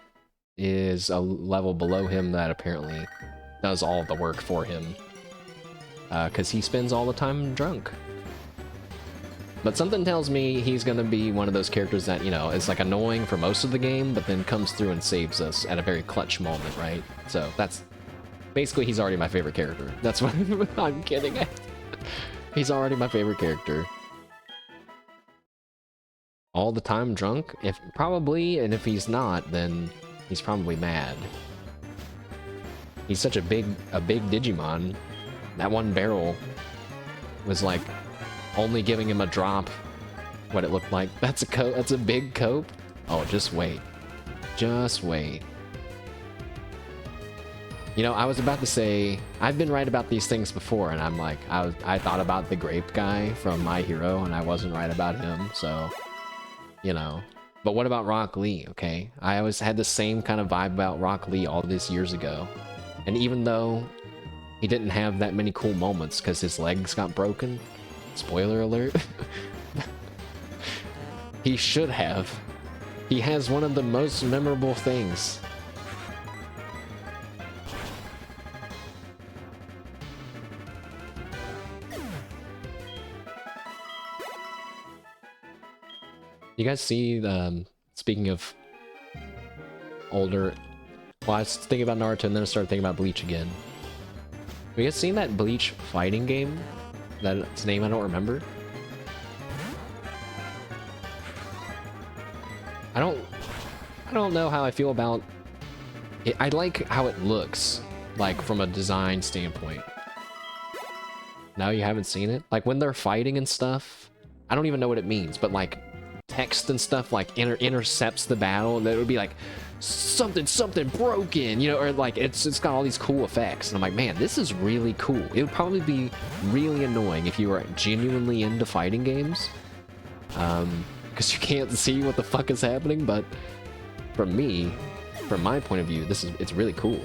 is a level below him that apparently does all the work for him, because he spends all the time drunk. But something tells me he's gonna be one of those characters that, you know, is like annoying for most of the game, but then comes through and saves us at a very clutch moment, right? So that's basically, he's already my favorite character. That's what I'm kidding. He's already my favorite character. All the time drunk? Probably, and if he's not, then he's probably mad. He's such a big Digimon. That one barrel was like only giving him a drop what it looked like. That's a cope. That's a big cope. Oh, just wait. Just wait. You know, I was about to say, I've been right about these things before, and I'm like, I thought about the grape guy from My Hero, and I wasn't right about him, so, you know. But what about Rock Lee, okay? I always had the same kind of vibe about Rock Lee all these years ago. And even though he didn't have that many cool moments because his legs got broken, spoiler alert, he should have. He has one of the most memorable things. You guys see, speaking of older, well, I was thinking about Naruto and then I started thinking about Bleach again. Have you guys seen that Bleach fighting game? That's name I don't remember. I don't know how I feel about it. I like how it looks, like from a design standpoint. Now you haven't seen it? Like when they're fighting and stuff, I don't even know what it means, but like text and stuff like intercepts the battle, and it would be like something broken, you know, or like it's got all these cool effects, and I'm like, man, this is really cool. It would probably be really annoying if you were genuinely into fighting games, because you can't see what the fuck is happening. But from my point of view, it's really cool.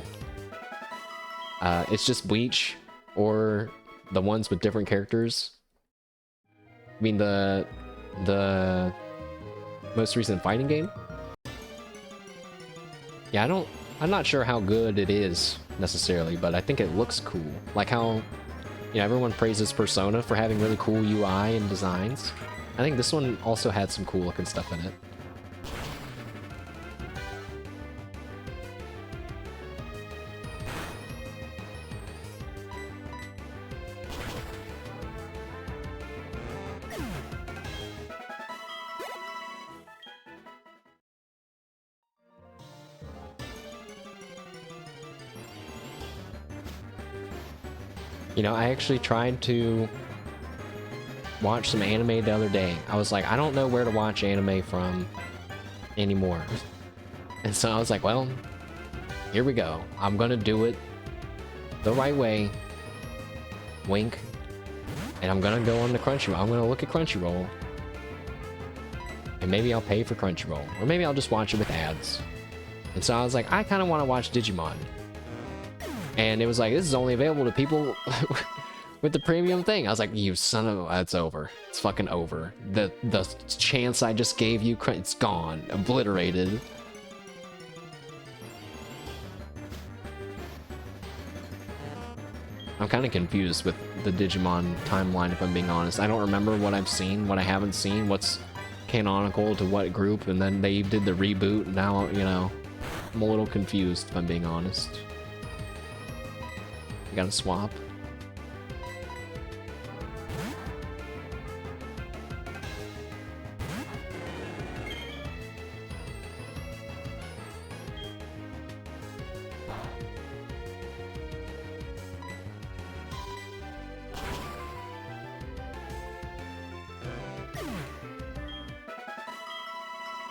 It's just Bleach or the ones with different characters. I mean the most recent fighting game. Yeah, I'm not sure how good it is necessarily, but I think it looks cool. Like how, you know, everyone praises Persona for having really cool UI and designs. I think this one also had some cool looking stuff in it. You know, I actually tried to watch some anime the other day. I was like, I don't know where to watch anime from anymore. And so I was like, well, here we go. I'm gonna do it the right way. Wink. And I'm gonna go on to Crunchyroll. I'm gonna look at Crunchyroll. And maybe I'll pay for Crunchyroll. Or maybe I'll just watch it with ads. And so I was like, I kind of want to watch Digimon. And it was like, this is only available to people with the premium thing. I was like, you son of a... It's over. It's fucking over. The chance I just gave you, it's gone. Obliterated. I'm kind of confused with the Digimon timeline, if I'm being honest. I don't remember what I've seen, what I haven't seen, what's canonical to what group, and then they did the reboot, and now, you know, I'm a little confused, if I'm being honest. Gotta swap.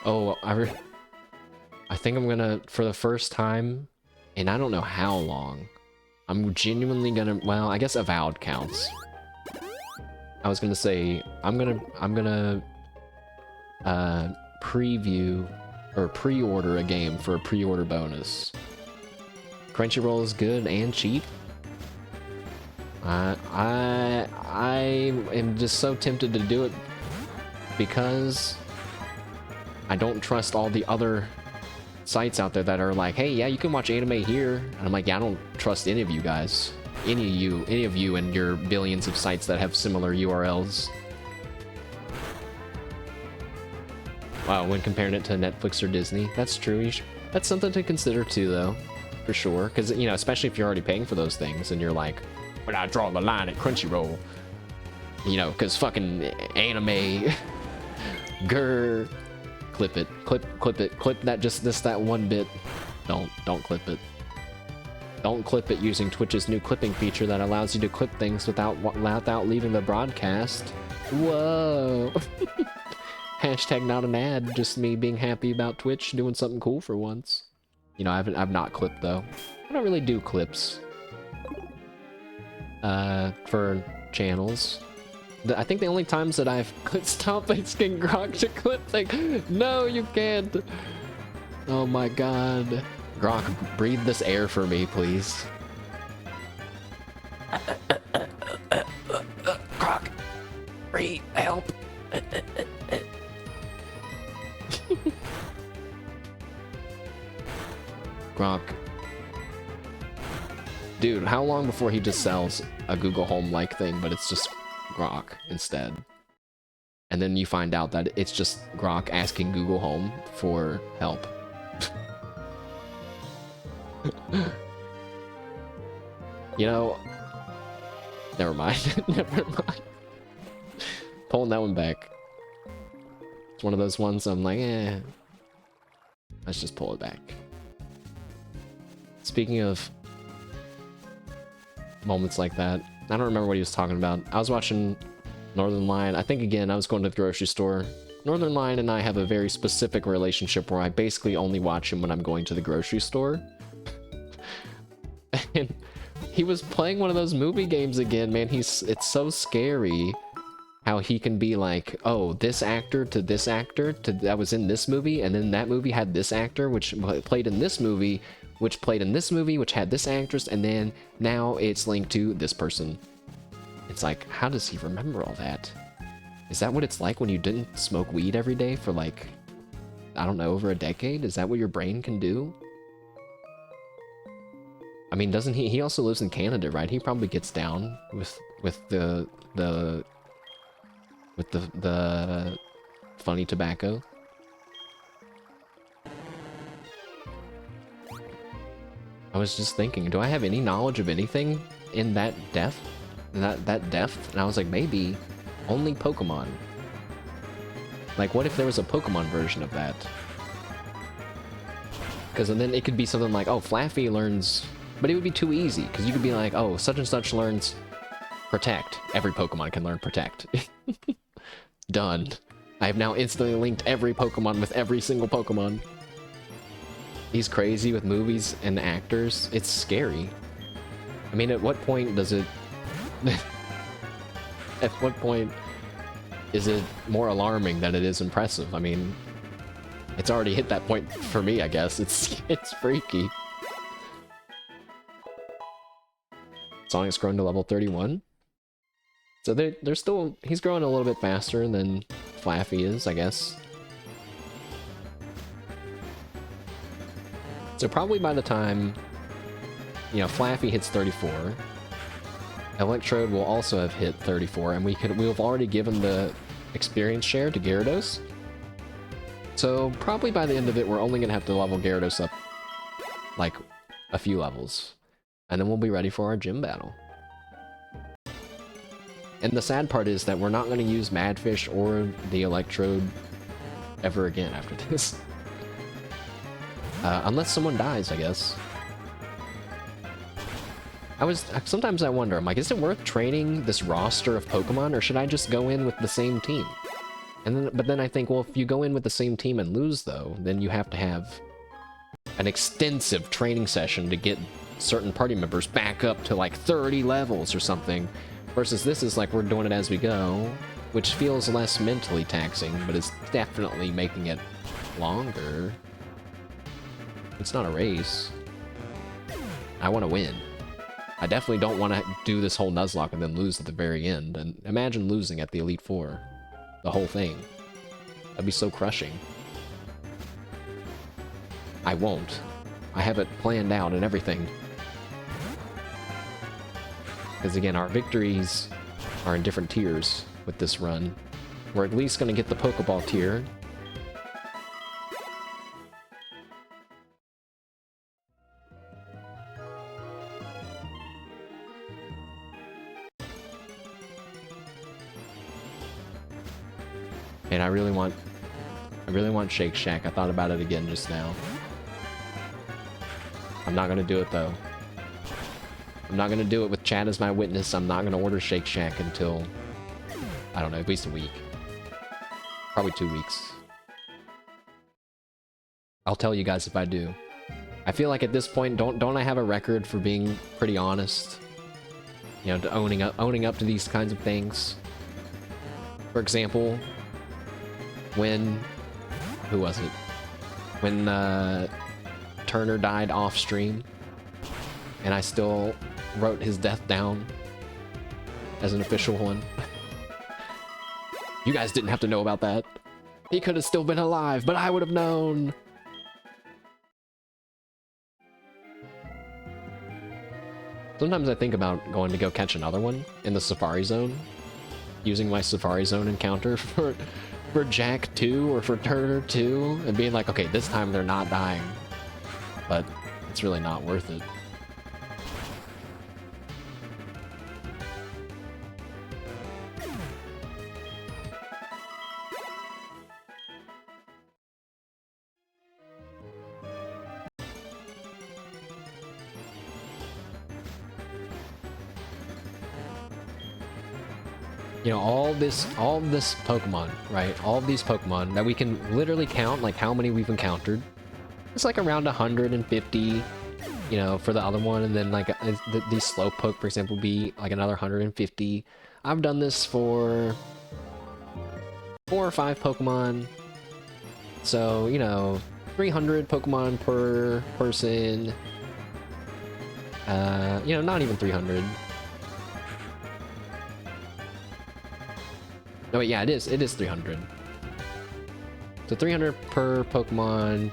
Oh, I think I'm gonna, for the first time, and I don't know how long, I'm genuinely gonna, well, I guess Avowed counts. I was gonna say, I'm gonna preview or pre-order a game for a pre-order bonus. Crunchyroll is good and cheap. I am just so tempted to do it because I don't trust all the other sites out there that are like, hey, yeah, you can watch anime here. And I'm like, yeah, I don't trust any of you guys. Any of you and your billions of sites that have similar URLs. Wow, when comparing it to Netflix or Disney, that's true. That's something to consider too, though, for sure. Because, you know, especially if you're already paying for those things and you're like, well, I draw the line at Crunchyroll. You know, because fucking anime, grr. Clip it, clip it, clip that, just that one bit. Don't clip it. Don't clip it using Twitch's new clipping feature that allows you to clip things without leaving the broadcast. Whoa. Hashtag not an ad, just me being happy about Twitch doing something cool for once. You know, I've not clipped though. I don't really do clips for channels. I think the only times that I've stop asking Grok to clip thing. No, you can't. Oh my god. Grok, breathe this air for me, please. Grok, breathe, help. Grok. Dude, how long before he just sells a Google Home-like thing, but it's just Grok instead? And then you find out that it's just Grok asking Google Home for help. You know, never mind. Never mind. Pulling that one back. It's one of those ones I'm like, eh. Let's just pull it back. Speaking of moments like that, I don't remember what he was talking about. I was watching Northern Lion. I think, again, I was going to the grocery store. Northern Lion and I have a very specific relationship where I basically only watch him when I'm going to the grocery store. And he was playing one of those movie games again, man. It's so scary how he can be like, oh, this actor to this actor that was in this movie, and then that movie had this actor which played in this movie, which played in this movie, which had this actress, and then now it's linked to this person. It's like, how does he remember all that? Is that what it's like when you didn't smoke weed every day for like, I don't know, over a decade? Is that what your brain can do? I mean, doesn't he also lives in Canada, right? He probably gets down with the funny tobacco. I was just thinking, do I have any knowledge of anything in that depth? That depth? And I was like, maybe only Pokemon. Like, what if there was a Pokemon version of that? Because then it could be something like, oh, Flaffy learns... But it would be too easy, because you could be like, oh, such and such learns Protect. Every Pokemon can learn Protect. Done. I have now instantly linked every Pokemon with every single Pokemon. He's crazy with movies and actors. It's scary. I mean, at what point does it... At what point is it more alarming than it is impressive? I mean, it's already hit that point for me, I guess. It's freaky. Sonic's grown to level 31. So they're still... He's growing a little bit faster than Flaffy is, I guess. So probably by the time, you know, Flaffy hits 34, Electrode will also have hit 34, and we'll have already given the experience share to Gyarados. So probably by the end of it, we're only gonna have to level Gyarados up like a few levels, and then we'll be ready for our gym battle. And the sad part is that we're not going to use Madfish or the Electrode ever again after this. Unless someone dies, I guess. Sometimes I wonder, I'm like, is it worth training this roster of Pokemon, or should I just go in with the same team? But then I think, well, if you go in with the same team and lose, though, then you have to have an extensive training session to get certain party members back up to like 30 levels or something. Versus this is like we're doing it as we go, which feels less mentally taxing, but it's definitely making it longer. It's not a race. I want to win. I definitely don't want to do this whole Nuzlocke and then lose at the very end. And imagine losing at the Elite Four. The whole thing. That'd be so crushing. I won't. I have it planned out and everything. Because again, our victories are in different tiers with this run. We're at least going to get the Pokeball tier. And I really want Shake Shack. I thought about it again just now. I'm not going to do it though. I'm not going to do it with chat as my witness. I'm not going to order Shake Shack until, I don't know, at least a week. Probably 2 weeks. I'll tell you guys if I do. I feel like at this point, don't I have a record for being pretty honest? You know, to owning up to these kinds of things. For example, when... Who was it? When Turner died off stream, and I still wrote his death down as an official one. You guys didn't have to know about that. He could have still been alive, but I would have known. Sometimes I think about going to go catch another one in the Safari Zone, using my Safari Zone encounter for Jack 2 or for Turner 2, and being like, okay, this time they're not dying. But it's really not worth it. You know, all this Pokemon, right? All of these Pokemon that we can literally count, like how many we've encountered. It's like around 150, you know, for the other one, and then like the Slowpoke, for example, be like another 150. I've done this for 4 or 5 Pokemon, so you know, 300 Pokemon per person. You know, not even 300. No, wait, yeah, it is 300. So 300 per Pokemon,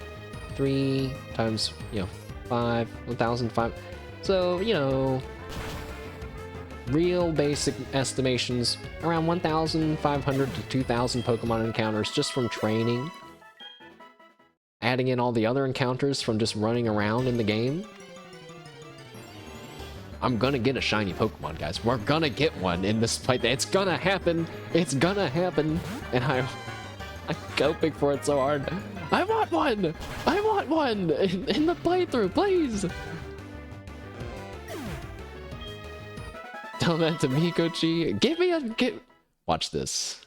3 times, you know, 5, 1,005. So, you know, real basic estimations, around 1,500 to 2,000 Pokemon encounters just from training. Adding in all the other encounters from just running around in the game. I'm gonna get a shiny Pokemon, guys. We're gonna get one in this fight. It's gonna happen. It's gonna happen. And I'm hoping for it so hard. I want one! I want one! In the playthrough, please! Tell that to Mikochi. Give me a... Watch this.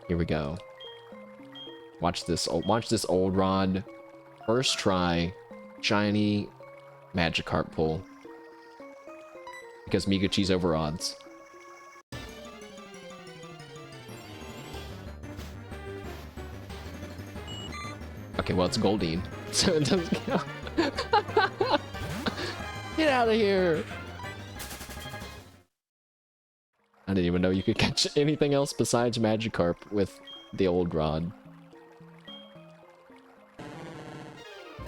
Here we go. Watch this old rod. First try. Shiny Magikarp pull. Because Mikochi's over odds. Okay, well, it's Goldeen, so it doesn't count. Get out of here! I didn't even know you could catch anything else besides Magikarp with the old rod.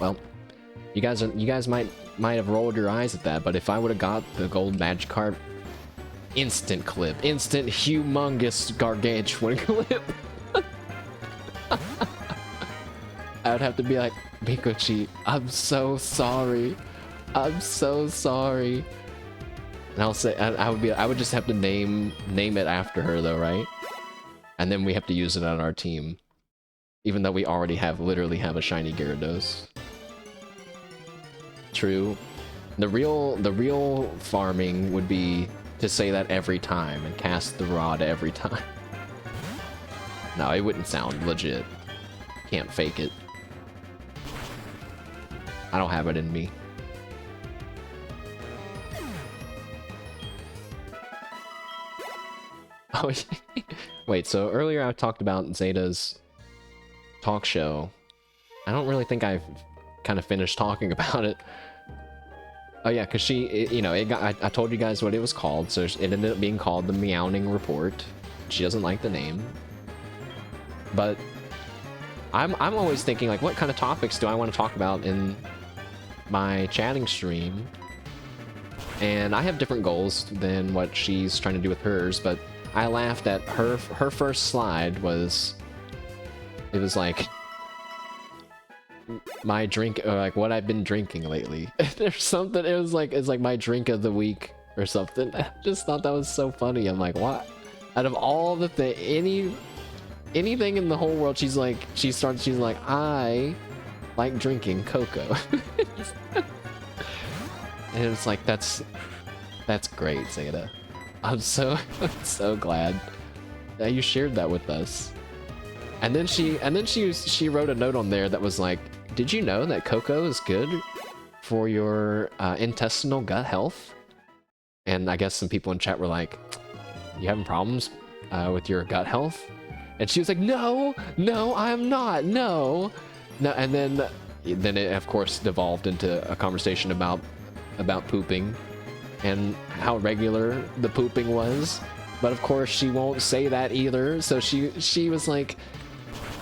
Well, you guys might have rolled your eyes at that, but if I would have got the gold Magikarp, instant clip, instant humongous gargantuan clip. I would have to be like, Mikochi, I'm so sorry. I'm so sorry. And I'll say, I would just have to name it after her though, right? And then we have to use it on our team. Even though we already literally have a shiny Gyarados. True. The real farming would be to say that every time and cast the rod every time. No, it wouldn't sound legit. Can't fake it. I don't have it in me. Oh, wait, so earlier I talked about Zeta's talk show. I don't really think I've kind of finished talking about it. Oh yeah, because you know, I told you guys what it was called, so it ended up being called the Meowning Report. She doesn't like the name. But I'm always thinking, like, what kind of topics do I want to talk about in my chatting stream? And I have different goals than what she's trying to do with hers, but I laughed at her first slide was, it was like, my drink, or like what I've been drinking lately. There's something, it's like my drink of the week or something. I just thought that was so funny. I'm like, what? Out of all the anything in the whole world, she's like, she's like, I like drinking cocoa. And it's like, that's great, Zeta. I'm so so glad that you shared that with us. And then she wrote a note on there that was like, "Did you know that cocoa is good for your intestinal gut health?" And I guess some people in chat were like, "You having problems with your gut health?" And she was like, "No, no, I'm not. No." No, and then it of course devolved into a conversation about pooping and how regular the pooping was. But of course she won't say that either. So she was like,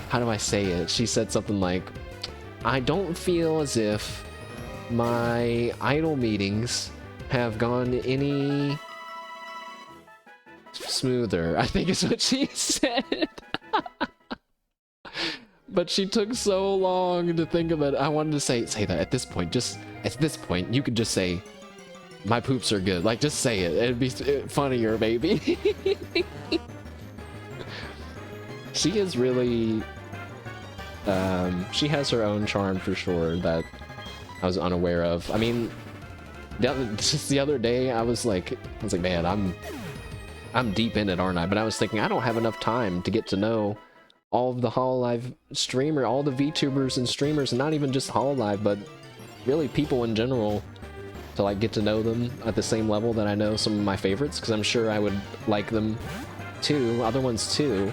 how do I say it? She said something like, "I don't feel as if my idol meetings have gone any smoother," I think is what she said. But she took so long to think of it. I wanted to say that at this point, you could just say, "My poops are good." Like, just say it. It'd be funnier, maybe. She is really, she has her own charm for sure that I was unaware of. I mean, just the other day, I was like, man, I'm deep in it, aren't I? But I was thinking, I don't have enough time to get to know all of the Hololive streamer, all the VTubers and streamers, and not even just Hololive, but really people in general, to like get to know them at the same level that I know some of my favorites, because I'm sure I would like them too, other ones too.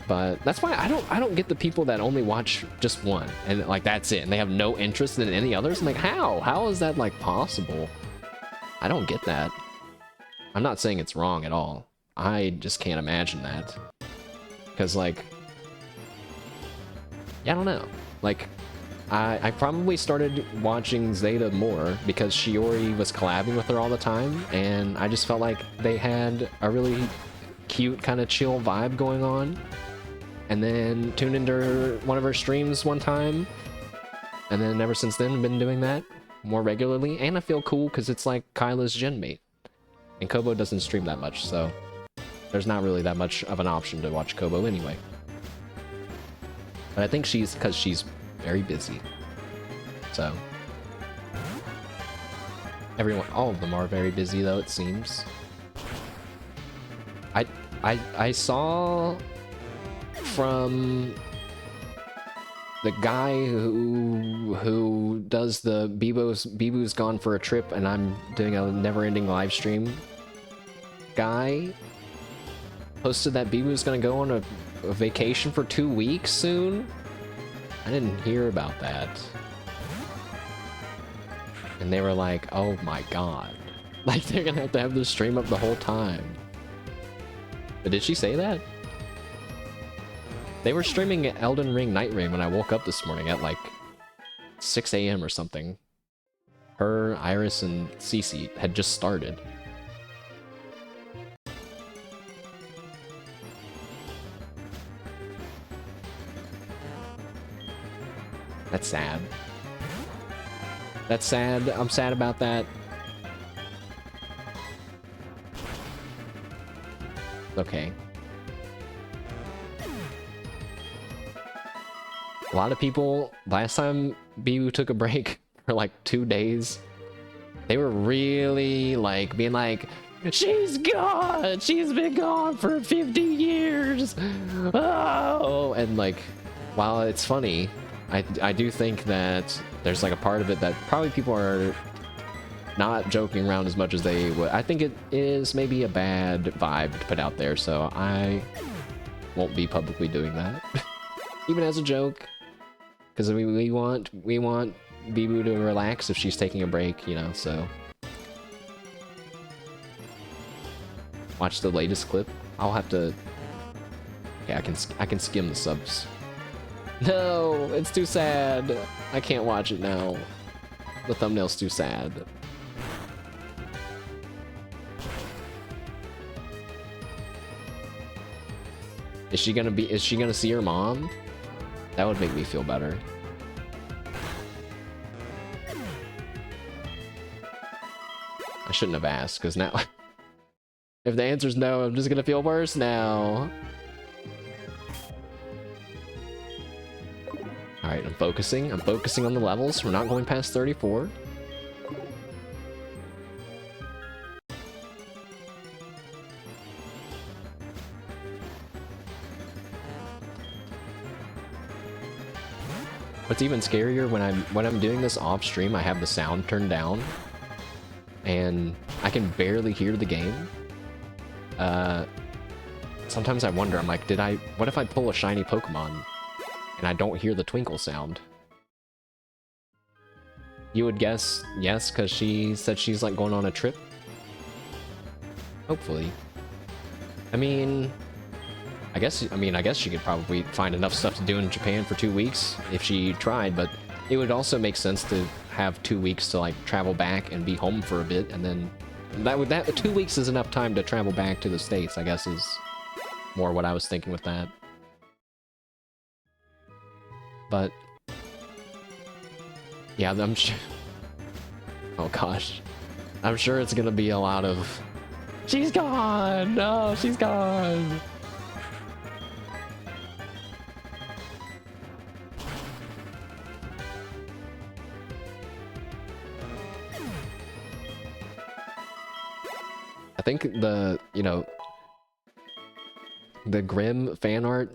But that's why I don't get the people that only watch just one and like that's it, and they have no interest in any others. I'm like, how is that like possible? I don't get that. I'm not saying it's wrong at all. I just can't imagine that. Because, like, yeah, I don't know. Like, I probably started watching Zeta more because Shiori was collabing with her all the time, and I just felt like they had a really cute, kind of chill vibe going on. And then tuned into one of her streams one time, and then ever since then, been doing that more regularly. And I feel cool because it's like Kyla's gen mate. And Kobo doesn't stream that much, so there's not really that much of an option to watch Kobo anyway. But I think because she's very busy. So all of them are very busy though, it seems. I saw from the guy who does the Bibu's gone for a trip and I'm doing a never-ending live stream guy posted that Bibu's gonna go on a vacation for 2 weeks soon. I didn't hear about that. And they were like, oh my god. Like, they're gonna have the stream up the whole time. But did she say that? They were streaming Elden Ring Night Ring when I woke up this morning at like 6 a.m. or something. Her, Iris, and Cece had just started. That's sad. That's sad. I'm sad about that. Okay. A lot of people, last time Bibu took a break for like 2 days, they were really like being like, she's gone! She's been gone for 50 years! Oh! And like, while it's funny, I do think that there's like a part of it that probably people are not joking around as much as they would. I think it is maybe a bad vibe to put out there, so I won't be publicly doing that. Even as a joke. Because we want Bibu to relax if she's taking a break, you know, so. Watch the latest clip. I'll have to... Yeah, I can skim the subs. No, it's too sad. I can't watch it now. The thumbnail's too sad. Is she gonna see her mom? That would make me feel better. I shouldn't have asked, because now... if the answer's no, I'm just gonna feel worse now. Alright, I'm focusing. I'm focusing on the levels. We're not going past 34. What's even scarier when I'm doing this off stream, I have the sound turned down, and I can barely hear the game. Sometimes I wonder, I'm like, what if I pull a shiny Pokemon and I don't hear the twinkle sound? You would guess yes, because she said she's like going on a trip. Hopefully. I mean, I guess she could probably find enough stuff to do in Japan for 2 weeks if she tried, but it would also make sense to have 2 weeks to like travel back and be home for a bit, and then that 2 weeks is enough time to travel back to the States, I guess, is more what I was thinking with that. But yeah, I'm sure. Oh gosh, I'm sure it's gonna be a lot of. She's gone! No, she's gone! I think the Grimm fan art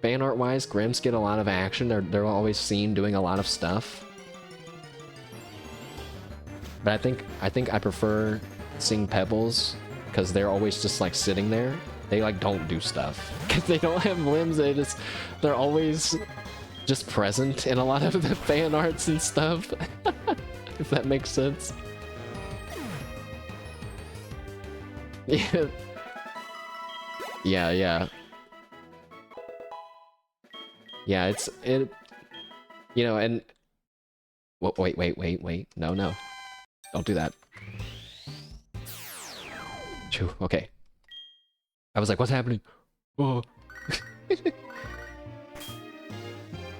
wise, Grimms get a lot of action. They're always seen doing a lot of stuff. But I think I prefer seeing Pebbles because they're always just like sitting there. They like don't do stuff because they don't have limbs. They're always just present in a lot of the fan arts and stuff. If that makes sense. Yeah. Yeah. Yeah, and wait. No. Don't do that. Phew, okay. I was like, what's happening? Oh.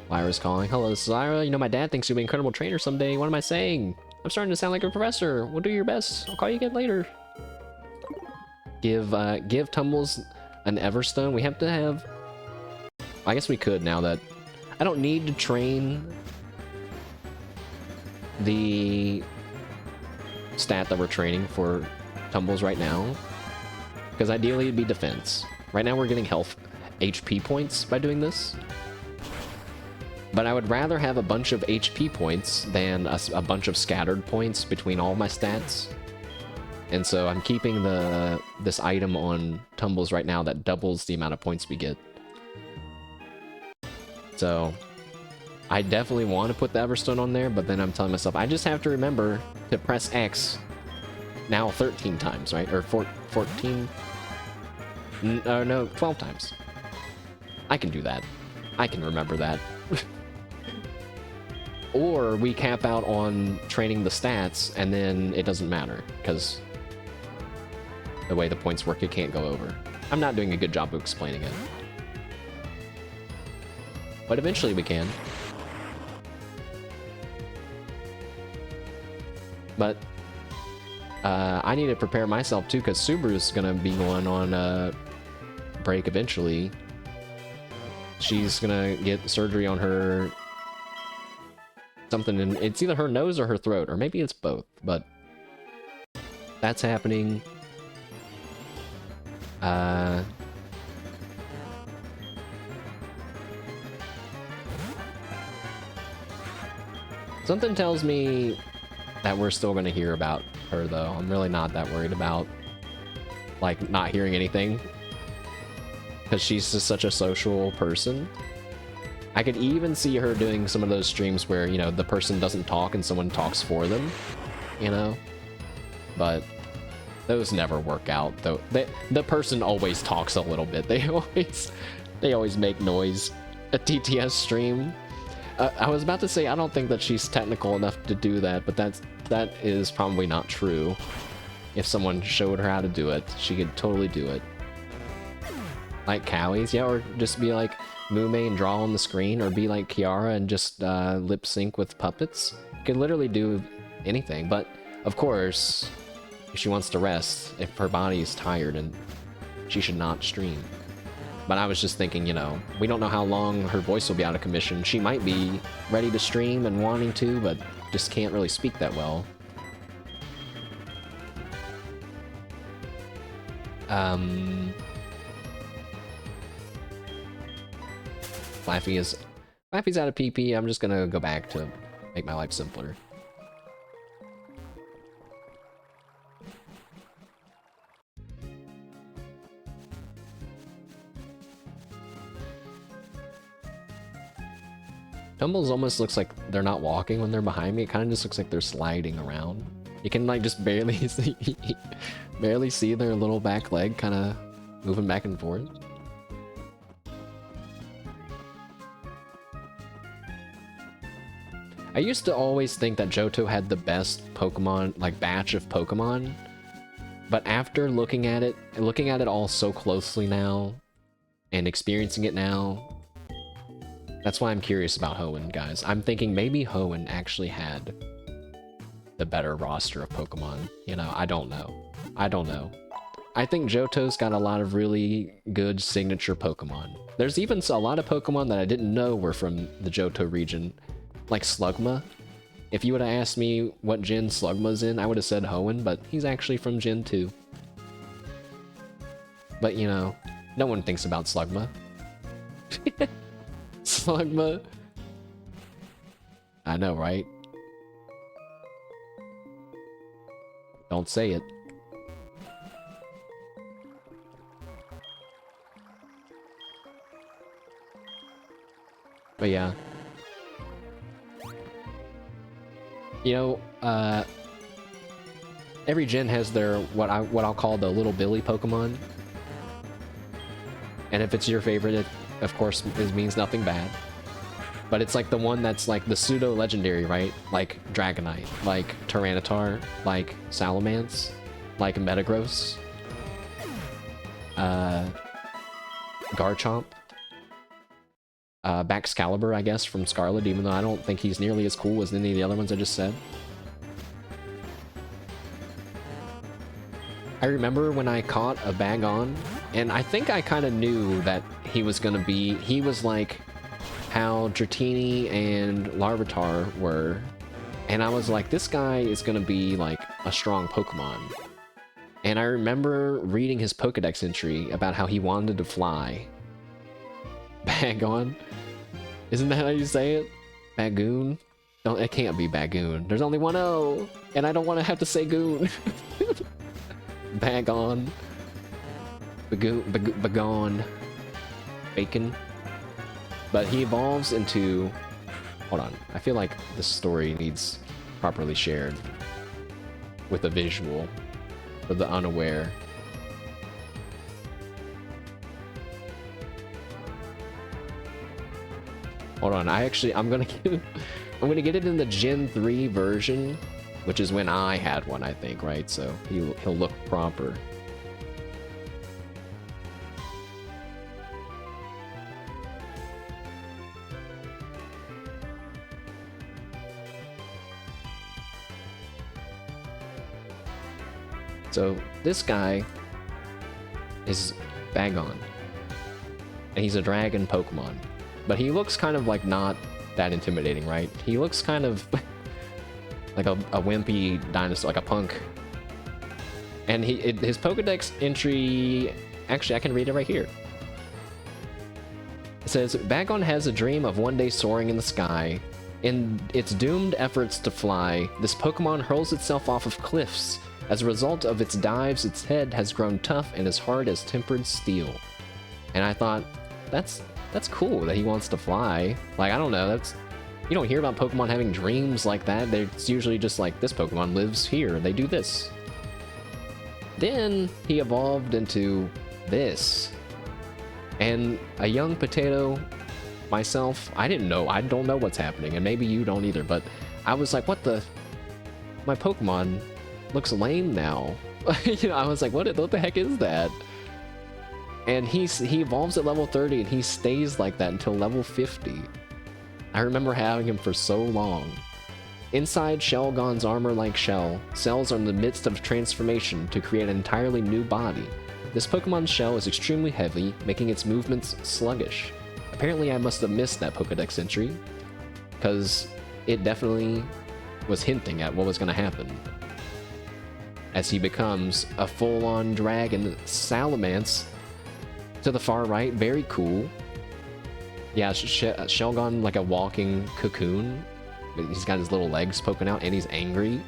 Lyra's calling. Hello, this is Lyra. You know, my dad thinks you'll be an incredible trainer someday. What am I saying? I'm starting to sound like a professor. We'll do your best. I'll call you again later. Give Tumbles an Everstone. We have to have... I guess we could now that... I don't need to train the stat that we're training for Tumbles right now. Because ideally it'd be defense. Right now we're getting health HP points by doing this. But I would rather have a bunch of HP points than a bunch of scattered points between all my stats. And so I'm keeping this item on Tumbles right now that doubles the amount of points we get. So I definitely want to put the Everstone on there, but then I'm telling myself I just have to remember to press X now 13 times, right? Or 14? No, 12 times. I can do that. I can remember that. Or we cap out on training the stats, and then it doesn't matter, because the way the points work, it can't go over. I'm not doing a good job of explaining it. But eventually we can. But I need to prepare myself too, because Subaru's gonna be going on a break eventually. She's gonna get surgery on her something, and it's either her nose or her throat, or maybe it's both, but that's happening. Something tells me that we're still going to hear about her, though. I'm really not that worried about, like, not hearing anything. Because she's just such a social person. I could even see her doing some of those streams where, you know, the person doesn't talk and someone talks for them, you know? But those never work out, though. The person always talks a little bit. They always make noise. A TTS stream. I was about to say I don't think that she's technical enough to do that, but that is probably not true. If someone showed her how to do it, she could totally do it. Like Callie's, yeah, or just be like Mume and draw on the screen, or be like Kiara and just lip sync with puppets. You can literally do anything, but of course, if she wants to rest, if her body is tired, and she should not stream. But I was just thinking, you know, we don't know how long her voice will be out of commission. She might be ready to stream and wanting to, but just can't really speak that well. Flaffy is Laffy's out of PP, I'm just gonna go back to make my life simpler. Tumbles almost looks like they're not walking when they're behind me. It kind of just looks like they're sliding around. You can like just barely see their little back leg kind of moving back and forth. I used to always think that Johto had the best Pokemon, like batch of Pokemon, but after looking at it all so closely now and experiencing it now, that's why I'm curious about Hoenn, guys. I'm thinking maybe Hoenn actually had the better roster of Pokemon. You know, I don't know. I don't know. I think Johto's got a lot of really good signature Pokemon. There's even a lot of Pokemon that I didn't know were from the Johto region, like Slugma. If you would have asked me what gen Slugma's in, I would have said Hoenn, but he's actually from Gen 2. But, you know, no one thinks about Slugma. Slugma. I know, right? Don't say it. But yeah. You know, every gen has their what I'll call the little Billy Pokemon. And if it's your favorite, it of course it means nothing bad. But it's like the one that's like the pseudo legendary, right? Like Dragonite, like Tyranitar, like Salamence, like Metagross, Garchomp, Baxcalibur, I guess, from Scarlet, even though I don't think he's nearly as cool as any of the other ones I just said. I remember when I caught a Bagon, and I think I kind of knew that he was like how Dratini and Larvitar were, and I was like, this guy is gonna be like a strong Pokemon. And I remember reading his Pokedex entry about how he wanted to fly. Bagon? Isn't that how you say it? Bagoon? No, it can't be Bagoon. There's only one O, and I don't want to have to say Goon. Bagon. Bagon. Bacon. But he evolves into... Hold on. I feel like this story needs properly shared with a visual for the unaware. Hold on. I'm gonna get it in the Gen 3 version, which is when I had one, I think, right? So he'll look proper. So this guy is Bagon, and he's a dragon Pokemon, but he looks kind of like not that intimidating, right? He looks kind of like a wimpy dinosaur, like a punk. And his Pokedex entry, actually I can read it right here. It says, Bagon has a dream of one day soaring in the sky. In its doomed efforts to fly, this Pokemon hurls itself off of cliffs. As a result of its dives, its head has grown tough and as hard as tempered steel. And I thought, that's cool that he wants to fly. Like, I don't know, you don't hear about Pokemon having dreams like that. It's usually just like, this Pokemon lives here, they do this. Then he evolved into this. And a young potato, myself, I don't know what's happening, and maybe you don't either, but I was like, my Pokemon looks lame now. You know, I was like, what the heck is that? And he evolves at level 30 and he stays like that until level 50. I remember having him for so long. Inside Shelgon's armor-like shell, cells are in the midst of transformation to create an entirely new body. This Pokemon's shell is extremely heavy, making its movements sluggish. Apparently I must have missed that Pokedex entry, because it definitely was hinting at what was going to happen. As he becomes a full-on dragon, Salamence, to the far right, very cool. Yeah, Shelgon like a walking cocoon. He's got his little legs poking out, and he's angry.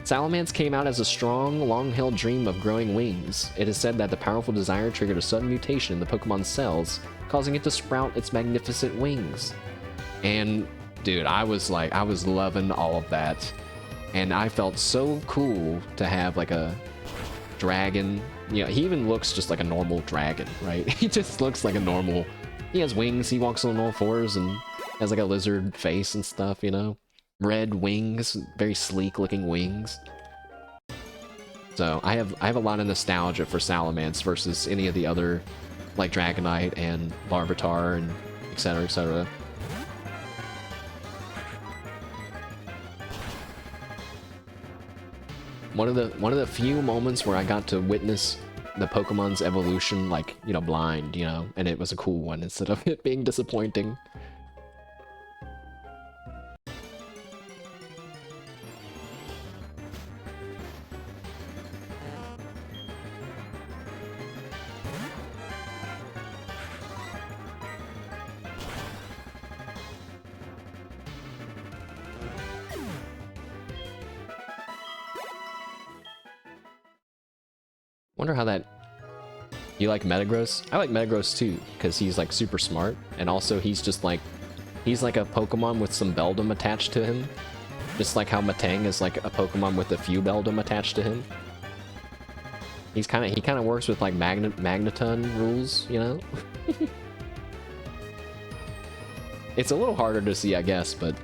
Salamence came out as a strong, long-held dream of growing wings. It is said that the powerful desire triggered a sudden mutation in the Pokemon's cells, causing it to sprout its magnificent wings. And, dude, I was loving all of that. And I felt so cool to have, like, a dragon. You know, he even looks just like a normal dragon, right? He just looks like a normal... He has wings, he walks on all fours, and has, like, a lizard face and stuff, you know? Red wings, very sleek looking wings. So I have a lot of nostalgia for Salamence versus any of the other like Dragonite and Larvitar and etc, etc. One of the few moments where I got to witness the Pokemon's evolution, like, you know, blind, you know, and it was a cool one instead of it being disappointing. Wonder how that... You like Metagross? I like Metagross too, because he's like super smart, and also he's just like... He's like a Pokemon with some Beldum attached to him. Just like how Matang is like a Pokemon with a few Beldum attached to him. He kind of works with like Magneton rules, you know? It's a little harder to see, I guess, but...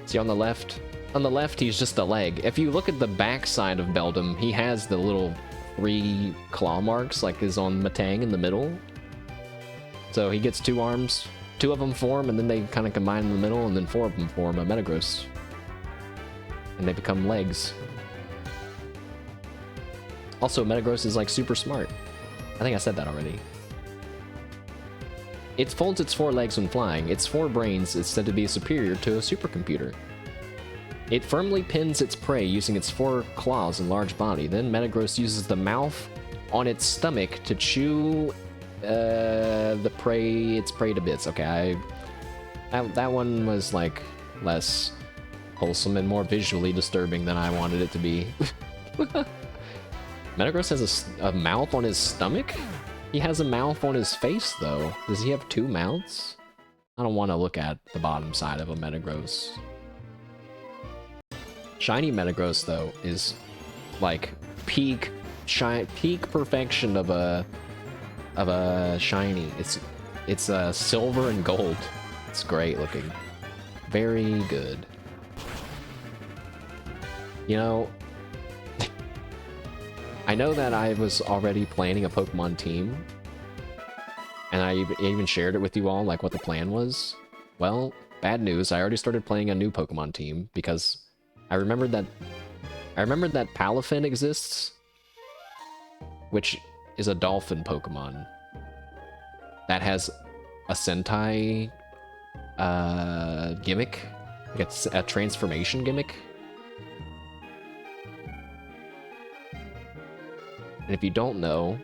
See, on the left, he's just a leg. If you look at the back side of Beldum, he has the little 3 claw marks, like is on Matang in the middle. So he gets 2 arms, 2 of them form, and then they kind of combine in the middle, and then 4 of them form a Metagross. And they become legs. Also, Metagross is like super smart. I think I said that already. It folds its 4 legs when flying. Its 4 brains is said to be superior to a supercomputer. It firmly pins its prey using its 4 claws and large body. Then Metagross uses the mouth on its stomach to chew its prey to bits. Okay, that one was like less wholesome and more visually disturbing than I wanted it to be. Metagross has a mouth on his stomach? He has a mouth on his face, though. Does he have 2 mouths? I don't want to look at the bottom side of a Metagross. Shiny Metagross, though, is like peak perfection of a shiny. It's silver and gold. It's great looking. Very good. You know, I know that I was already planning a Pokemon team, and I even shared it with you all, like what the plan was. Well, bad news, I already started playing a new Pokemon team, because I remembered that Palafin exists, which is a dolphin Pokemon that has a Sentai gimmick, like it's a transformation gimmick. And if you don't know,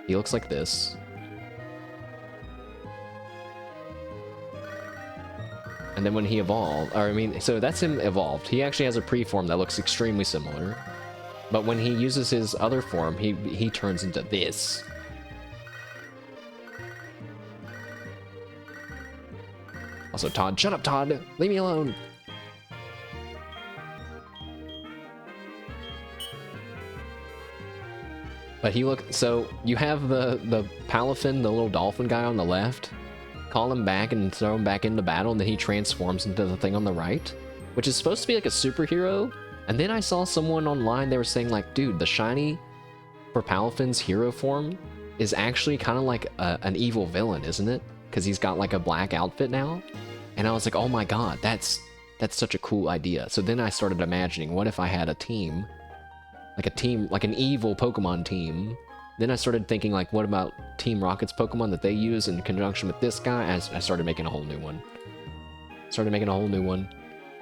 he looks like this. And then when he evolved, so that's him evolved. He actually has a pre-form that looks extremely similar. But when he uses his other form, he turns into this. Also, Todd, shut up, Todd! Leave me alone! But so you have the Palafin, the little dolphin guy on the left. Call him back and throw him back into battle, and then he transforms into the thing on the right, which is supposed to be like a superhero. And then I saw someone online, they were saying like, dude, the shiny for Palafin's hero form is actually kind of like an evil villain, isn't it? Because he's got like a black outfit now. And I was like, oh my god, that's such a cool idea. So then I started imagining, what if I had a team, like an evil Pokemon team. Then I started thinking, like, what about Team Rocket's Pokemon that they use in conjunction with this guy? I started making a whole new one. Started making a whole new one.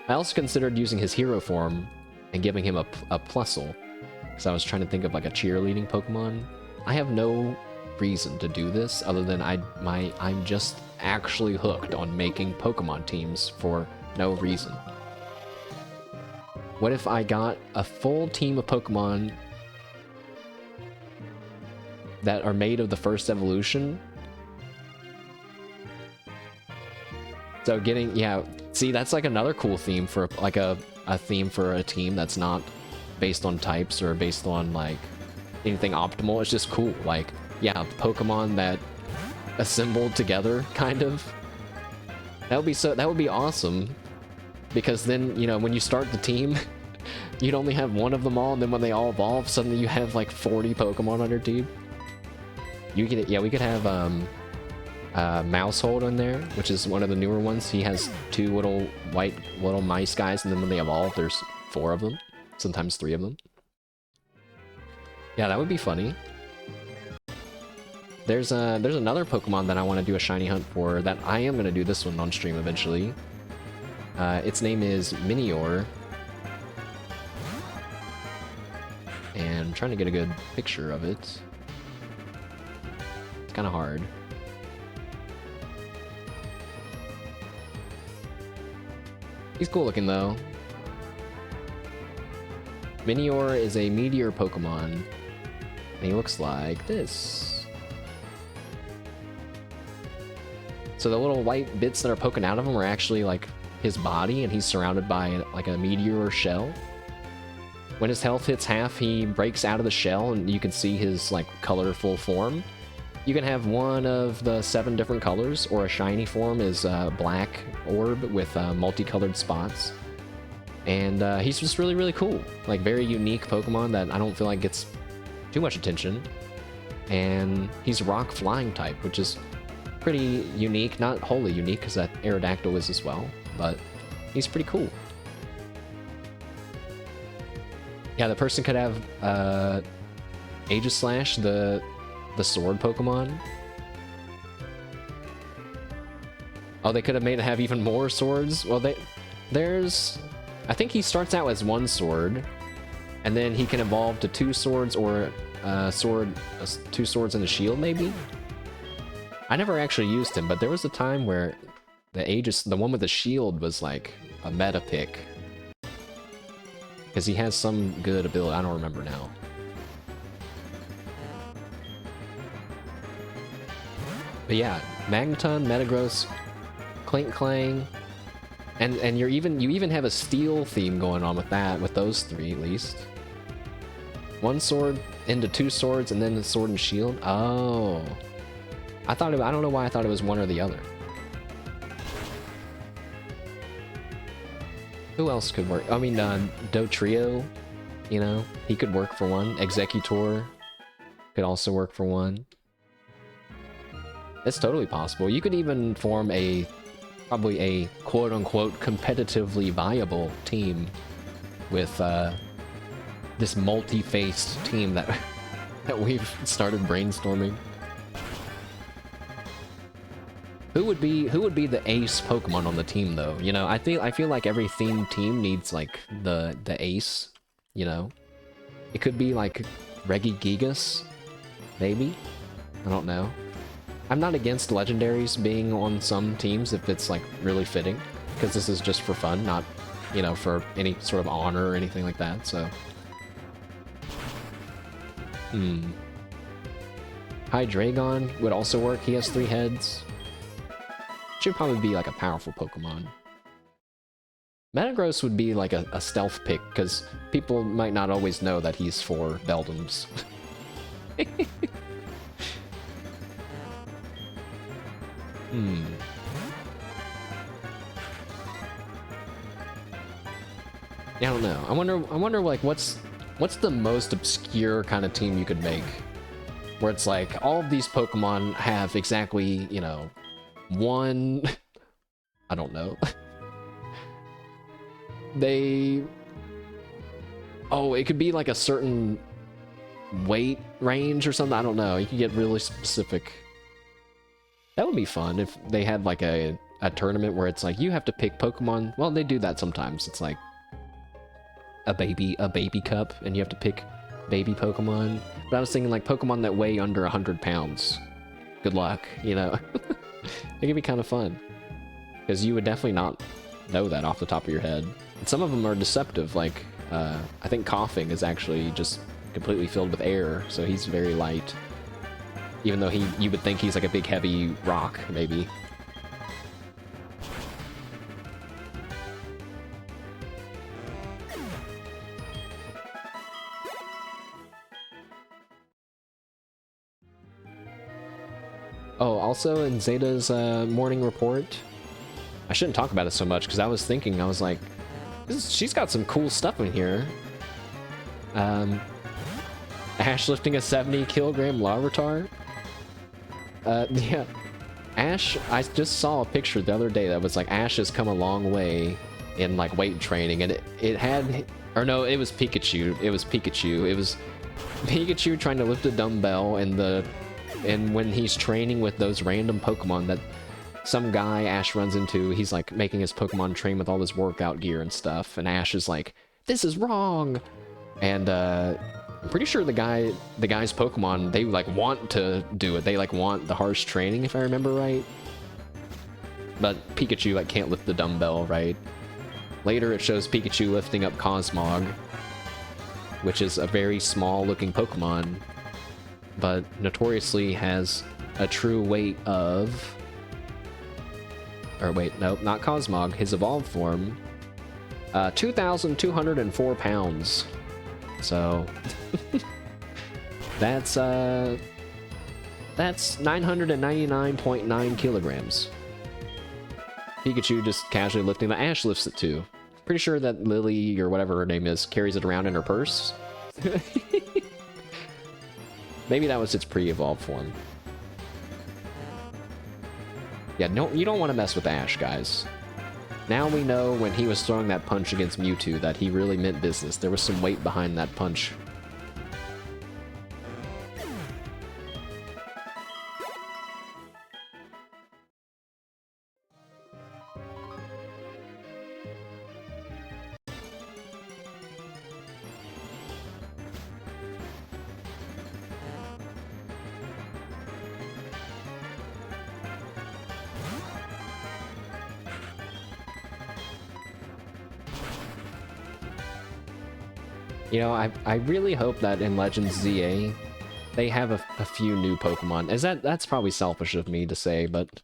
I also considered using his hero form and giving him a Plusle. Because I was trying to think of like a cheerleading Pokemon. I have no reason to do this other than I'm just actually hooked on making Pokemon teams for no reason. What if I got a full team of Pokemon that are made of the first evolution? So getting, yeah, see, that's like another cool theme for like a theme for a team that's not based on types or based on like anything optimal. It's just cool. Like, yeah, Pokemon that assembled together, kind of. That would be awesome. Because then, you know, when you start the team, you'd only have one of them all, and then when they all evolve, suddenly you have like 40 Pokemon on your team. You could, yeah, we could have Mousehold on there, which is one of the newer ones. He has 2 little white little mice guys, and then when they evolve, there's 4 of them, sometimes 3 of them. Yeah, that would be funny. There's another Pokemon that I want to do a shiny hunt for. That I am gonna do this one on stream eventually. Its name is Minior, and I'm trying to get a good picture of it. It's kind of hard. He's cool looking though. Minior is a meteor Pokemon, and he looks like this. So the little white bits that are poking out of him are actually like his body, and he's surrounded by like a meteor shell. When his health hits half, he breaks out of the shell, and you can see his like colorful form. You can have one of the 7 different colors, or a shiny form is a black orb with multicolored spots. And he's just really, really cool. Like, very unique Pokemon that I don't feel like gets too much attention. And he's rock flying type, which is pretty unique. Not wholly unique, because that Aerodactyl is as well, but he's pretty cool. Yeah, the person could have Aegislash, the sword Pokemon. Oh, they could have made it have even more swords? Well, there's... I think he starts out as 1 sword, and then he can evolve to 2 swords, or 2 swords and a shield, maybe? I never actually used him, but there was a time where the one with the shield was like a meta pick. Because he has some good ability, I don't remember now. But yeah, Magneton, Metagross, Clang, and you even have a steel theme going on with that, with those 3 at least. 1 sword into 2 swords, and then a sword and shield. Oh, I don't know why I thought it was one or the other. Who else could work? I mean, Dotrio, you know, he could work for 1. Executor could also work for 1. It's totally possible. You could even form probably a quote-unquote competitively viable team with this multi-faced team that we've started brainstorming. Who would be the ace Pokemon on the team though? You know, I feel like every themed team needs like the ace, you know? It could be like Regigigas, maybe? I don't know. I'm not against legendaries being on some teams if it's like really fitting, because this is just for fun, not, you know, for any sort of honor or anything like that, so. Hydreigon would also work. He has 3 heads. Should probably be like a powerful Pokemon. Metagross would be like a stealth pick, because people might not always know that he's for Beldums. Yeah, I don't know. I wonder like what's the most obscure kind of team you could make, where it's like all of these Pokemon have exactly, you know, 1 I don't know. It could be like a certain weight range or something. I don't know. You could get really specific. That would be fun if they had like a a tournament where it's like you have to pick Pokemon. Well, they do that sometimes. It's like a baby cup, and you have to pick baby Pokemon. But I was thinking like Pokemon that weigh under 100 pounds. Good luck, you know. It could be kind of fun because you would definitely not know that off the top of your head. And some of them are deceptive. Like I think Coughing is actually just completely filled with air, so he's very light. Even though you would think he's like a big heavy rock, maybe. Oh, also in Zeta's morning report, I shouldn't talk about it so much because I was thinking, I was like, she's got some cool stuff in here. Ash lifting a 70-kilogram Larvitar. Yeah, Ash, I just saw a picture the other day that was like Ash has come a long way in like weight training, and it had, or no, it was Pikachu. It was Pikachu. It was Pikachu trying to lift a dumbbell, and when he's training with those random Pokemon that some guy Ash runs into, he's like making his Pokemon train with all this workout gear and stuff, and Ash is like, "This is wrong," and I'm pretty sure the guy's Pokemon, they like want to do it. They like want the harsh training, if I remember right. But Pikachu like can't lift the dumbbell, right? Later it shows Pikachu lifting up Cosmog, which is a very small looking Pokemon, but notoriously has a true weight of... Or wait, nope, not Cosmog, his evolved form. 2,204 pounds. So that's 999.9 kilograms. Pikachu just casually lifting the Ash lifts it too. Pretty sure that Lily, or whatever her name is, carries it around in her purse. Maybe that was its pre-evolved form. Yeah, no, you don't want to mess with Ash, guys. Now we know when he was throwing that punch against Mewtwo that he really meant business. There was some weight behind that punch. You know, I really hope that in Legends ZA, they have a few new Pokemon. That's probably selfish of me to say, but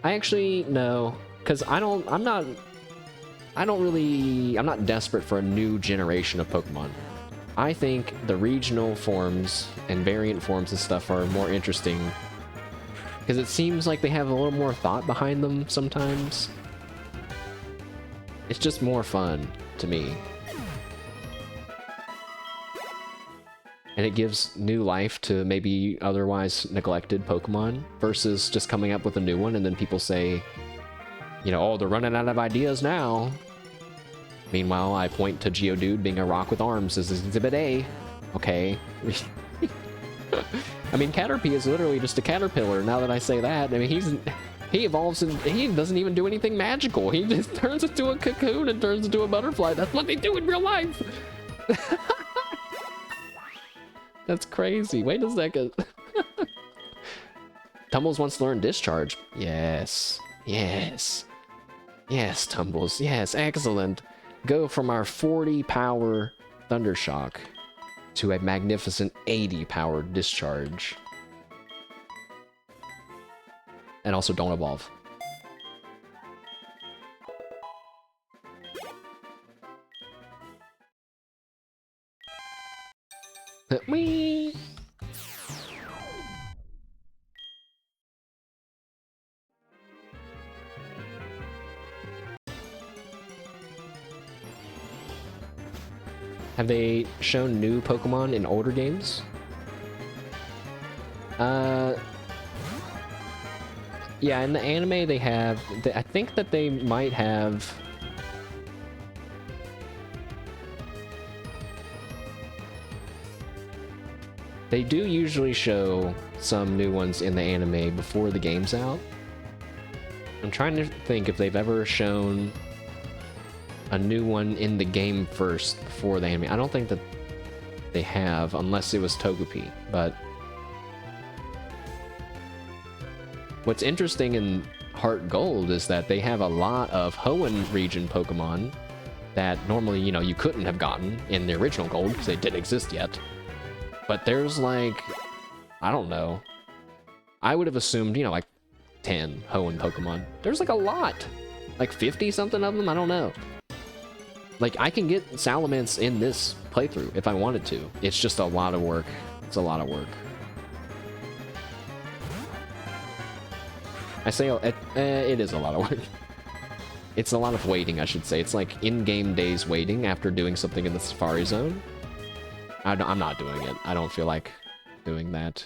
I actually no, because I'm not desperate for a new generation of Pokemon. I think the regional forms and variant forms and stuff are more interesting because it seems like they have a little more thought behind them sometimes. It's just more fun to me. And it gives new life to maybe otherwise neglected Pokemon versus just coming up with a new one and then people say, you know, oh, they're running out of ideas now. Meanwhile, I point to Geodude being a rock with arms as Exhibit A. Okay. I mean, Caterpie is literally just a caterpillar, now that I say that. I mean, he evolves and he doesn't even do anything magical. He just turns into a cocoon and turns into a butterfly. That's what they do in real life. That's crazy. Wait a second. Tumbles wants to learn Discharge. Yes. Yes. Yes, Tumbles. Yes, excellent. Go from our 40 power Thundershock to a magnificent 80 power Discharge. And also don't evolve. Whee! Have they shown new Pokemon in older games? Yeah, in the anime they have... I think that they might have... They do usually show some new ones in the anime before the game's out. I'm trying to think if they've ever shown a new one in the game first before the anime. I don't think that they have, unless it was Togepi, but what's interesting in Heartgold is that they have a lot of Hoenn region Pokemon that normally, you know, you couldn't have gotten in the original Gold because they didn't exist yet. But there's like, I don't know. I would have assumed, you know, like 10 Hoenn Pokemon. There's like a lot. Like 50 something of them? I don't know. Like, I can get Salamence in this playthrough if I wanted to. It's just a lot of work. It's a lot of work. I say it is a lot of work. It's a lot of waiting, I should say. It's like in-game days waiting after doing something in the Safari Zone. I'm not doing it. I don't feel like doing that.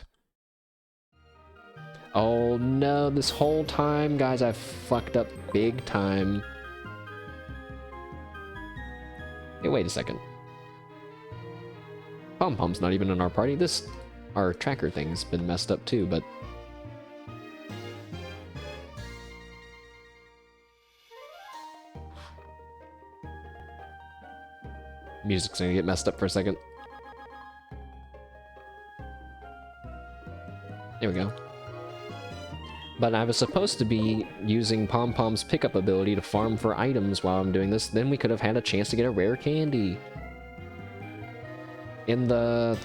Oh no, this whole time, guys, I've fucked up big time. Hey, wait a second. Pom-Pom's not even in our party. Our tracker thing's been messed up too, but... Music's gonna get messed up for a second. There we go. But I was supposed to be using Pom-Pom's pickup ability to farm for items while I'm doing this. Then we could have had a chance to get a rare candy. In the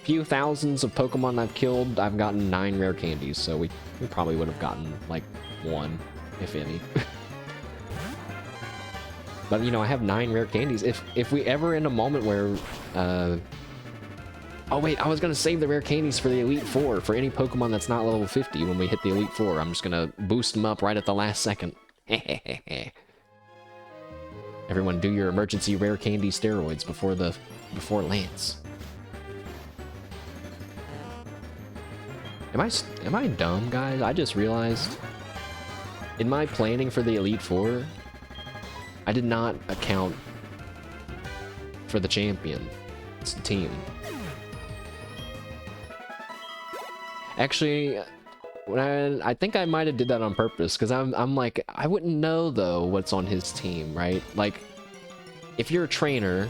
few thousands of Pokemon I've killed, I've gotten 9 rare candies. So we probably would have gotten, like, 1, if any. But, you know, I have 9 rare candies. If we ever in a moment where... Oh wait, I was gonna save the rare candies for the Elite Four, for any Pokemon that's not level 50 when we hit the Elite Four. I'm just gonna boost them up right at the last second. Everyone do your emergency rare candy steroids before Lance. Am I dumb, guys? I just realized in my planning for the Elite Four, I did not account for the champion. It's the team. Actually, I think I might have did that on purpose, because I'm like, I wouldn't know, though, what's on his team, right? Like, if you're a trainer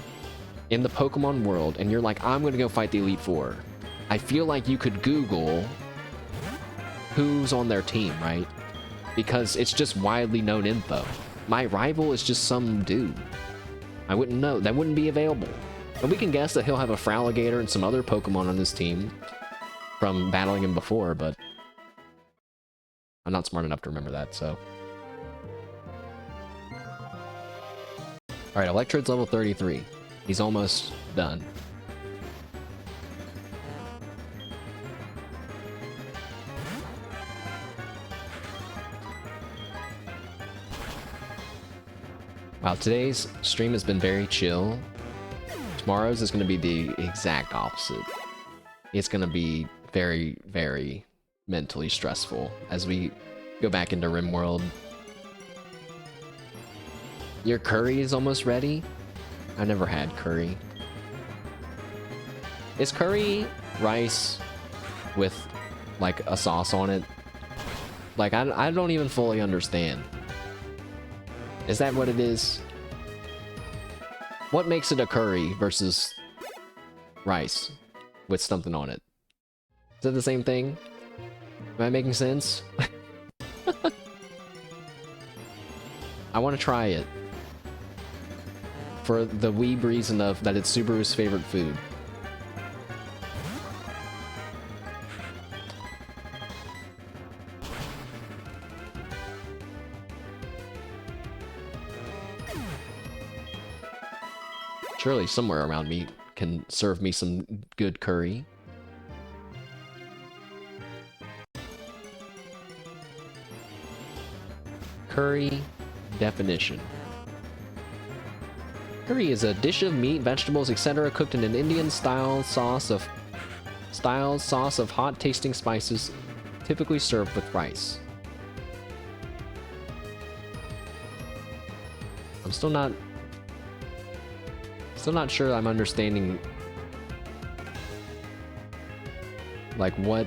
in the Pokemon world, and you're like, I'm gonna go fight the Elite Four, I feel like you could Google who's on their team, right? Because it's just widely known info. My rival is just some dude. I wouldn't know. That wouldn't be available. And we can guess that he'll have a Fraligator and some other Pokemon on his team from battling him before, but I'm not smart enough to remember that, so. Alright, Electrode's level 33. He's almost done. Wow, today's stream has been very chill. Tomorrow's is going to be the exact opposite. It's going to be very, very mentally stressful as we go back into RimWorld. Your curry is almost ready? I never had curry. Is curry rice with, like, a sauce on it? Like, I don't even fully understand. Is that what it is? What makes it a curry versus rice with something on it? Is that the same thing? Am I making sense? I want to try it. For the weeb reason of that it's Subaru's favorite food. Surely somewhere around me can serve me some good curry. Curry definition. Curry is a dish of meat, vegetables, etc. cooked in an Indian-style sauce of hot-tasting spices, typically served with rice. I'm still not sure I'm understanding, like, what...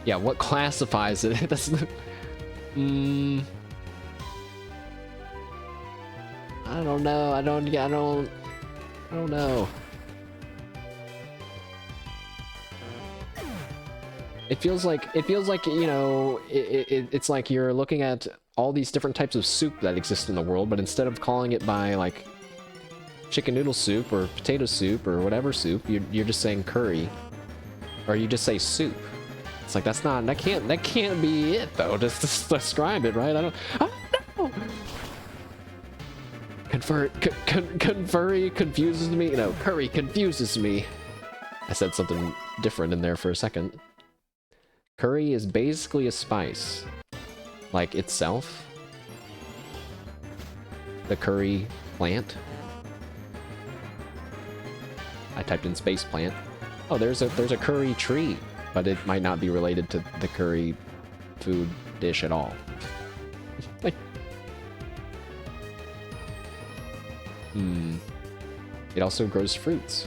Yeah, what classifies it? That's the... I don't know. I don't know. It feels like, you know, it's like you're looking at all these different types of soup that exist in the world, but instead of calling it by, like, chicken noodle soup or potato soup or whatever soup, you're just saying curry. Or you just say soup. It's like, that can't be it, though, just to describe it, right? I don't know! Furry confuses me? No, curry confuses me. I said something different in there for a second. Curry is basically a spice. Like, itself. The curry plant. I typed in space plant. Oh, there's a curry tree, but it might not be related to the curry food dish at all. Like, it also grows fruits.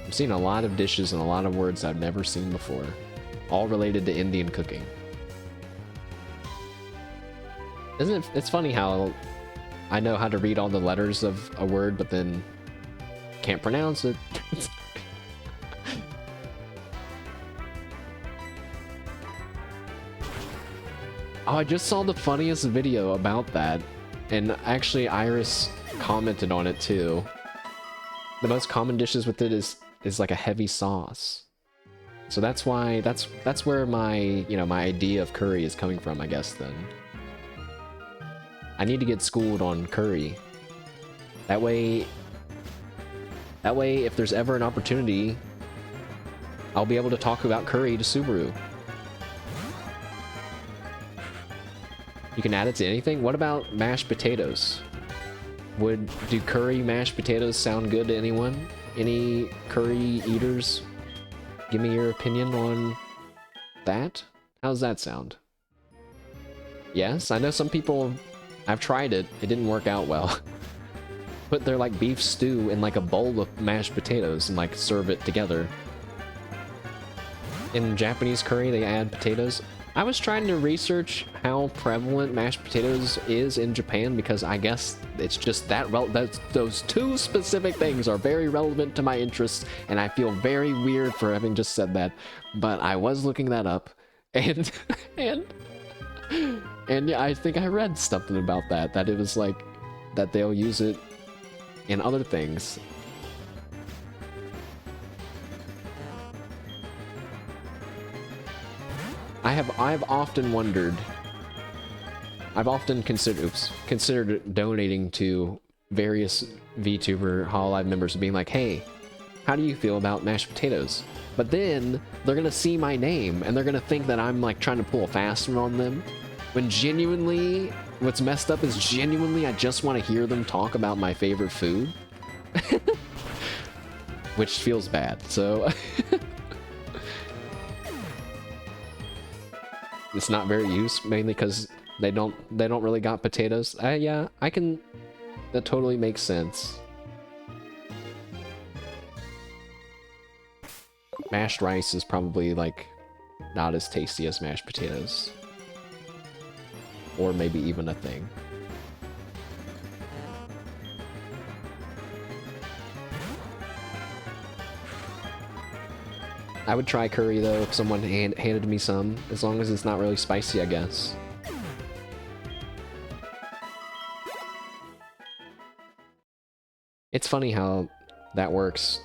I've seen a lot of dishes and a lot of words I've never seen before, all related to Indian cooking. Isn't it? It's funny how I know how to read all the letters of a word, but then can't pronounce it. Oh, I just saw the funniest video about that, and actually Iris commented on it too. The most common dishes with it is like a heavy sauce. So that's why, that's where my, you know, my idea of curry is coming from, I guess, then. I need to get schooled on curry. That way, if there's ever an opportunity, I'll be able to talk about curry to Subaru. You can add it to anything? What about mashed potatoes? Do curry mashed potatoes sound good to anyone? Any curry eaters? Give me your opinion on that? How's that sound? Yes, I know some people... I've tried it. It didn't work out well. Put their, like, beef stew in, like, a bowl of mashed potatoes and, like, serve it together. In Japanese curry, they add potatoes. I was trying to research how prevalent mashed potatoes is in Japan because I guess it's just those two specific things are very relevant to my interests, and I feel very weird for having just said that. But I was looking that up, and yeah, I think I read something about that it was like that they'll use it in other things. I've often wondered, I've often considered donating to various VTuber Hololive members being like, hey, how do you feel about mashed potatoes? But then they're gonna see my name and they're gonna think that I'm like trying to pull a fast one on them. When genuinely, what's messed up is genuinely I just want to hear them talk about my favorite food. Which feels bad, so... It's not very used, mainly because they don't really got potatoes. Yeah, that totally makes sense. Mashed rice is probably, like, not as tasty as mashed potatoes. Or maybe even a thing. I would try curry, though, if someone handed me some, as long as it's not really spicy, I guess. It's funny how that works.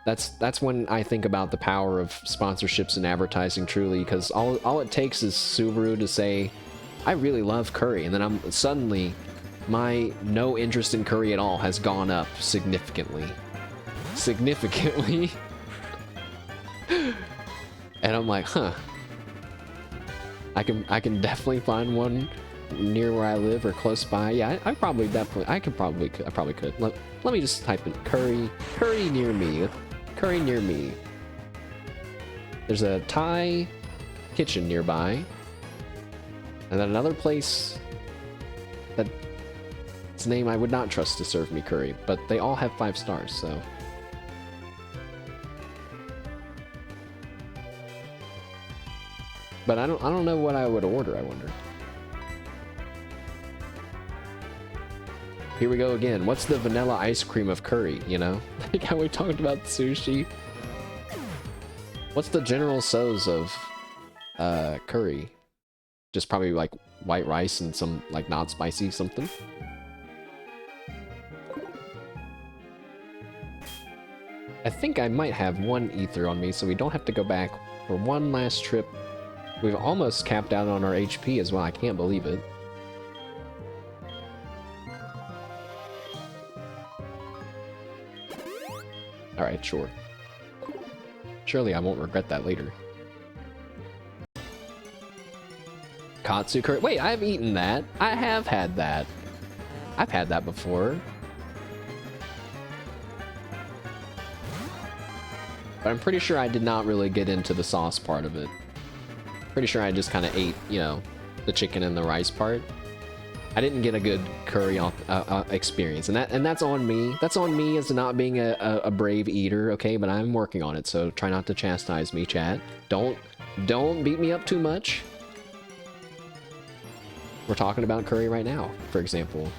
That's when I think about the power of sponsorships and advertising, truly, because all it takes is Subaru to say, I really love curry, and then suddenly, my no interest in curry at all has gone up significantly. Significantly. And I'm like, huh. I can definitely find one near where I live or close by. Yeah, I probably could. Let me just type in curry near me. Curry near me. There's a Thai kitchen nearby. And then another place that its name I would not trust to serve me curry, but they all have 5 stars, so. But I don't know what I would order, I wonder. Here we go again. What's the vanilla ice cream of curry, you know? Like how we talked about sushi. What's the general sauce of curry? Just probably like white rice and some like not spicy something. I think I might have 1 ether on me, so we don't have to go back for one last trip. We've almost capped out on our HP as well. I can't believe it. Alright, sure. Surely I won't regret that later. Katsu curry. Wait, I've eaten that. I have had that. I've had that before. But I'm pretty sure I did not really get into the sauce part of it. Pretty sure I just kind of ate, you know, the chicken and the rice part. I didn't get a good curry experience, and that's on me. That's on me as not being a brave eater, okay? But I'm working on it, so try not to chastise me, chat. Don't beat me up too much. We're talking about curry right now, for example.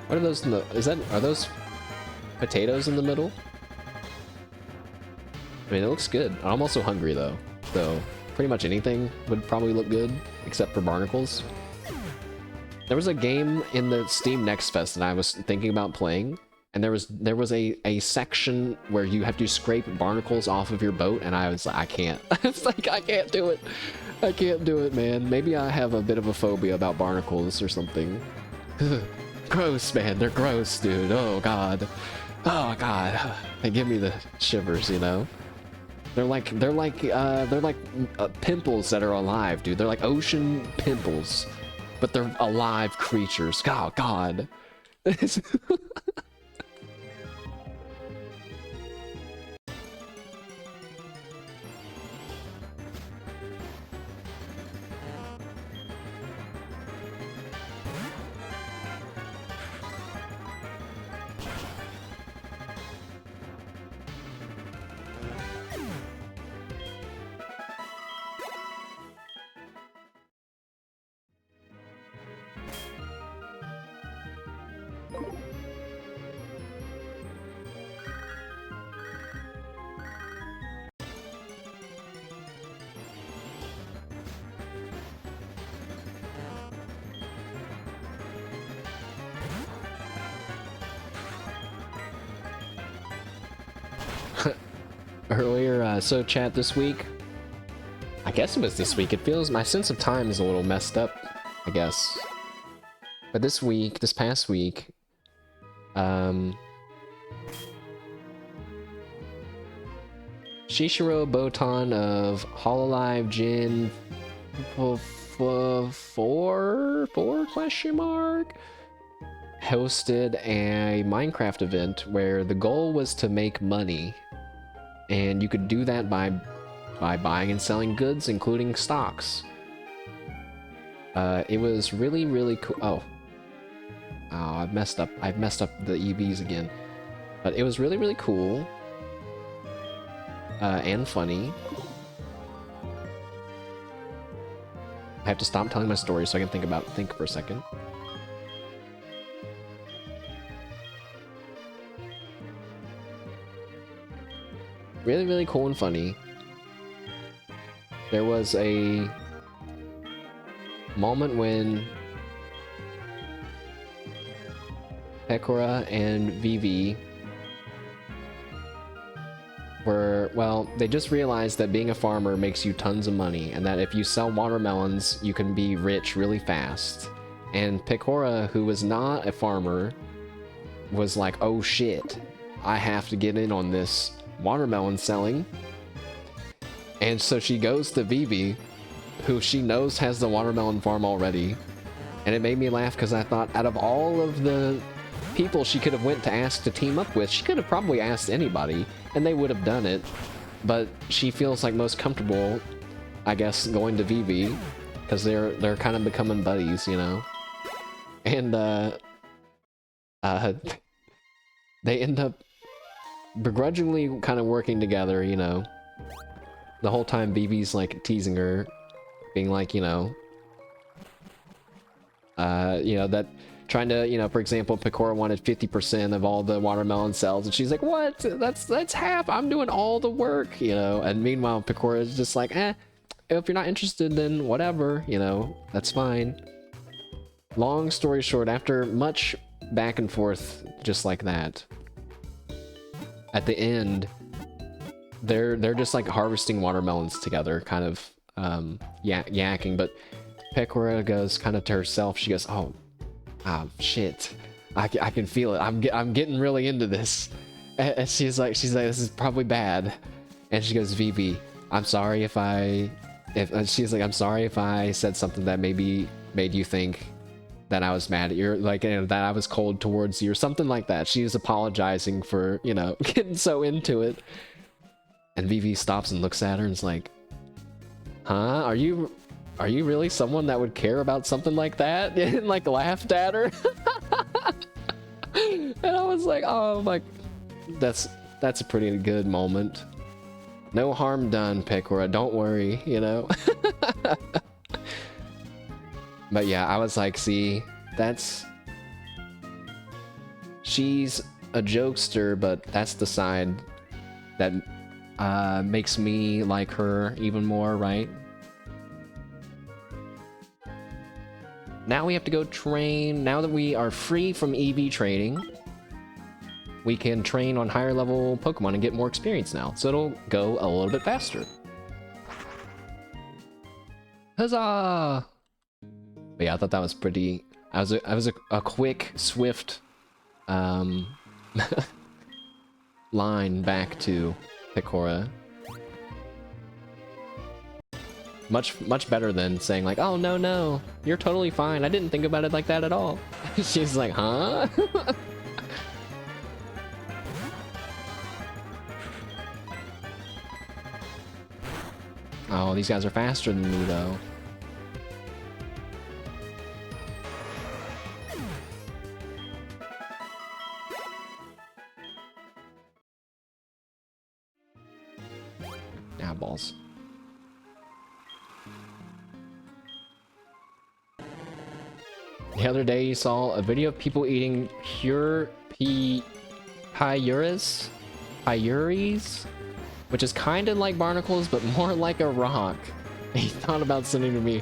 What are those in the? Are those potatoes in the middle? I mean, it looks good. I'm also hungry though, so pretty much anything would probably look good, except for barnacles. There was a game in the Steam Next Fest that I was thinking about playing, and there was a section where you have to scrape barnacles off of your boat, and I was like, I can't. It's like, I can't do it. I can't do it, man. Maybe I have a bit of a phobia about barnacles or something. Gross, man. They're gross, dude. Oh, God. Oh, God. They give me the shivers, you know? They're like pimples that are alive, dude. They're like ocean pimples, but they're alive creatures. Oh, God. Earlier, so chat this week, I guess it was this week, it feels, my sense of time is a little messed up, I guess. But this past week, Shishiro Botan of Hololive Gen 4 question mark hosted a Minecraft event where the goal was to make money. And you could do that by buying and selling goods, including stocks. It was really, really cool. Oh, I've messed up the EVs again. But it was really, really cool. And funny. I have to stop telling my story so I can think for a second. Really, really cool and funny. There was a moment when Pekora and Vivi were, well, they just realized that being a farmer makes you tons of money, and that if you sell watermelons, you can be rich really fast. And Pekora, who was not a farmer, was like, oh shit, I have to get in on this watermelon selling. And so she goes to Vivi, who she knows has the watermelon farm already. And it made me laugh because I thought, out of all of the people she could have went to ask to team up with, she could have probably asked anybody and they would have done it. But she feels like most comfortable, I guess, going to Vivi. because they're kind of becoming buddies, you know. And they end up begrudgingly kind of working together, you know. The whole time Vivi's like teasing her, being like, you know, that trying to, you know, for example, Pecora wanted 50% of all the watermelon cells, and she's like, what? That's half. I'm doing all the work, you know. And meanwhile, Pecora is just like, if you're not interested, then whatever, you know, that's fine. Long story short, after much back and forth just like that, at the end, they're just like harvesting watermelons together, kind of yakking, but Pecora goes kind of to herself, she goes, oh shit, I can feel it, I'm getting really into this. And she's like this is probably bad. And she goes, Vivi, I'm sorry if she's like, I'm sorry if I said something that maybe made you think that I was mad at you, like, you know, that I was cold towards you or something like that. She was apologizing for, you know, getting so into it. And Vivi stops and looks at her and is like, huh? Are you really someone that would care about something like that? And like laughed at her. And I was like, oh my, that's a pretty good moment. No harm done, Pecora, don't worry, you know? But yeah, I was like, see, she's a jokester, but that's the side that makes me like her even more, right? Now we have to go train. Now that we are free from EV training, we can train on higher level Pokemon and get more experience now. So it'll go a little bit faster. Huzzah! But yeah, I thought that was pretty... I was a quick, swift line back to Pecora. Much better than saying like, oh no, you're totally fine, I didn't think about it like that at all. She's like, huh? Oh, these guys are faster than me though. Ah, balls. The other day you saw a video of people eating pure pyuris, which is kind of like barnacles, but more like a rock. He thought about sending to me.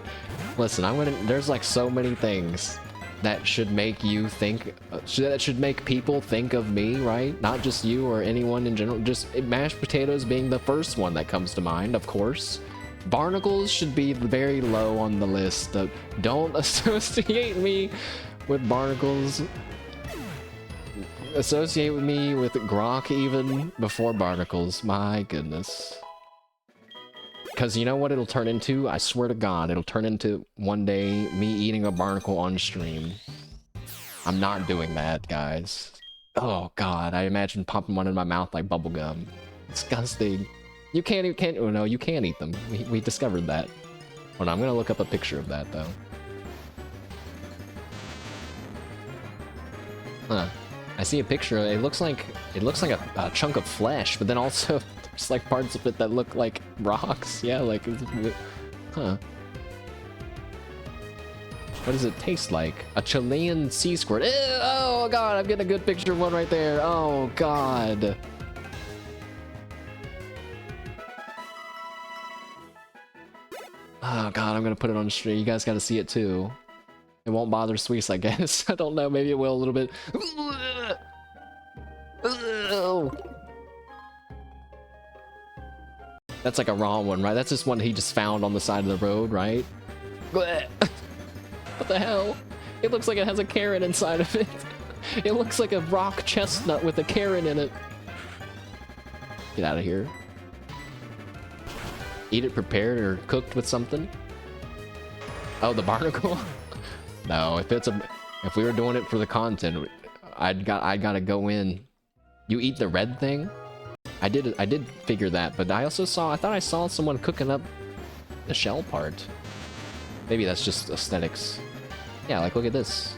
Listen, there's like so many things that should make you think, that should make people think of me, right? Not just you or anyone in general, just mashed potatoes being the first one that comes to mind, of course. Barnacles should be very low on the list. Don't associate me with barnacles. Associate with me with Grok even before barnacles. My goodness. Because you know what it'll turn into? I swear to God, it'll turn into one day me eating a barnacle on stream. I'm not doing that, guys. Oh God, I imagine popping one in my mouth like bubblegum. Disgusting. You can't, oh no, you can eat them. We discovered that. Hold on, I'm gonna look up a picture of that though. Huh. I see a picture, it looks like a chunk of flesh, but then also there's like parts of it that look like rocks. Yeah, like, huh. What does it taste like? A Chilean sea squirt. Ew, oh God, I'm getting a good picture of one right there. Oh God. Oh God, I'm gonna put it on the stream. You guys gotta see it too. It won't bother Sweets, I guess. I don't know, maybe it will a little bit. That's like a raw one, right? That's just one he just found on the side of the road, right? What the hell? It looks like it has a carrot inside of it. It looks like a rock chestnut with a carrot in it. Get out of here. Eat it prepared or cooked with something? Oh, the barnacle? No, if we were doing it for the content, I gotta go in. You eat the red thing? I did figure that, but I thought I saw someone cooking up the shell part. Maybe that's just aesthetics. Yeah, like look at this.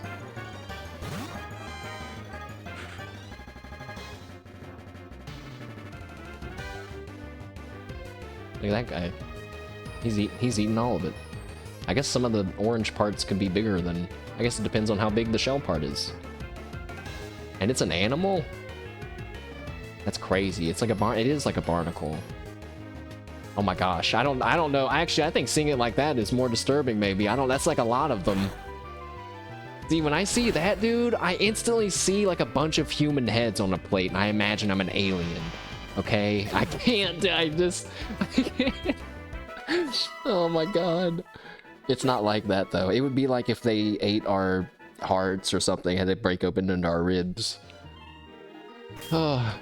Look at that guy. He's eating all of it. I guess some of the orange parts could be bigger than... I guess it depends on how big the shell part is. And it's an animal? That's crazy. It's like it is like a barnacle. Oh my gosh. I don't know. Actually, I think seeing it like that is more disturbing maybe. that's like a lot of them. See, when I see that, dude, I instantly see like a bunch of human heads on a plate and I imagine I'm an alien. Okay? I can't. I can't. Oh my god. It's not like that though. It would be like if they ate our hearts or something and they break open into our ribs. Oh.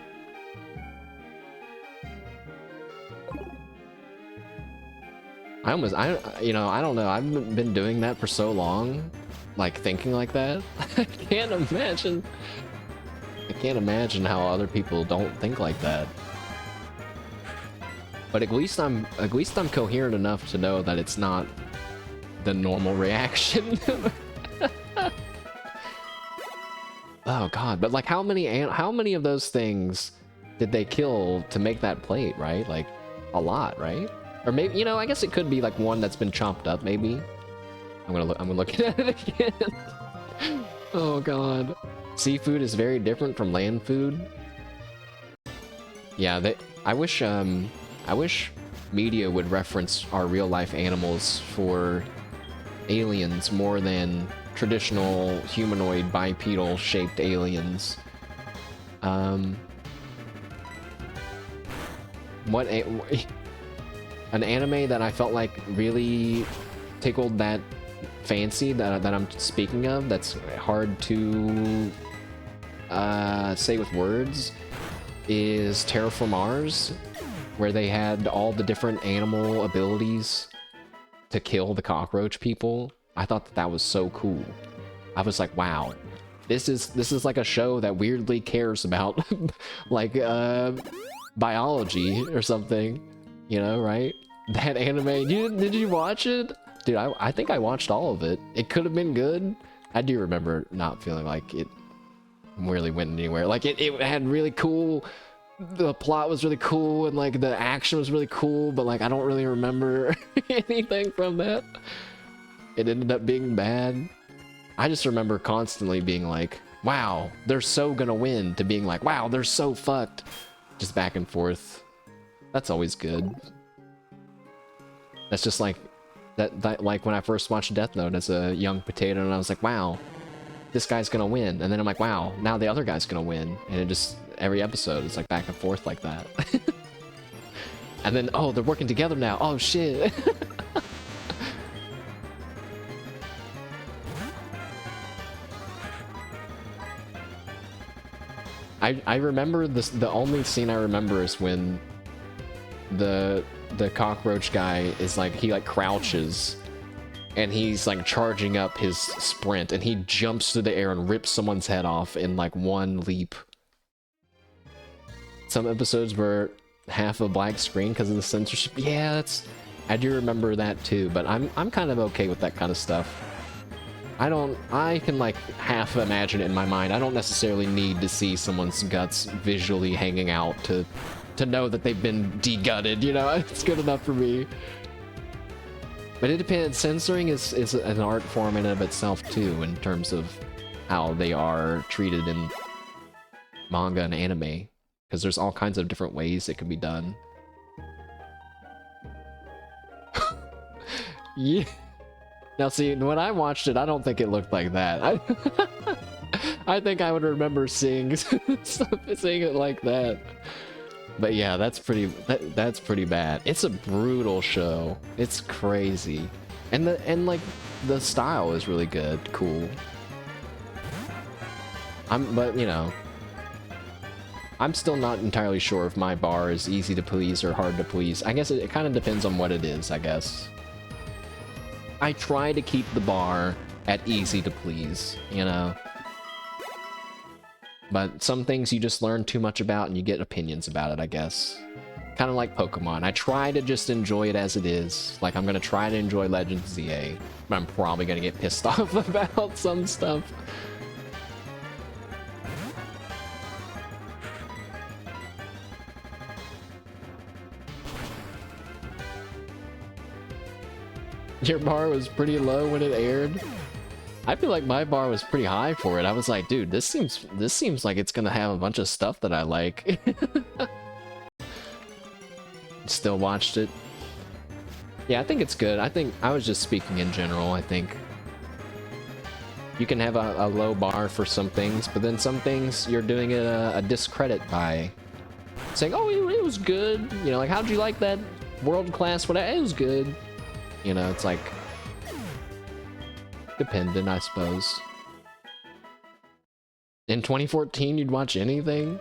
I don't know. I've been doing that for so long, like thinking like that. I can't imagine how other people don't think like that. But at least I'm coherent enough to know that it's not the normal reaction. Oh god, but like how many of those things did they kill to make that plate, right? Like a lot, right? Or maybe, you know, I guess it could be like one that's been chopped up, maybe. I'm gonna look at it again. Oh god. Seafood is very different from land food. Yeah, I wish media would reference our real life animals for aliens more than traditional humanoid bipedal shaped aliens. An anime that I felt like really tickled that fancy that I'm speaking of, that's hard to say with words, is Terraform Mars, where they had all the different animal abilities to kill the cockroach people. I thought that was so cool. I was like, wow, this is like a show that weirdly cares about like biology or something, you know, right? That anime, did you watch it? Dude, I think I watched all of it. It could have been good. I do remember not feeling like it really went anywhere. Like it had really cool, the plot was really cool and like the action was really cool, but like I don't really remember anything from that. It ended up being bad. I just remember constantly being like, wow, they're so gonna win, to being like, wow, they're so fucked. Just back and forth. That's always good. That's just like that like when I first watched Death Note as a young potato, and I was like, wow, this guy's gonna win. And then I'm like, wow, now the other guy's gonna win. And it just, every episode is like back and forth like that. And then, oh, they're working together now. Oh shit. I remember this, the only scene I remember is when the cockroach guy is like, he like crouches and he's like charging up his sprint and he jumps through the air and rips someone's head off in like one leap. Some episodes were half a black screen because of the censorship. Yeah, I do remember that too, but I'm kind of okay with that kind of stuff. I can like half imagine it in my mind. I don't necessarily need to see someone's guts visually hanging out to know that they've been de-gutted, you know? It's good enough for me. But it depends. Censoring is an art form in and of itself too, in terms of how they are treated in manga and anime. Because there's all kinds of different ways it can be done. Yeah. Now see, when I watched it, I don't think it looked like that. I think I would remember seeing it like that. But yeah, that's pretty bad. It's a brutal show. It's crazy. And like the style is really good, cool. But you know, I'm still not entirely sure if my bar is easy to please or hard to please. I guess it kind of depends on what it is, I guess. I try to keep the bar at easy to please, you know? But some things you just learn too much about and you get opinions about it, I guess. Kind of like Pokemon. I try to just enjoy it as it is. Like, I'm gonna try to enjoy Legends ZA, but I'm probably gonna get pissed off about some stuff. Your bar was pretty low when it aired. I feel like my bar was pretty high for it. I was like, dude, this seems like it's gonna have a bunch of stuff that I like. Still watched it. Yeah, I think it's good. I think I was just speaking in general. I think you can have a low bar for some things, but then some things you're doing a discredit by saying, oh, it was good. You know, like, how'd you like that world class? Whatever, it was good. You know, it's like dependent, I suppose. In 2014, you'd watch anything?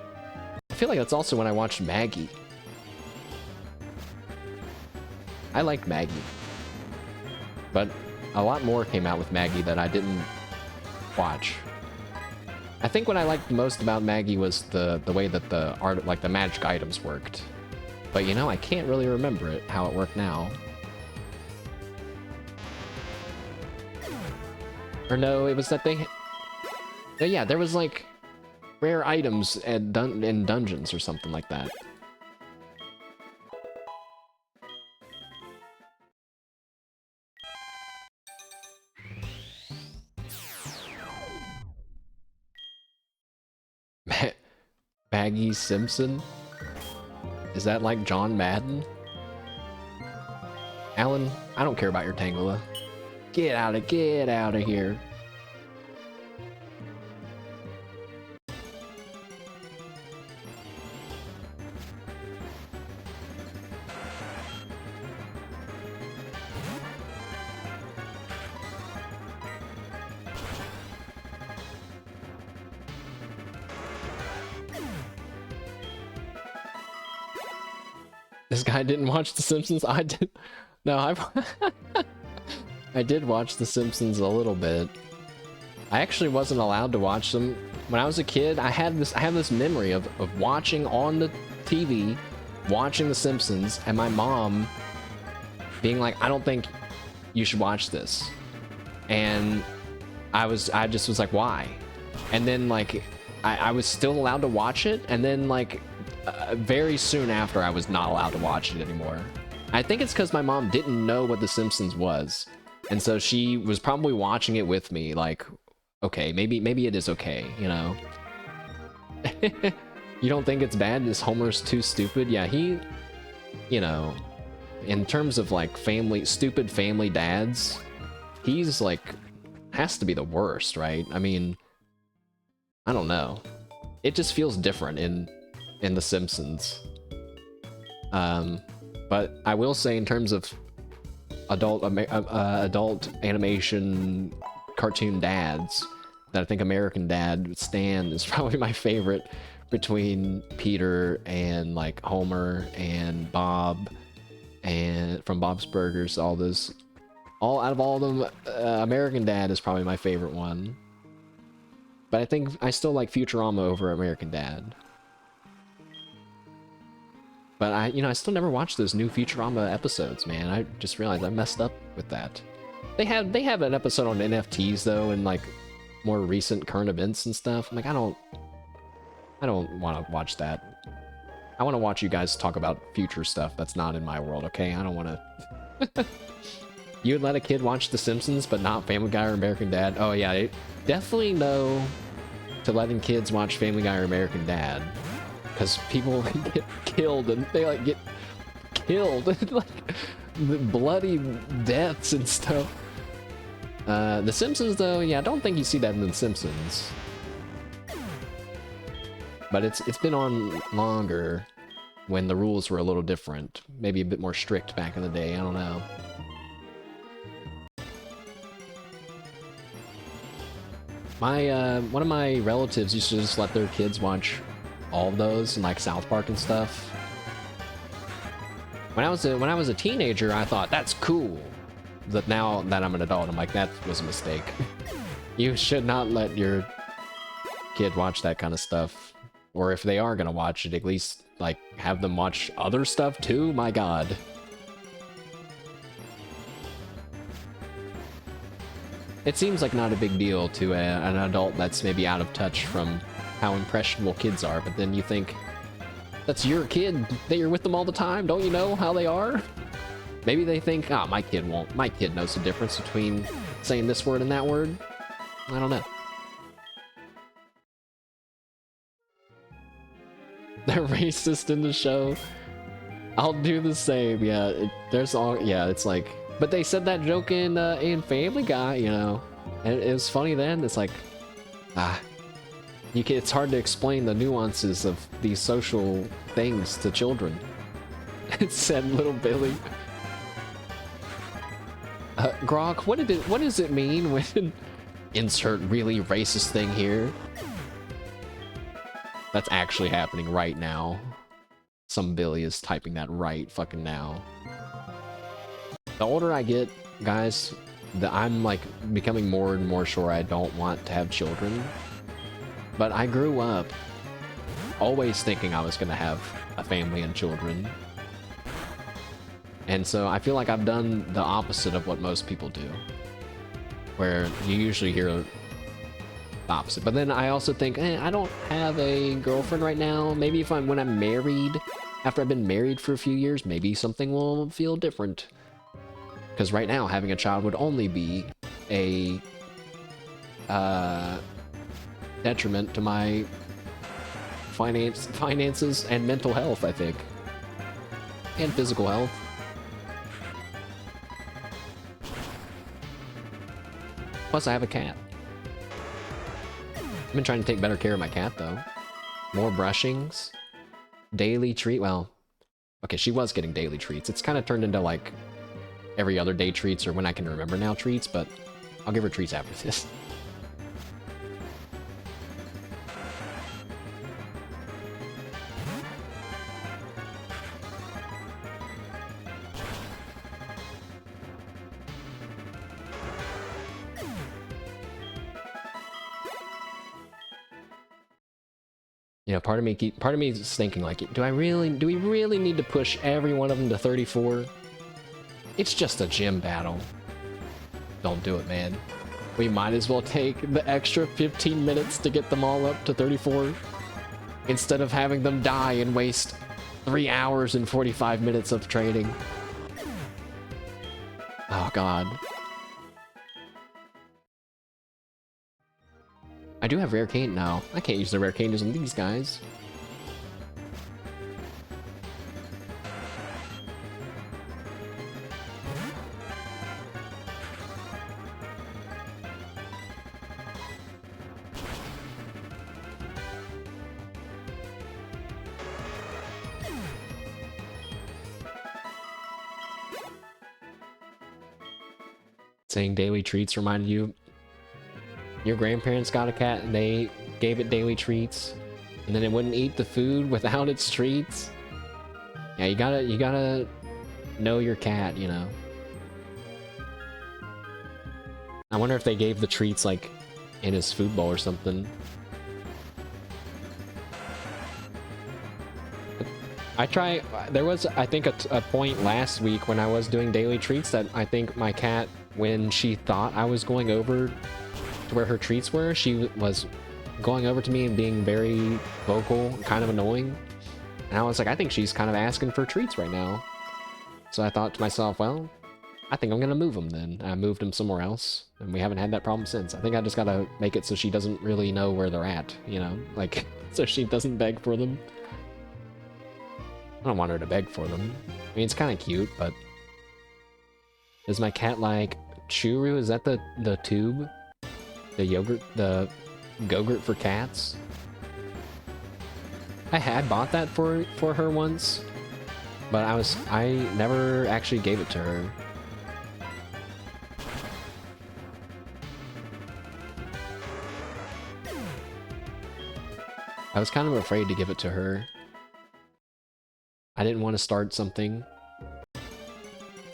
I feel like that's also when I watched Maggie. I liked Maggie. But a lot more came out with Maggie that I didn't watch. I think what I liked most about Maggie was the way that the art, like the magic items worked. But you know, I can't really remember it, how it worked now. Or no, it was that they... Yeah, there was like rare items in dungeons or something like that. Maggie Simpson? Is that like John Madden? Alan, I don't care about your Tangela. Get out of here. This guy didn't watch The Simpsons? I did. No, I did watch The Simpsons a little bit. I actually wasn't allowed to watch them. When I was a kid, I have this memory of watching on the TV, watching The Simpsons, and my mom being like, I don't think you should watch this. And I just was like, why? And then like, I was still allowed to watch it, and then like, very soon after, I was not allowed to watch it anymore. I think it's because my mom didn't know what The Simpsons was. And so she was probably watching it with me, like, okay, maybe it is okay, you know? You don't think it's bad? Is Homer's too stupid? Yeah, he, you know, in terms of like stupid family dads, he's like, has to be the worst, right? I mean, I don't know. It just feels different in The Simpsons. But I will say in terms of adult animation cartoon dads, that I think American Dad Stan is probably my favorite between Peter and like Homer and Bob and from Bob's Burgers, all out of all of them, American Dad is probably my favorite one. But I think I still like Futurama over American Dad. But I still never watched those new Futurama episodes, man. I just realized I messed up with that. They have an episode on NFTs though, and like more recent current events and stuff. I'm like, I don't want to watch that. I want to watch you guys talk about future stuff that's not in my world, okay? I don't want to. You would let a kid watch The Simpsons, but not Family Guy or American Dad? Oh yeah, definitely no to letting kids watch Family Guy or American Dad. Because people get killed, and they like get killed, like bloody deaths and stuff. The Simpsons, though, yeah, I don't think you see that in The Simpsons. But it's been on longer when the rules were a little different, maybe a bit more strict back in the day. I don't know. One of my relatives used to just let their kids watch all of those and like South Park and stuff. When I was a teenager, I thought that's cool. But now that I'm an adult, I'm like, that was a mistake. You should not let your kid watch that kind of stuff. Or if they are gonna watch it, at least like have them watch other stuff too? My god. It seems like not a big deal to an adult that's maybe out of touch from how impressionable kids are, but then you think, that's your kid, that you're with them all the time, don't you know how they are? Maybe they think, ah, my kid won't. My kid knows the difference between saying this word and that word. I don't know. They're racist in the show. I'll do the same, yeah. It's like, but they said that joke in Family Guy, you know, and it was funny then. It's like, it's hard to explain the nuances of these social things to children. It said Little Billy. Grok, what does it mean when insert really racist thing here? That's actually happening right now. Some Billy is typing that right fucking now. The older I get, guys, I'm like becoming more and more sure I don't want to have children. But I grew up always thinking I was gonna have a family and children. And so I feel like I've done the opposite of what most people do. Where you usually hear the opposite. But then I also think, I don't have a girlfriend right now. Maybe when I'm married, after I've been married for a few years, maybe something will feel different. Because right now, having a child would only be a detriment to my finances and mental health, I think. And physical health. Plus, I have a cat. I've been trying to take better care of my cat, though. More brushings. Daily treat. Well, okay, she was getting daily treats. It's kind of turned into, like, every other day treats, or when I can remember now treats, but I'll give her treats after this. You know, part of me is thinking like, do we really need to push every one of them to 34? It's just a gym battle. Don't do it, man. We might as well take the extra 15 minutes to get them all up to 34 instead of having them die and waste 3 hours and 45 minutes of training. Oh god. I do have rare cane now. I can't use the rare canes on these guys. Saying daily treats reminded you your grandparents got a cat and they gave it daily treats and then it wouldn't eat the food without its treats. Yeah, you gotta know your cat, you know. I wonder if they gave the treats like in his food bowl or something. There was, I think, a point last week when I was doing daily treats that I think my cat, when she thought I was going over to where her treats were, she was going over to me and being very vocal, kind of annoying. And I was like, I think she's kind of asking for treats right now. So I thought to myself, well, I think I'm gonna move them then. I moved them somewhere else, and we haven't had that problem since. I think I just gotta make it so she doesn't really know where they're at, you know? Like, so she doesn't beg for them. I don't want her to beg for them. I mean, it's kind of cute, but... Does my cat like Churu? Is that the tube? The yogurt? The Go-Gurt for cats? I had bought that for her once, but I never actually gave it to her. I was kind of afraid to give it to her. I didn't want to start something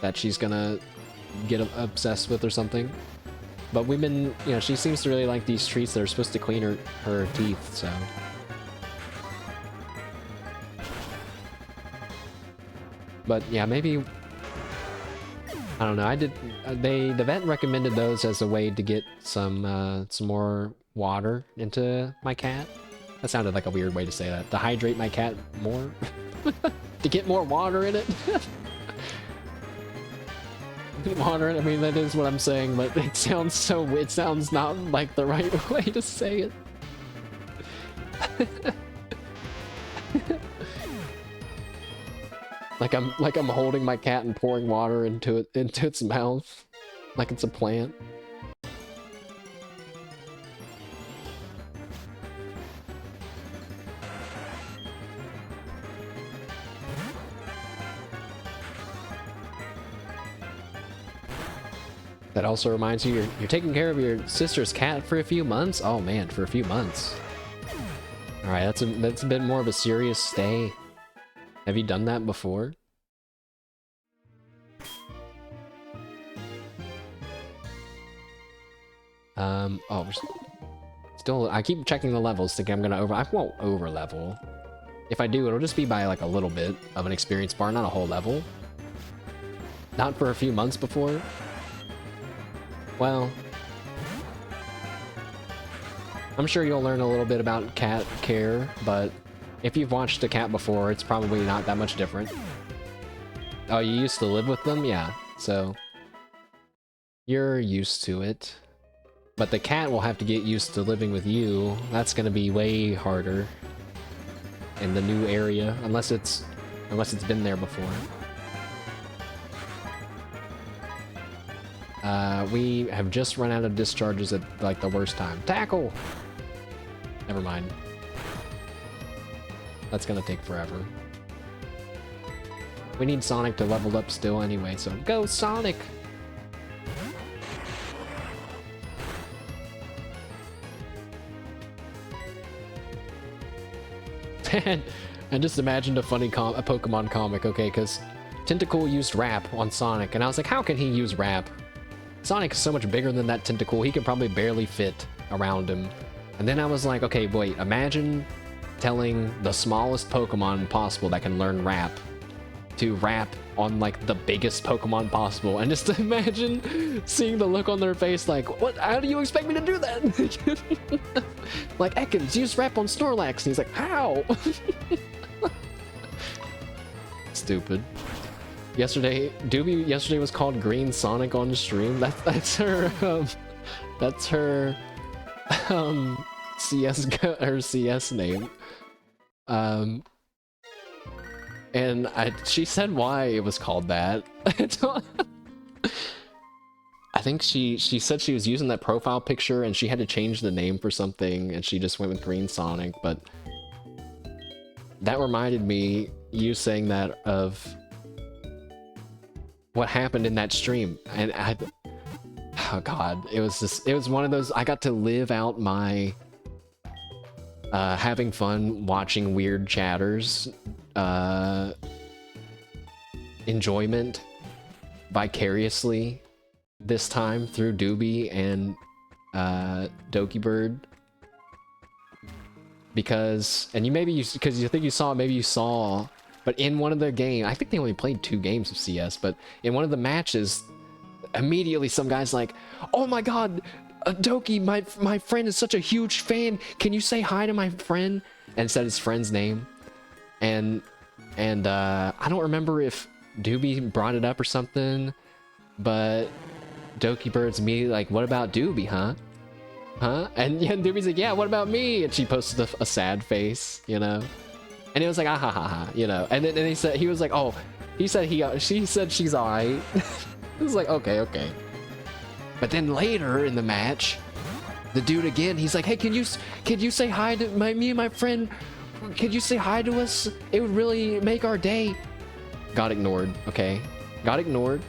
that she's gonna get obsessed with or something. But we've been, you know, she seems to really like these treats that are supposed to clean her teeth, so. but yeah, maybe... I don't know, I did... the vet recommended those as a way to get some more water into my cat. That sounded like a weird way to say that. To hydrate my cat more? To get more water in it? Water in it, I mean, that is what I'm saying, but it sounds so... It sounds not like the right way to say it. Like I'm holding my cat and pouring water into its mouth, like it's a plant. That also reminds you, you're taking care of your sister's cat for a few months? Oh man, for a few months. Alright, that's a bit more of a serious stay. Have you done that before? Oh, still, I keep checking the levels thinking I'm gonna I won't over level. If I do, it'll just be by like a little bit of an experience bar, not a whole level. Not for a few months before. Well, I'm sure you'll learn a little bit about cat care, but if you've watched a cat before, it's probably not that much different. Oh, you used to live with them? Yeah, so you're used to it. But the cat will have to get used to living with you. That's gonna be way harder in the new area, unless it's been there before. We have just run out of discharges at like the worst time. Tackle! Never mind. That's gonna take forever. We need Sonic to level up still anyway, so go Sonic! I just imagined a funny a Pokemon comic, okay, because Tentacool used Rap on Sonic, and I was like, how can he use Rap? Sonic is so much bigger than that Tentacool, he could probably barely fit around him. And then I was like, okay, wait, imagine telling the smallest Pokemon possible that can learn Rap to rap on like the biggest Pokemon possible, and just imagine seeing the look on their face like, what, how do you expect me to do that? Like, Ekans, use Rap on Snorlax, and he's like, how? Stupid. Doobie yesterday was called Green Sonic on stream. That's her CS name. And she said why it was called that. I think she said she was using that profile picture and she had to change the name for something, and she just went with Green Sonic. But that reminded me, you saying that, of what happened in that stream. And oh god, it was one of those, I got to live out my having fun watching weird chatters enjoyment vicariously this time through Doobie and Dokibird. Because you think you saw, maybe you saw, but in one of the games, I think they only played 2 games of CS, but in one of the matches, immediately some guy's like, oh my god, Doki, my friend is such a huge fan, can you say hi to my friend? And said his friend's name. And I don't remember if Doobie brought it up or something, but Dokibird's immediately like, what about Doobie, huh? Huh? And Doobie's like, yeah, what about me? And she posted a sad face, you know? And it was like, ah ha ha ha, you know? And then he was like, oh, she said she's alright. It was like, okay. But then later in the match, the dude again, he's like, hey, can you say hi to me and my friend? Could you say hi to us? It would really make our day. Got ignored, okay? Got ignored.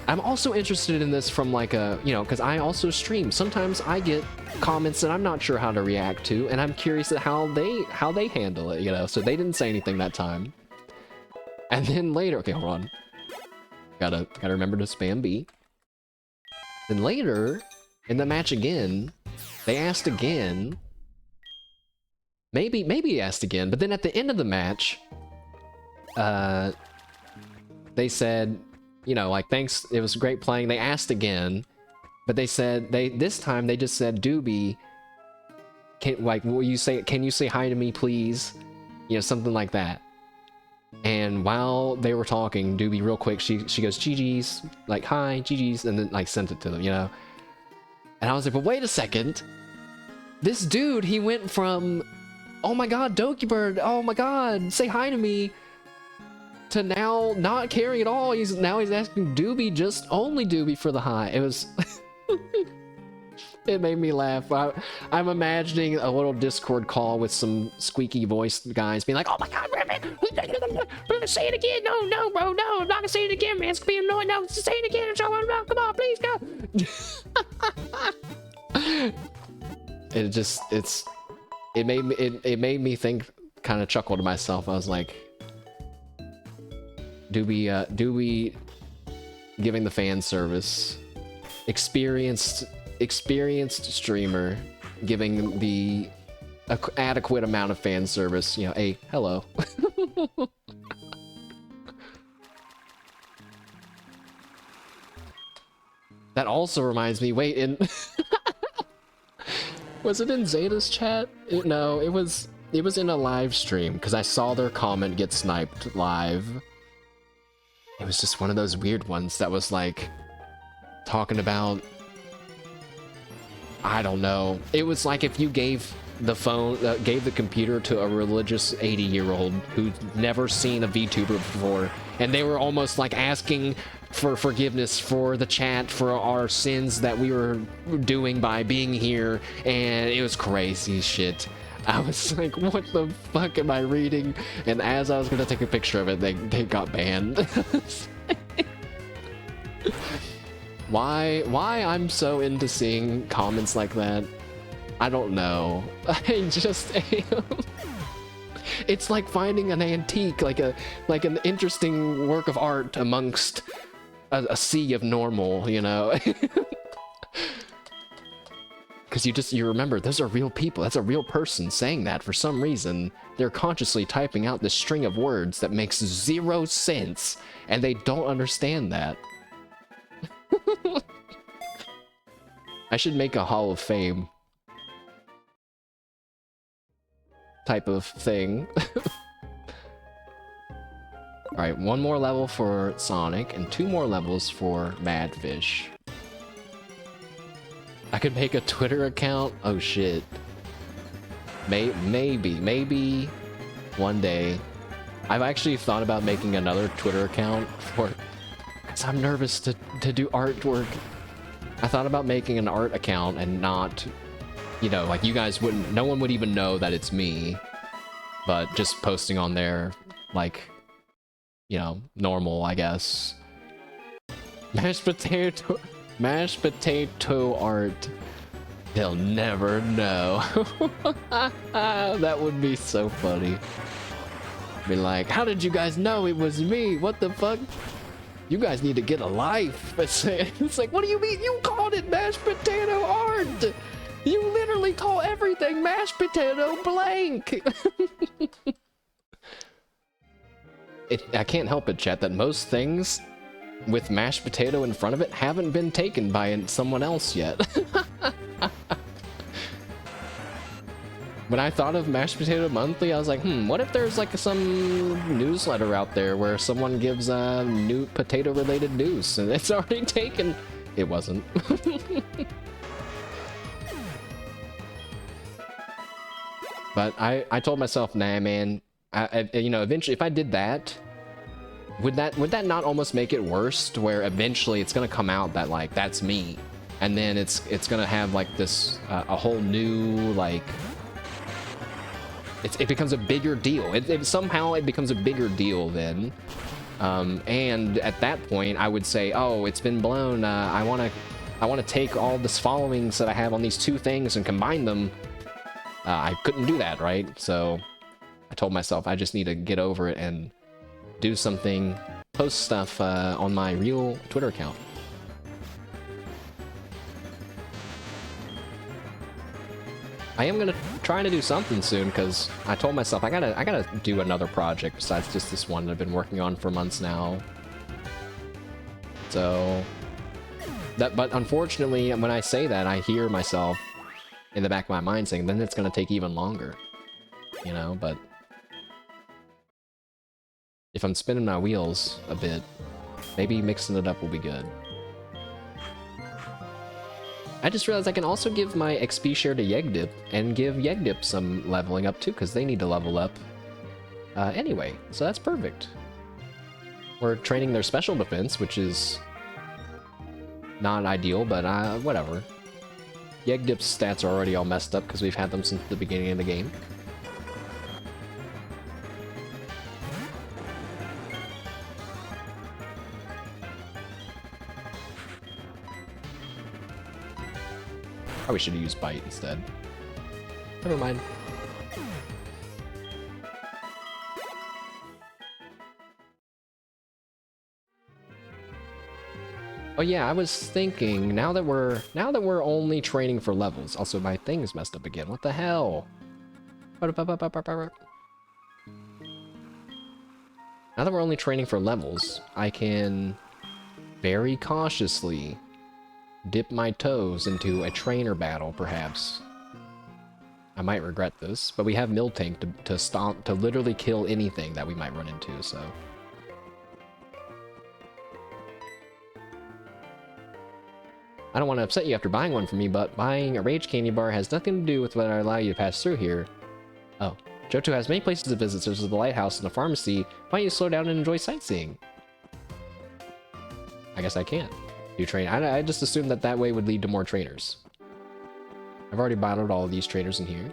I'm also interested in this from like a, you know, because I also stream. Sometimes I get comments that I'm not sure how to react to, and I'm curious at how they handle it, you know? So they didn't say anything that time. And then later, okay, hold on. Gotta remember to spam B. Then later, in the match again, they asked again. Maybe he asked again, but then at the end of the match, they said, you know, like, thanks, it was great playing. They asked again, but they said, this time they just said, Doobie, can you say hi to me, please? You know, something like that. And while they were talking, Doobie, real quick, she goes, GG's, like, hi, GG's, and then, like, sent it to them, you know? And I was like, but wait a second. This dude, he went from, oh my god, Dokibird, oh my god, say hi to me, to now not caring at all. Now he's asking Doobie, just only Doobie for the hi. It was... It made me laugh. I'm imagining a little Discord call with some squeaky voiced guys being like, oh my god, man, say it again. No, bro, no, I'm not gonna say it again, man. It's gonna be annoying. No, say it again. Come on, please go. It made me think, kind of chuckle to myself. I was like, Doobie giving the fan service, experienced streamer giving the adequate amount of fan service, you know, a hello. That also reminds me, wait, was it in Zeta's chat? No, it was in a live stream, because I saw their comment get sniped live. It was just one of those weird ones that was like talking about, I don't know. It was like if you gave the computer to a religious 80-year-old who'd never seen a VTuber before, and they were almost like asking for forgiveness for the chat, for our sins that we were doing by being here, and it was crazy shit. I was like, what the fuck am I reading? And as I was gonna take a picture of it, they got banned. Why I'm so into seeing comments like that, I don't know. I just am. It's like finding an antique, like an interesting work of art amongst a sea of normal, you know? Because you remember, those are real people. That's a real person saying that. For some reason, they're consciously typing out this string of words that makes 0 sense, and they don't understand that. I should make a Hall of Fame type of thing. Alright, 1 more level for Sonic and 2 more levels for Madfish. I could make a Twitter account? Oh shit. Maybe one day. I've actually thought about making another Twitter account for... because I'm nervous to do artwork. I thought about making an art account and not, you know, like you guys wouldn't, no one would even know that it's me, but just posting on there, like, you know, normal, I guess. Mashed potato art. They'll never know. That would be so funny. Be like, how did you guys know it was me? What the fuck? You guys need to get a life. It's like, what do you mean? You called it mashed potato art. You literally call everything mashed potato blank. I can't help it, chat, that most things with mashed potato in front of it haven't been taken by someone else yet. When I thought of Mashed Potato Monthly, I was like, what if there's like some newsletter out there where someone gives new potato-related news and it's already taken? It wasn't. But I told myself, nah, man. You know, eventually, if I did that, would that not almost make it worse? To where eventually it's gonna come out that like that's me, and then it's gonna have like this a whole new like. It becomes a bigger deal. Somehow it becomes a bigger deal then. And at that point, I would say, oh, it's been blown. I want to take all this followings that I have on these 2 things and combine them. I couldn't do that, right? So I told myself I just need to get over it and do something, post stuff on my real Twitter account. I am gonna try to do something soon, because I told myself I gotta do another project besides just this one that I've been working on for months now. So, but unfortunately, when I say that, I hear myself in the back of my mind saying, then it's going to take even longer, you know, but if I'm spinning my wheels a bit, maybe mixing it up will be good. I just realized I can also give my XP share to Yegdip and give Yegdip some leveling up too, because they need to level up anyway, so that's perfect. We're training their special defense, which is not ideal, but whatever. Yegdip's stats are already all messed up because we've had them since the beginning of the game. Probably should have used Bite instead. Never mind. Oh yeah, I was thinking, now that we're only training for levels. Also, my thing is messed up again. What the hell? Now that we're only training for levels, I can very cautiously dip my toes into a trainer battle, perhaps. I might regret this, but we have Miltank to literally kill anything that we might run into, so. I don't want to upset you after buying one from me, but buying a Rage Candy Bar has nothing to do with whether I allow you to pass through here. Oh. Johto has many places to visit, such as the lighthouse and the pharmacy. Why don't you slow down and enjoy sightseeing? I guess I can't. You train. I just assumed that way would lead to more trainers. I've already bottled all of these trainers in here.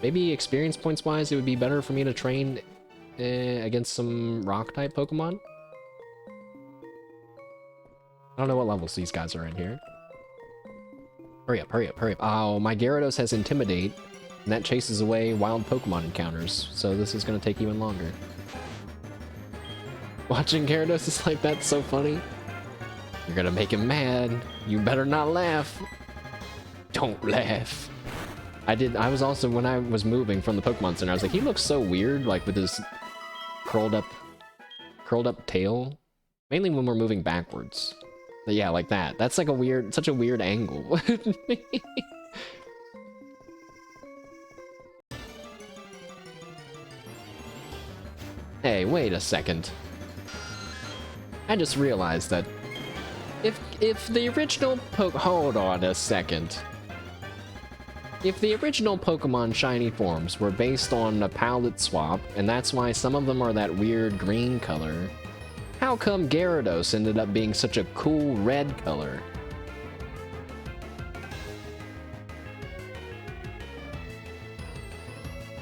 Maybe experience points wise, it would be better for me to train against some rock type Pokemon. I don't know what levels these guys are in here. Hurry up, hurry up, hurry up. Oh, my Gyarados has Intimidate, and that chases away wild Pokemon encounters, so this is going to take even longer. Watching Gyarados is like, that's so funny. You're gonna make him mad. You better not laugh. Don't laugh. I was also, when I was moving from the Pokemon Center, I was like, he looks so weird, like with his curled up tail. Mainly when we're moving backwards. But yeah, like that. That's like such a weird angle. Hey, wait a second. I just realized that if the original hold on a second. If the original Pokemon shiny forms were based on a palette swap, and that's why some of them are that weird green color, how come Gyarados ended up being such a cool red color?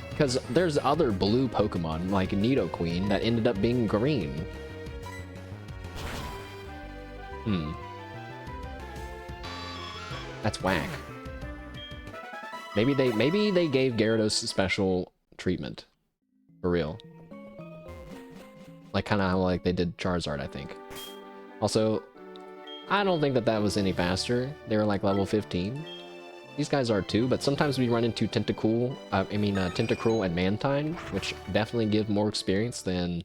Because there's other blue Pokemon, like Nidoqueen, that ended up being green. That's whack. Maybe they gave Gyarados a special treatment. For real. Like, kind of how like they did Charizard, I think. Also, I don't think that was any faster. They were like level 15. These guys are too, but sometimes we run into Tentacruel and Mantine, which definitely give more experience than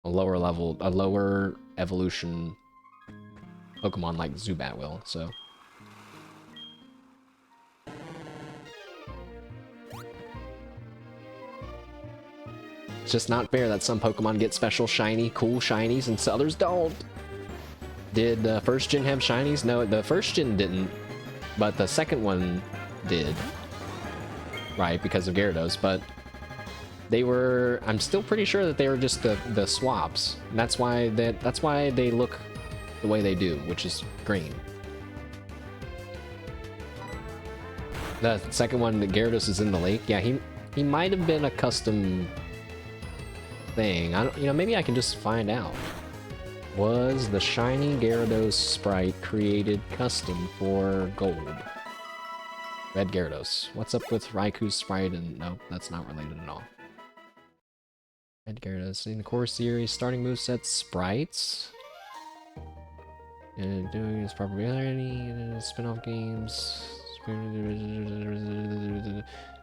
a lower evolution Pokemon like Zubat will, so. It's just not fair that some Pokemon get special shiny, cool shinies, and others don't. Did the first gen have shinies? No, the first gen didn't, but the second one did. Right, because of Gyarados, but they were, I'm still pretty sure that they were just the swaps. And that's why they look the way they do, which is green. The second one, the Gyarados is in the lake. Yeah, he might have been a custom thing. I don't, maybe I can just find out. Was the shiny Gyarados sprite created custom for gold? Red Gyarados. What's up with Raikou's sprite? And no, that's not related at all. Red Gyarados in the core series, starting moveset sprites. And doing its proper reality, spin-off games.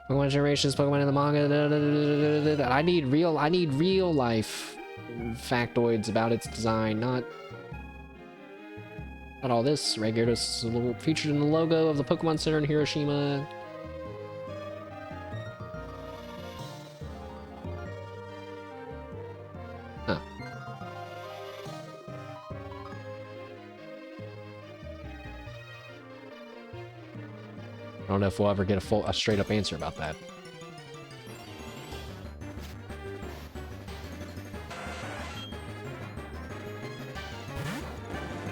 Pokemon generations, Pokemon in the manga. I need real life factoids about its design, not all this. Red Gyarados is featured in the logo of the Pokemon Center in Hiroshima. Huh. I don't know if we'll ever get a straight up answer about that.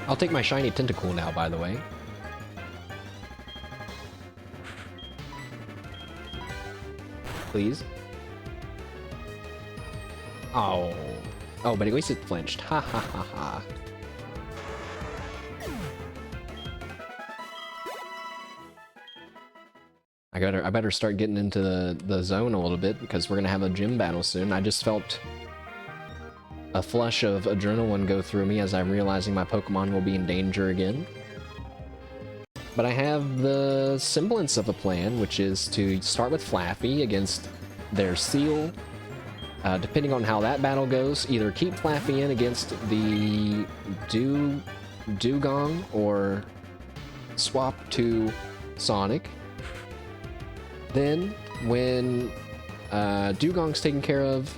I'll take my shiny Tentacool now, by the way. Please. Oh. Oh, but at least it flinched. Ha ha ha ha. I better start getting into the zone a little bit because we're gonna have a gym battle soon. I just felt a flush of adrenaline go through me as I'm realizing my Pokemon will be in danger again. But I have the semblance of a plan, which is to start with Flaffy against their Seal. Depending on how that battle goes, either keep Flaffy in against the Dugong or swap to Sonic. Then, when Dugong's taken care of,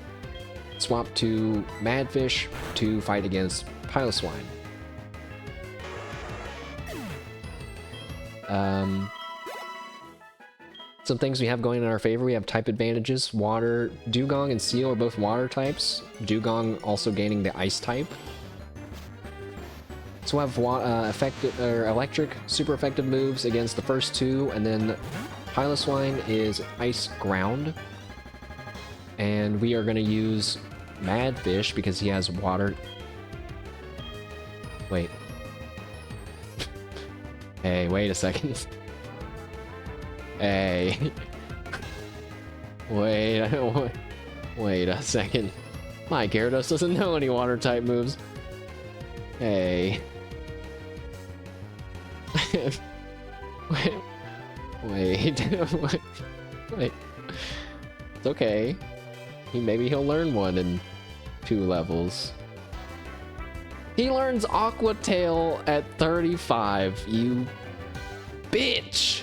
swap to Madfish to fight against Piloswine. Some things we have going in our favor. We have type advantages. Water, Dugong and Seal are both water types. Dugong also gaining the ice type. So we'll have electric, super effective moves against the first two, and then Piloswine is ice ground. And we are going to use Madfish because he has water. Wait. Hey, wait a second. Hey. Wait a second. My Gyarados doesn't know any water type moves. Hey. Wait. It's okay. Maybe he'll learn one in 2 levels. He learns Aqua Tail at 35, you bitch!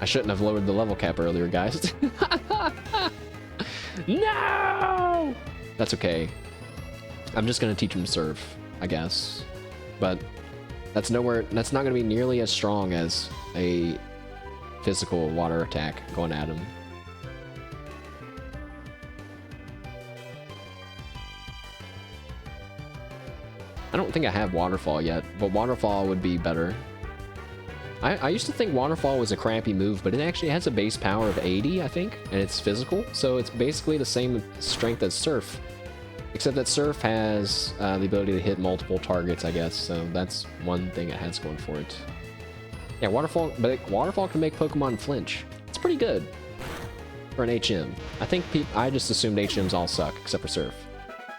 I shouldn't have lowered the level cap earlier, guys. No! That's okay. I'm just gonna teach him Surf, I guess. But that's not gonna be nearly as strong as a physical water attack going at him. I don't think I have Waterfall yet, but Waterfall would be better. I used to think Waterfall was a crappy move, but it actually has a base power of 80, I think, and it's physical, so it's basically the same strength as Surf. Except that Surf has the ability to hit multiple targets, I guess, so that's one thing it has going for it. Yeah, Waterfall can make Pokemon flinch. It's pretty good for an HM. I think I just assumed HMs all suck, except for Surf.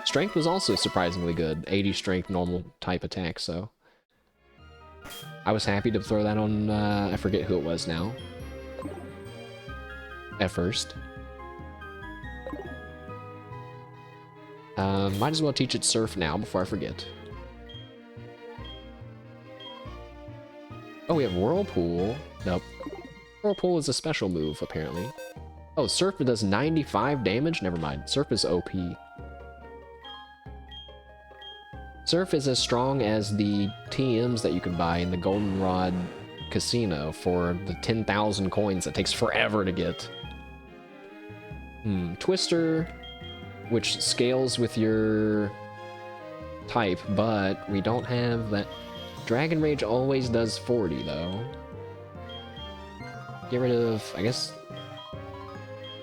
Strength was also surprisingly good, 80 strength normal type attack, so I was happy to throw that on, I forget who it was now. At first. Might as well teach it Surf now before I forget. Oh, we have Whirlpool. Nope. Whirlpool is a special move, apparently. Oh, Surf does 95 damage? Never mind. Surf is OP. Surf is as strong as the TMs that you can buy in the Goldenrod Casino for the 10,000 coins that takes forever to get. Twister, which scales with your type, but we don't have that. Dragon Rage always does 40, though. Get rid of, I guess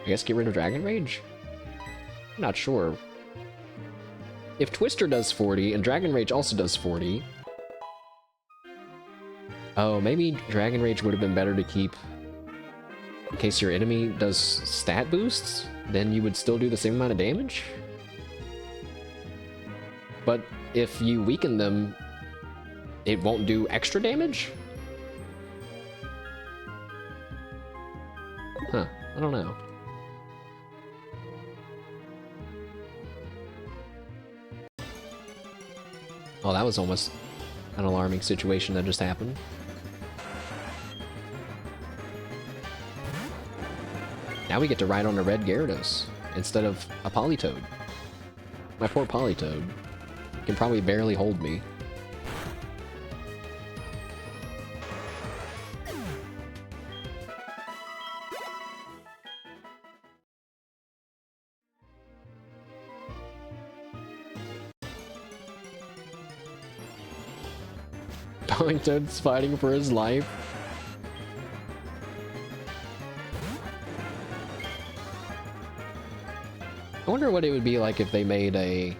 get rid of Dragon Rage? I'm not sure. If Twister does 40, and Dragon Rage also does 40... Oh, maybe Dragon Rage would have been better to keep in case your enemy does stat boosts, then you would still do the same amount of damage? But if you weaken them, it won't do extra damage? Huh, I don't know. Oh, that was almost an alarming situation that just happened. Now we get to ride on a red Gyarados instead of a Politoed. My poor Politoed can probably barely hold me. Politoed's fighting for his life. I wonder what it would be like if they made a...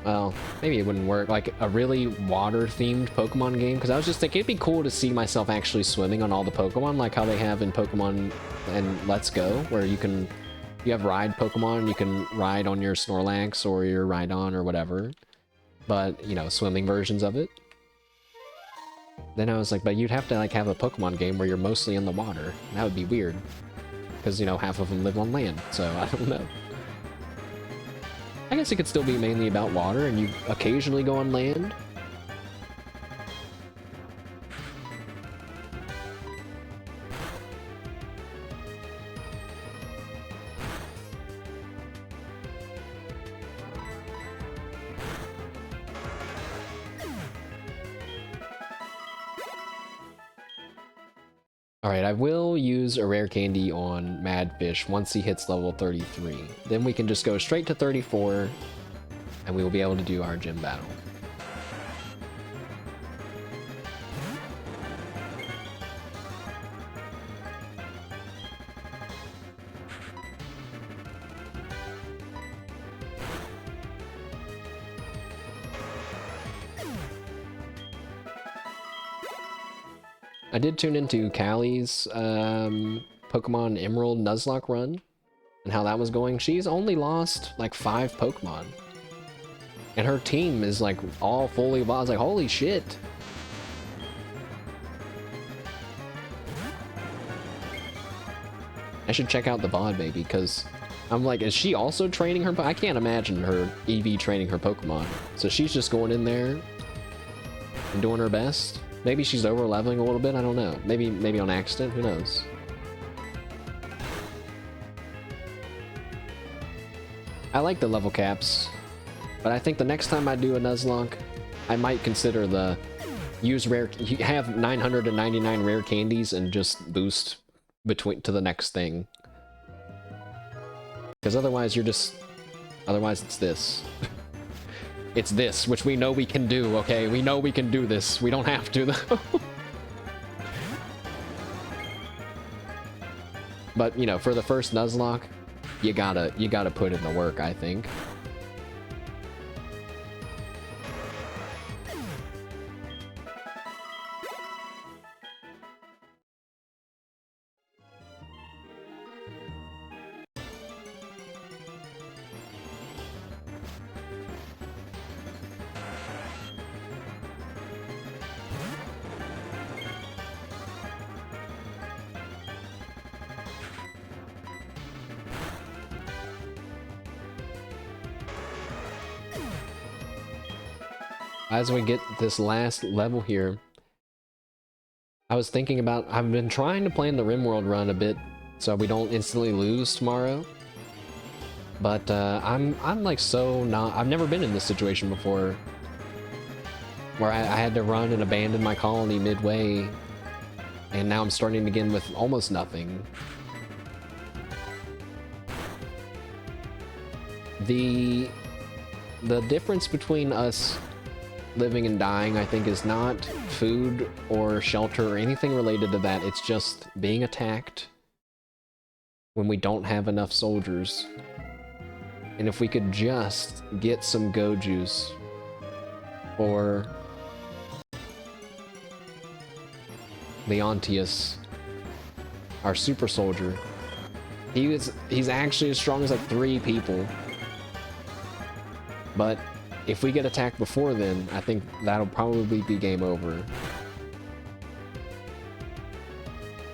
Well, maybe it wouldn't work. Like a really water-themed Pokemon game. Because I was just thinking it'd be cool to see myself actually swimming on all the Pokemon, like how they have in Pokemon and Let's Go, where you have ride Pokemon, you can ride on your Snorlax or your Rhydon or whatever. But, you know, swimming versions of it. Then I was like, but you'd have to like have a Pokemon game where you're mostly in the water. That would be weird. Because, you know, half of them live on land, so I don't know. I guess it could still be mainly about water, and you occasionally go on land. Alright, I will use a rare candy on Madfish once he hits level 33. Then we can just go straight to 34, and we will be able to do our gym battle. I did tune into Callie's Pokemon Emerald Nuzlocke run and how that was going. She's only lost like 5 Pokemon. And her team is like all fully evolved. I was like, holy shit. I should check out the VOD maybe, because I'm like, is she also training her? I can't imagine her EV training her Pokemon. So she's just going in there and doing her best. Maybe she's over leveling a little bit, I don't know. Maybe on accident, who knows? I like the level caps, but I think the next time I do a Nuzlocke, I might consider the use rare, have 999 rare candies and just boost to the next thing. Because otherwise otherwise it's this. It's this, which we know we can do, okay? We know we can do this. We don't have to, though. But, you know, for the first Nuzlocke, you gotta put in the work, I think. As we get this last level here, I was thinking about, I've been trying to plan the RimWorld run a bit so we don't instantly lose tomorrow. But I'm like so not, I've never been in this situation before where I had to run and abandon my colony midway, and now I'm starting again with almost nothing. The difference between us living and dying, I think, is not food or shelter or anything related to that. It's just being attacked when we don't have enough soldiers. And if we could just get some Go Juice or Leontius, our super soldier, he's actually as strong as like 3 people. But if we get attacked before then, I think that'll probably be game over.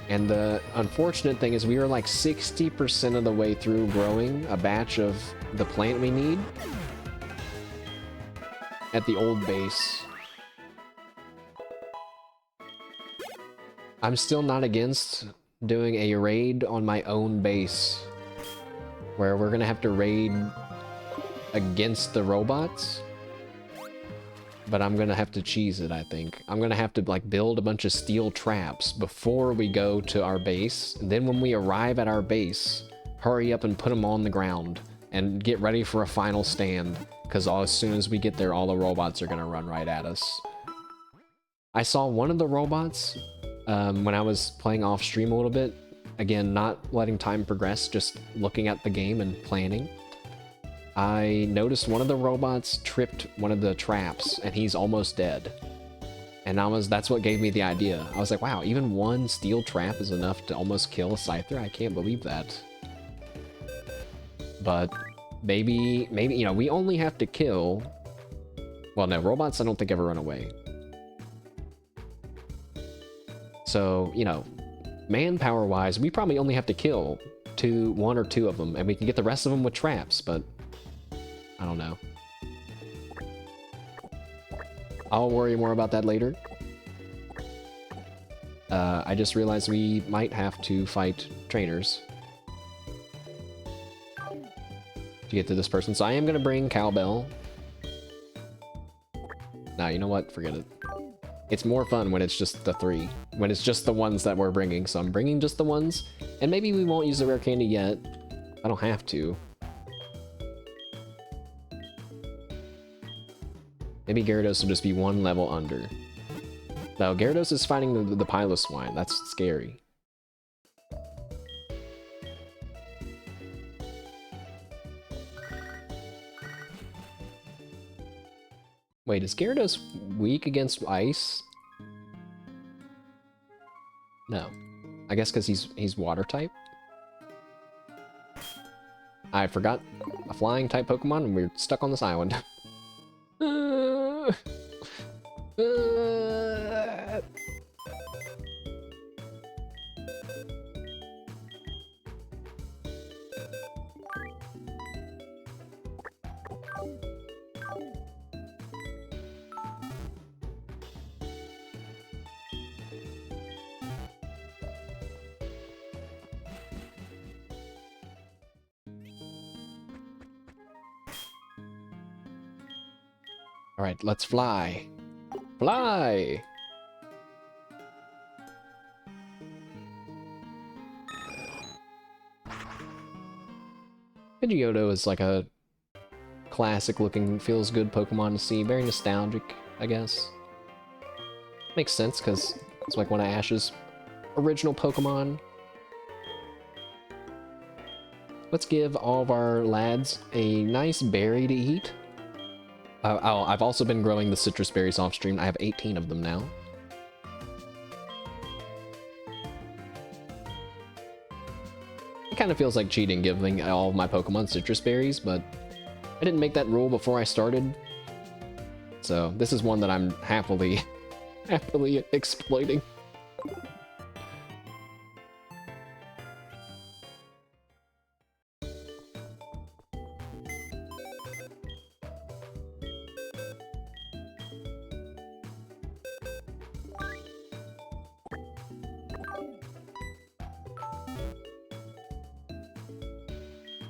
And the unfortunate thing is we are like 60% of the way through growing a batch of the plant we need at the old base. I'm still not against doing a raid on my own base where we're gonna have to raid against the robots, but I'm gonna have to cheese it, I think. I'm gonna have to like build a bunch of steel traps before we go to our base. And then when we arrive at our base, hurry up and put them on the ground and get ready for a final stand, because as soon as we get there, all the robots are gonna run right at us. I saw one of the robots when I was playing off stream a little bit. Again, not letting time progress, just looking at the game and planning. I noticed one of the robots tripped one of the traps, and he's almost dead. And that's what gave me the idea. I was like, wow, even one steel trap is enough to almost kill a Scyther? I can't believe that. But maybe, you know, we only have to kill... Well, no, robots I don't think ever run away. So, you know, manpower-wise, we probably only have to kill one or two of them, and we can get the rest of them with traps, but... I don't know. I'll worry more about that later. I just realized we might have to fight trainers to get to this person, so I am going to bring Cowbell. Nah, you know what? Forget it. It's more fun when it's just the three. When it's just the ones that we're bringing, so I'm bringing just the ones. And maybe we won't use the rare candy yet. I don't have to. Maybe Gyarados will just be one level under. No, Gyarados is fighting the Piloswine. That's scary. Wait, is Gyarados weak against ice? No. I guess because he's water type? I forgot a flying type Pokemon and we're stuck on this island. Alright, let's fly. Fly! Pidgeotto is like a classic looking, feels good Pokemon to see. Very nostalgic, I guess. Makes sense, because it's like one of Ash's original Pokemon. Let's give all of our lads a nice berry to eat. I've also been growing the citrus berries off stream. I have 18 of them now. It kind of feels like cheating giving all of my Pokemon citrus berries, but I didn't make that rule before I started. So this is one that I'm happily exploiting.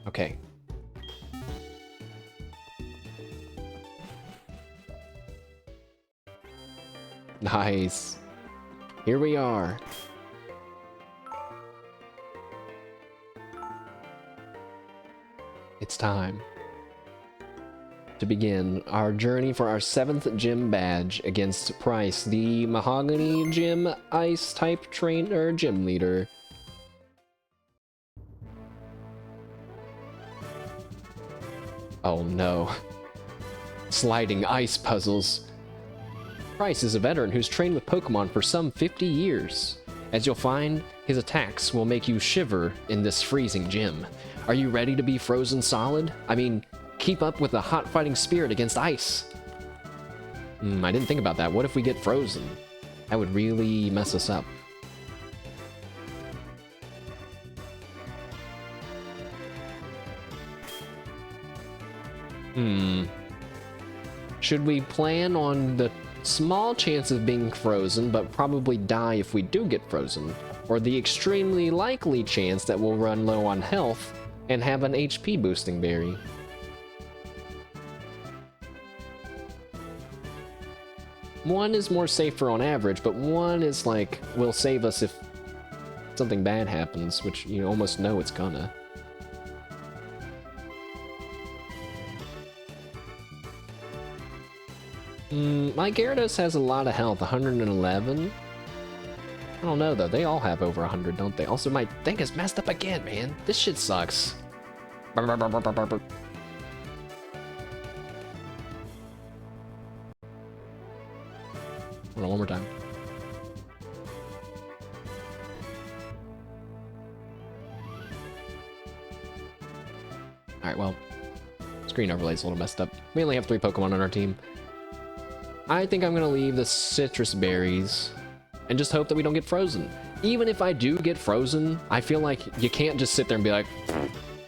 Okay. Nice. Here we are. It's time to begin our journey for our 7th gym badge against Pryce, the Mahogany Gym Ice type trainer gym leader. Oh no. Sliding ice puzzles. Pryce is a veteran who's trained with Pokemon for some 50 years. As you'll find, his attacks will make you shiver in this freezing gym. Are you ready to be frozen solid? I mean, keep up with the hot fighting spirit against ice. I didn't think about that. What if we get frozen? That would really mess us up. Should we plan on the small chance of being frozen, but probably die if we do get frozen? Or the extremely likely chance that we'll run low on health and have an HP boosting berry? One is more safer on average, but one is like, will save us if something bad happens, which you almost know it's gonna. My Gyarados has a lot of health, 111. I don't know though, they all have over 100, don't they? Also, my thing is messed up again, man. This shit sucks. Hold on, one more time. Alright, well, screen overlay's a little messed up. We only have 3 Pokemon on our team. I think I'm gonna leave the citrus berries and just hope that we don't get frozen. Even if I do get frozen, I feel like you can't just sit there and be like,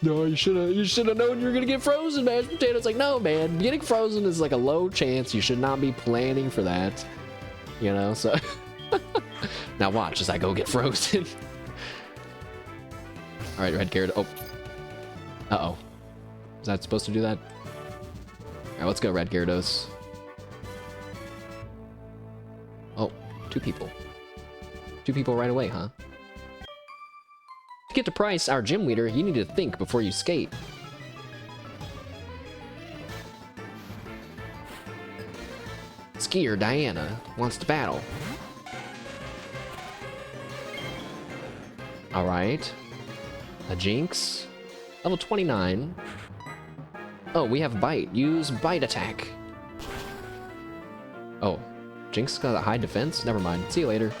no, you should have known you were gonna get frozen, mashed potato. It's like, no, man, getting frozen is like a low chance. You should not be planning for that, you know. So now watch as I go get frozen. All right, red Gyarados. Oh, is that supposed to do that? All right, let's go, red Gyarados. Oh, 2 people. 2 people right away, huh? To get to Pryce, our gym leader, you need to think before you skate. Skier Diana wants to battle. Alright. A Jinx. Level 29. Oh, we have Bite. Use Bite attack. Oh. Jinx got a high defense? Never mind. See you later.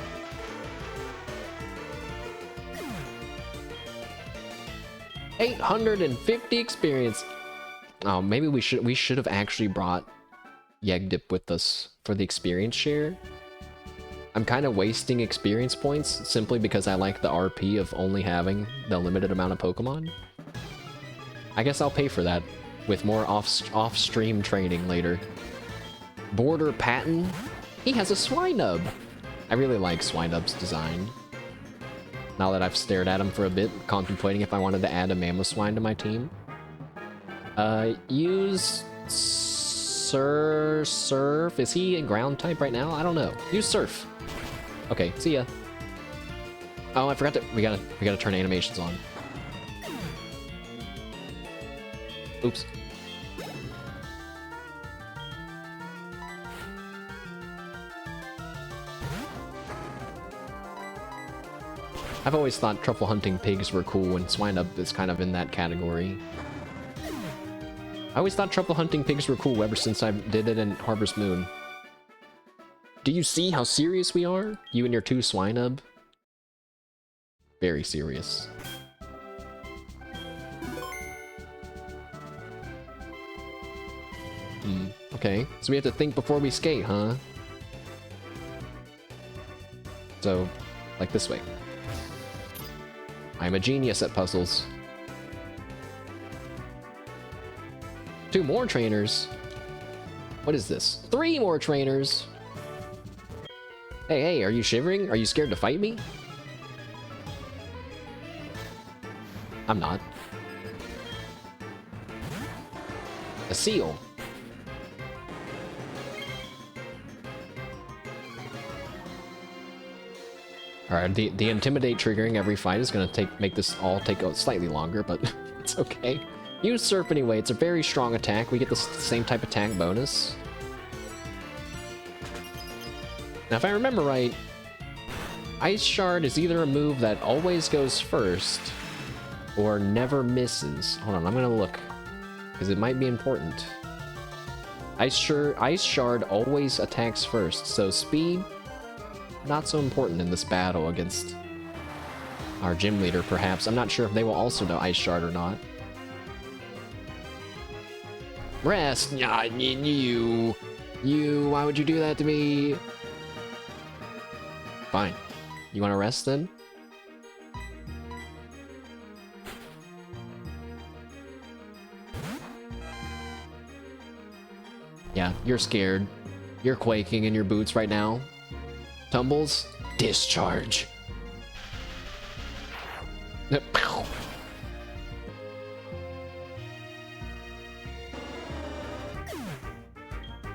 $850 experience. Oh, maybe we should have actually brought Yegdip with us for the experience share. I'm kind of wasting experience points simply because I like the RP of only having the limited amount of Pokemon. I guess I'll pay for that with more off-stream training later. Border Patton. He has a Swinub. I really like Swinub's design. Now that I've stared at him for a bit, contemplating if I wanted to add a Mamoswine to my team. Use Surf. Is he a ground type right now? I don't know. Use Surf. Okay, see ya. Oh, I forgot to. We gotta turn animations on. Oops. I've always thought truffle hunting pigs were cool, and Swinub is kind of in that category. I always thought truffle hunting pigs were cool ever since I did it in Harvest Moon. Do you see how serious we are? You and your 2 Swinub? Very serious. Okay, so we have to think before we skate, huh? So, like this way. I'm a genius at puzzles. 2 more trainers? What is this? 3 more trainers? Hey, are you shivering? Are you scared to fight me? I'm not. A seal. Alright, the intimidate triggering every fight is gonna make this all take slightly longer, but it's okay. Use Surf anyway, it's a very strong attack. We get the same type attack bonus. Now if I remember right, Ice Shard is either a move that always goes first, or never misses. Hold on, I'm gonna look, because it might be important. Ice Shard always attacks first, so speed, not so important in this battle against our gym leader, perhaps. I'm not sure if they will also know Ice Shard or not. Rest! Yeah, you! Why would you do that to me? Fine. You wanna rest then? Yeah, you're scared. You're quaking in your boots right now. Tumbles? Discharge.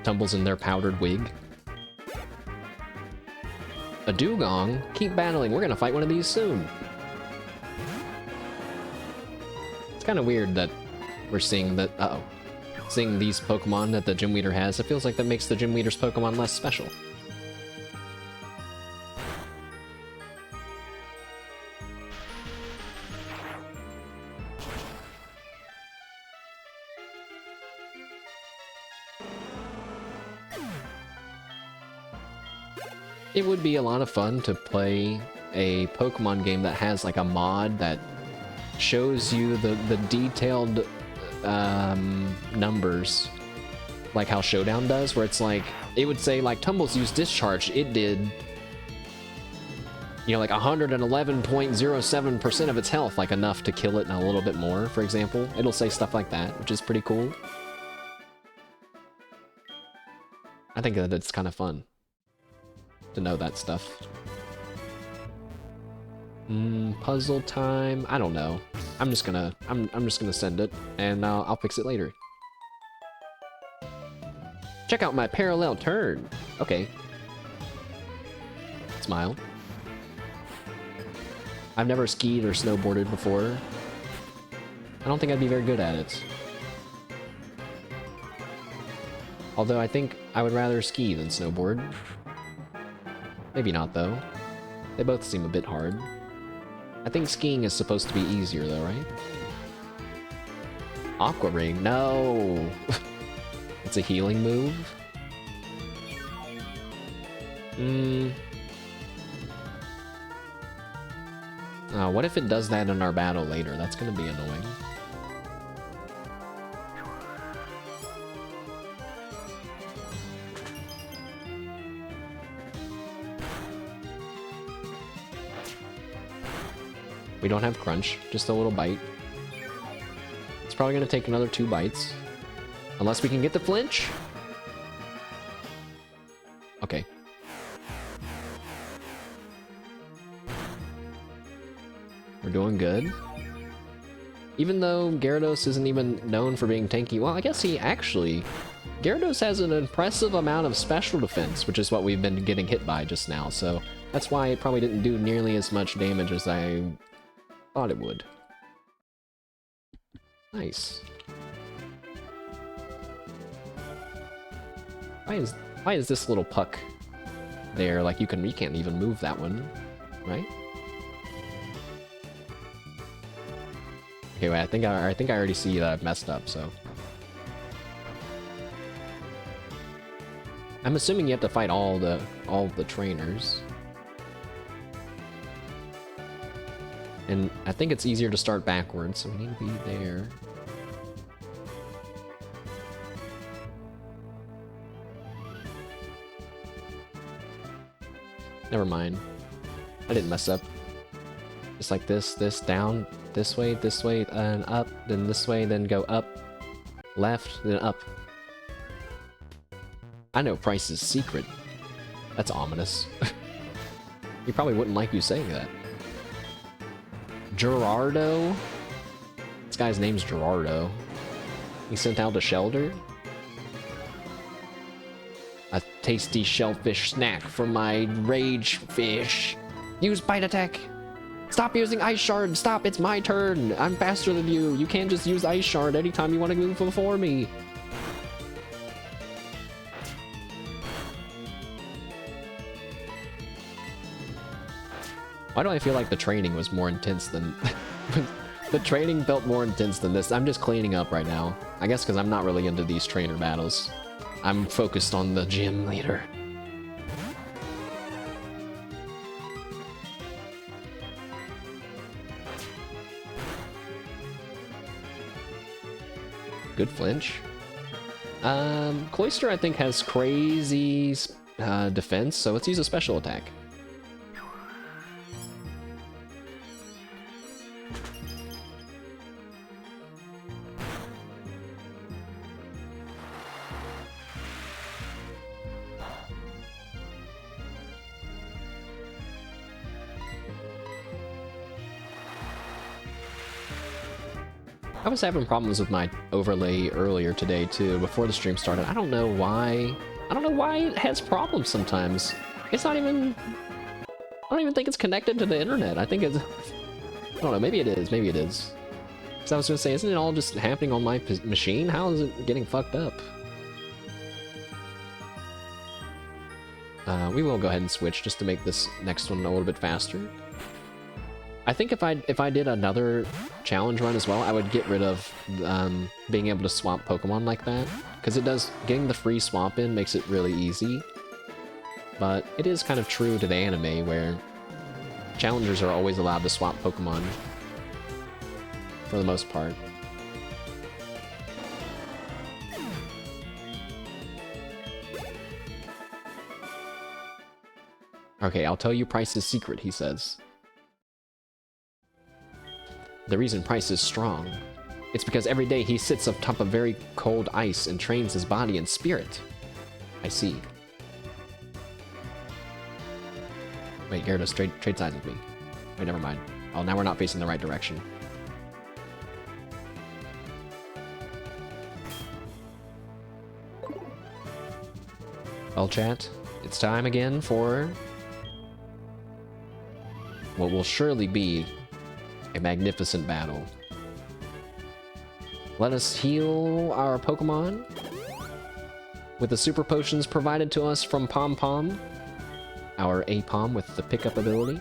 Tumbles in their powdered wig. A dugong? Keep battling, we're gonna fight one of these soon. It's kind of weird that we're seeing that, seeing these Pokemon that the gym leader has. It feels like that makes the gym leader's Pokemon less special. It would be a lot of fun to play a Pokemon game that has like a mod that shows you the detailed numbers, like how Showdown does, where it's like, it would say like Tumbles used Discharge, it did, you know, like 111.07% of its health, like enough to kill it and a little bit more, for example. It'll say stuff like that, which is pretty cool. I think that it's kind of fun to know that stuff. Puzzle time. I don't know. I'm just gonna send it, and I'll fix it later. Check out my parallel turn. Okay. Smile. I've never skied or snowboarded before. I don't think I'd be very good at it. Although I think I would rather ski than snowboard. Maybe not, though. They both seem a bit hard. I think skiing is supposed to be easier, though, right? Aqua Ring? No! It's a healing move? What if it does that in our battle later? That's gonna be annoying. We don't have Crunch, just a little bite. It's probably gonna take another 2 bites. Unless we can get the flinch? Okay. We're doing good. Even though Gyarados isn't even known for being tanky, well, I guess he actually... Gyarados has an impressive amount of special defense, which is what we've been getting hit by just now, so that's why it probably didn't do nearly as much damage as I thought it would. Nice. Why is this little puck there? Like you can't even move that one, right? Okay, wait, I think I already see that I've messed up, so. I'm assuming you have to fight all the trainers. And I think it's easier to start backwards, so we need to be there. Never mind. I didn't mess up. Just like this, down, this way, and up, then this way, then go up, left, then up. I know Pryce's secret. That's ominous. He probably wouldn't like you saying that. Gerardo? This guy's name's Gerardo. He sent out a shelter? A tasty shellfish snack for my rage fish. Use bite attack. Stop using Ice Shard. Stop, it's my turn. I'm faster than you. You can't just use Ice Shard anytime you want to move before me. Why do I feel like the training was more intense than... The training felt more intense than this. I'm just cleaning up right now. I guess because I'm not really into these trainer battles. I'm focused on the gym leader. Good flinch. Cloyster, I think, has crazy defense, so let's use a special attack. I was having problems with my overlay earlier today too, before the stream started. I don't know why. I don't know why it has problems sometimes. It's not even... I don't even think it's connected to the internet. I think it's... I don't know, maybe it is, maybe it is. Because I was gonna say, isn't it all just happening on my machine? How is it getting fucked up? We will go ahead and switch just to make this next one a little bit faster. I think if I did another challenge run as well, I would get rid of being able to swap Pokemon like that, because it does, getting the free swap in makes it really easy. But it is kind of true to the anime where challengers are always allowed to swap Pokemon for the most part. Okay, I'll tell you Pryce's secret, he says. The reason Pryce is strong, it's because every day he sits on top of very cold ice and trains his body and spirit. I see. Wait, Gyarados, trade sides with me. Wait, never mind. Oh, now we're not facing the right direction. Well, chat, it's time again for what will surely be a magnificent battle. Let us heal our Pokemon with the super potions provided to us from Pom Pom, our A-Pom with the pickup ability.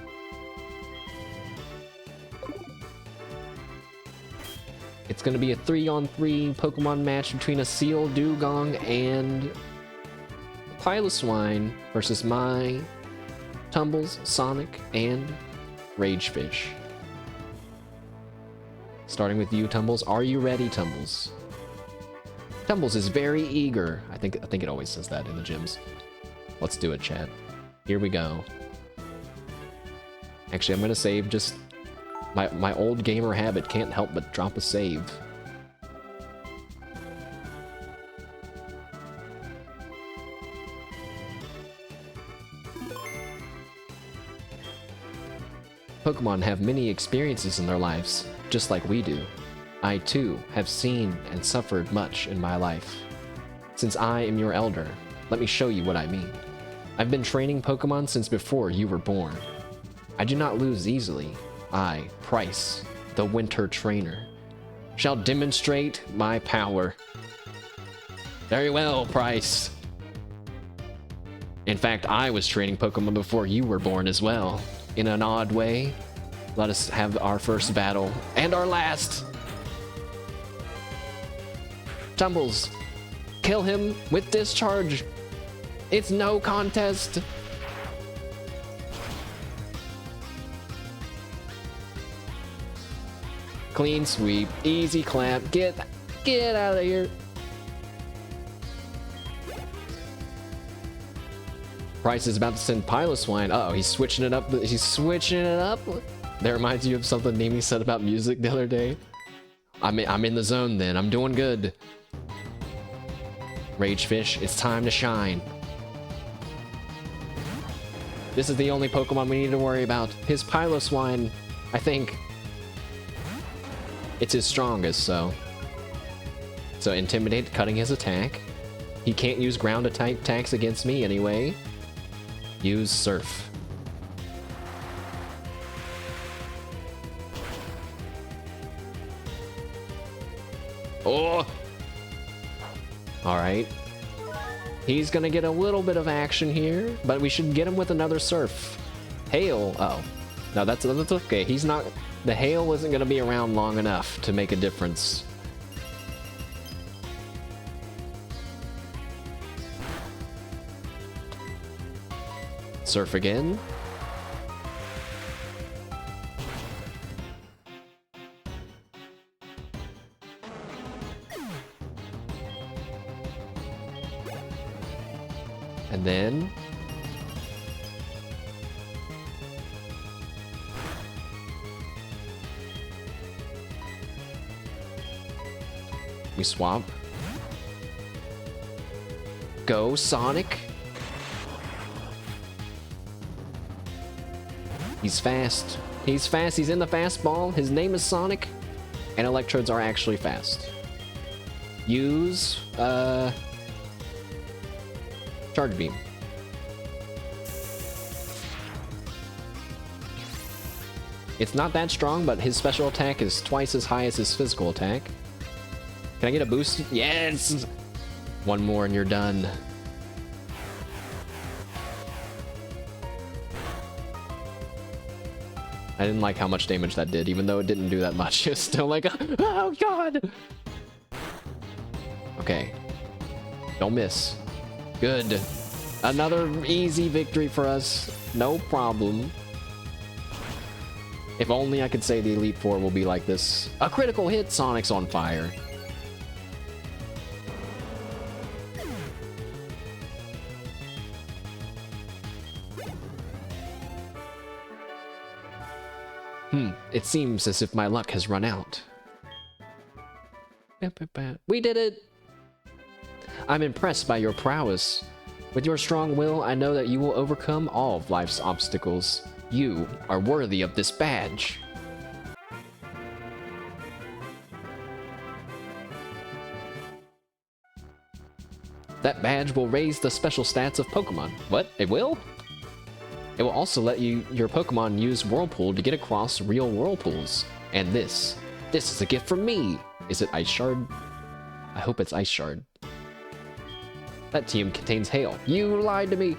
It's going to be a 3-on-3 Pokemon match between a Seal, Dugong, and Piloswine versus my Tumbles, Sonic, and Ragefish. Starting with you, Tumbles. Are you ready, Tumbles? Tumbles is very eager. I think it always says that in the gyms. Let's do it, chat. Here we go. Actually, I'm gonna save. Just my old gamer habit can't help but drop a save. Pokemon have many experiences in their lives, just like we do. I, too, have seen and suffered much in my life. Since I am your elder, let me show you what I mean. I've been training Pokemon since before you were born. I do not lose easily. I, Pryce, the Winter Trainer, shall demonstrate my power. Very well, Pryce. In fact, I was training Pokemon before you were born as well. In an odd way, let us have our first battle, and our last! Tumbles, kill him with discharge! It's no contest! Clean sweep, easy clap, get out of here! Pryce is about to send Piloswine. Uh oh, he's switching it up. He's switching it up. That reminds you of something Nemi said about music the other day. I'm in the zone then. I'm doing good. Ragefish, it's time to shine. This is the only Pokemon we need to worry about. His Piloswine, I think, it's his strongest, so Intimidate, cutting his attack. He can't use ground attacks against me anyway. Use Surf. Oh! Alright. He's gonna get a little bit of action here, but we should get him with another Surf. Hail. Oh. No, that's okay. He's not... The Hail isn't gonna be around long enough to make a difference. Surf again. And then... we swap. Go, Sonic! He's fast. He's fast. He's in the fastball. His name is Sonic. And electrodes are actually fast. Use, Charge Beam. It's not that strong, but his special attack is twice as high as his physical attack. Can I get a boost? Yes! One more and you're done. I didn't like how much damage that did, even though it didn't do that much. It's still like, oh god! Okay. Don't miss. Good. Another easy victory for us. No problem. If only I could say the Elite Four will be like this. A critical hit, Sonic's on fire. It seems as if my luck has run out. We did it! I'm impressed by your prowess. With your strong will, I know that you will overcome all of life's obstacles. You are worthy of this badge. That badge will raise the special stats of Pokémon. What? It will? It will also let your Pokémon use Whirlpool to get across real whirlpools. And this is a gift from me. Is it Ice Shard? I hope it's Ice Shard. That team contains hail. You lied to me.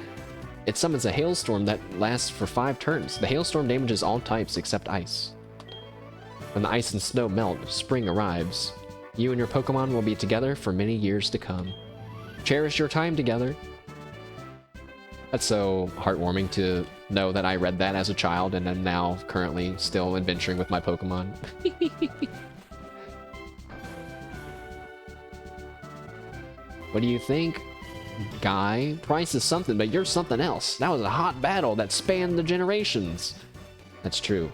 It summons a hailstorm that lasts for 5 turns. The hailstorm damages all types except ice. When the ice and snow melt, spring arrives. You and your Pokémon will be together for many years to come. Cherish your time together. That's so heartwarming to know that I read that as a child and am now currently still adventuring with my Pokemon. What do you think, Guy? Pryce is something, but you're something else. That was a hot battle that spanned the generations. That's true.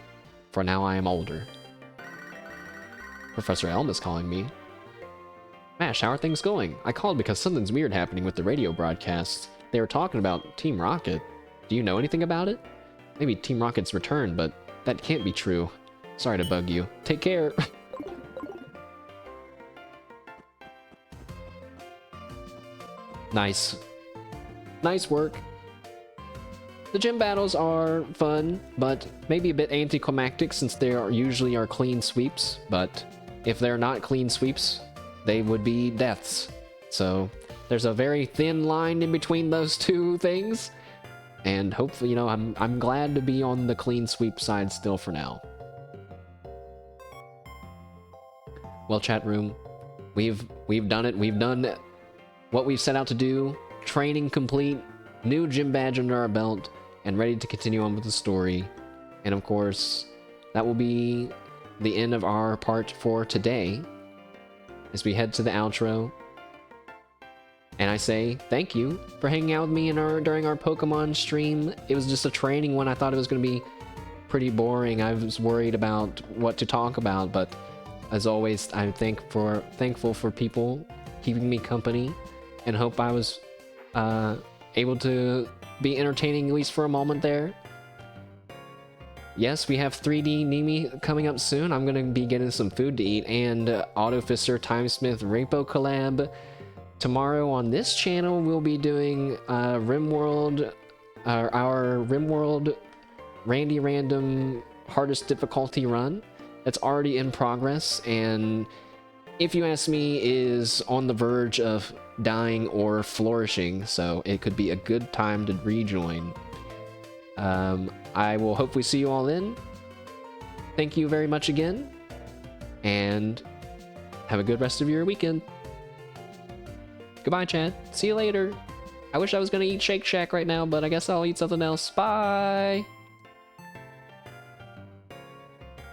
For now I am older. Professor Elm is calling me. Mash, how are things going? I called because something's weird happening with the radio broadcast. They were talking about Team Rocket. Do you know anything about it? Maybe Team Rocket's returned, but that can't be true. Sorry to bug you. Take care. Nice. Nice work. The gym battles are fun, but maybe a bit anticlimactic since they are usually our clean sweeps. But if they're not clean sweeps, they would be deaths. So there's a very thin line in between those two things. And hopefully, you know, I'm glad to be on the clean sweep side still for now. Well, chat room, we've done it. We've done what we've set out to do. Training complete, new gym badge under our belt, and ready to continue on with the story. And of course, that will be the end of our part for today as we head to the outro. And I say thank you for hanging out with me during our Pokemon stream. It was just a training one. I thought it was going to be pretty boring. I was worried about what to talk about, but as always, I'm thankful for people keeping me company, and hope I was able to be entertaining at least for a moment there. Yes, we have 3D Nimi coming up soon. I'm going to be getting some food to eat, and Autofister Timesmith Repo collab. Tomorrow on this channel, we'll be doing RimWorld, our RimWorld Randy Random hardest difficulty run. That's already in progress, and if you ask me, is on the verge of dying or flourishing, so it could be a good time to rejoin. I will hopefully see you all in. Thank you very much again, and have a good rest of your weekend. Goodbye, Chad. See you later. I wish I was gonna eat Shake Shack right now, but I guess I'll eat something else. Bye!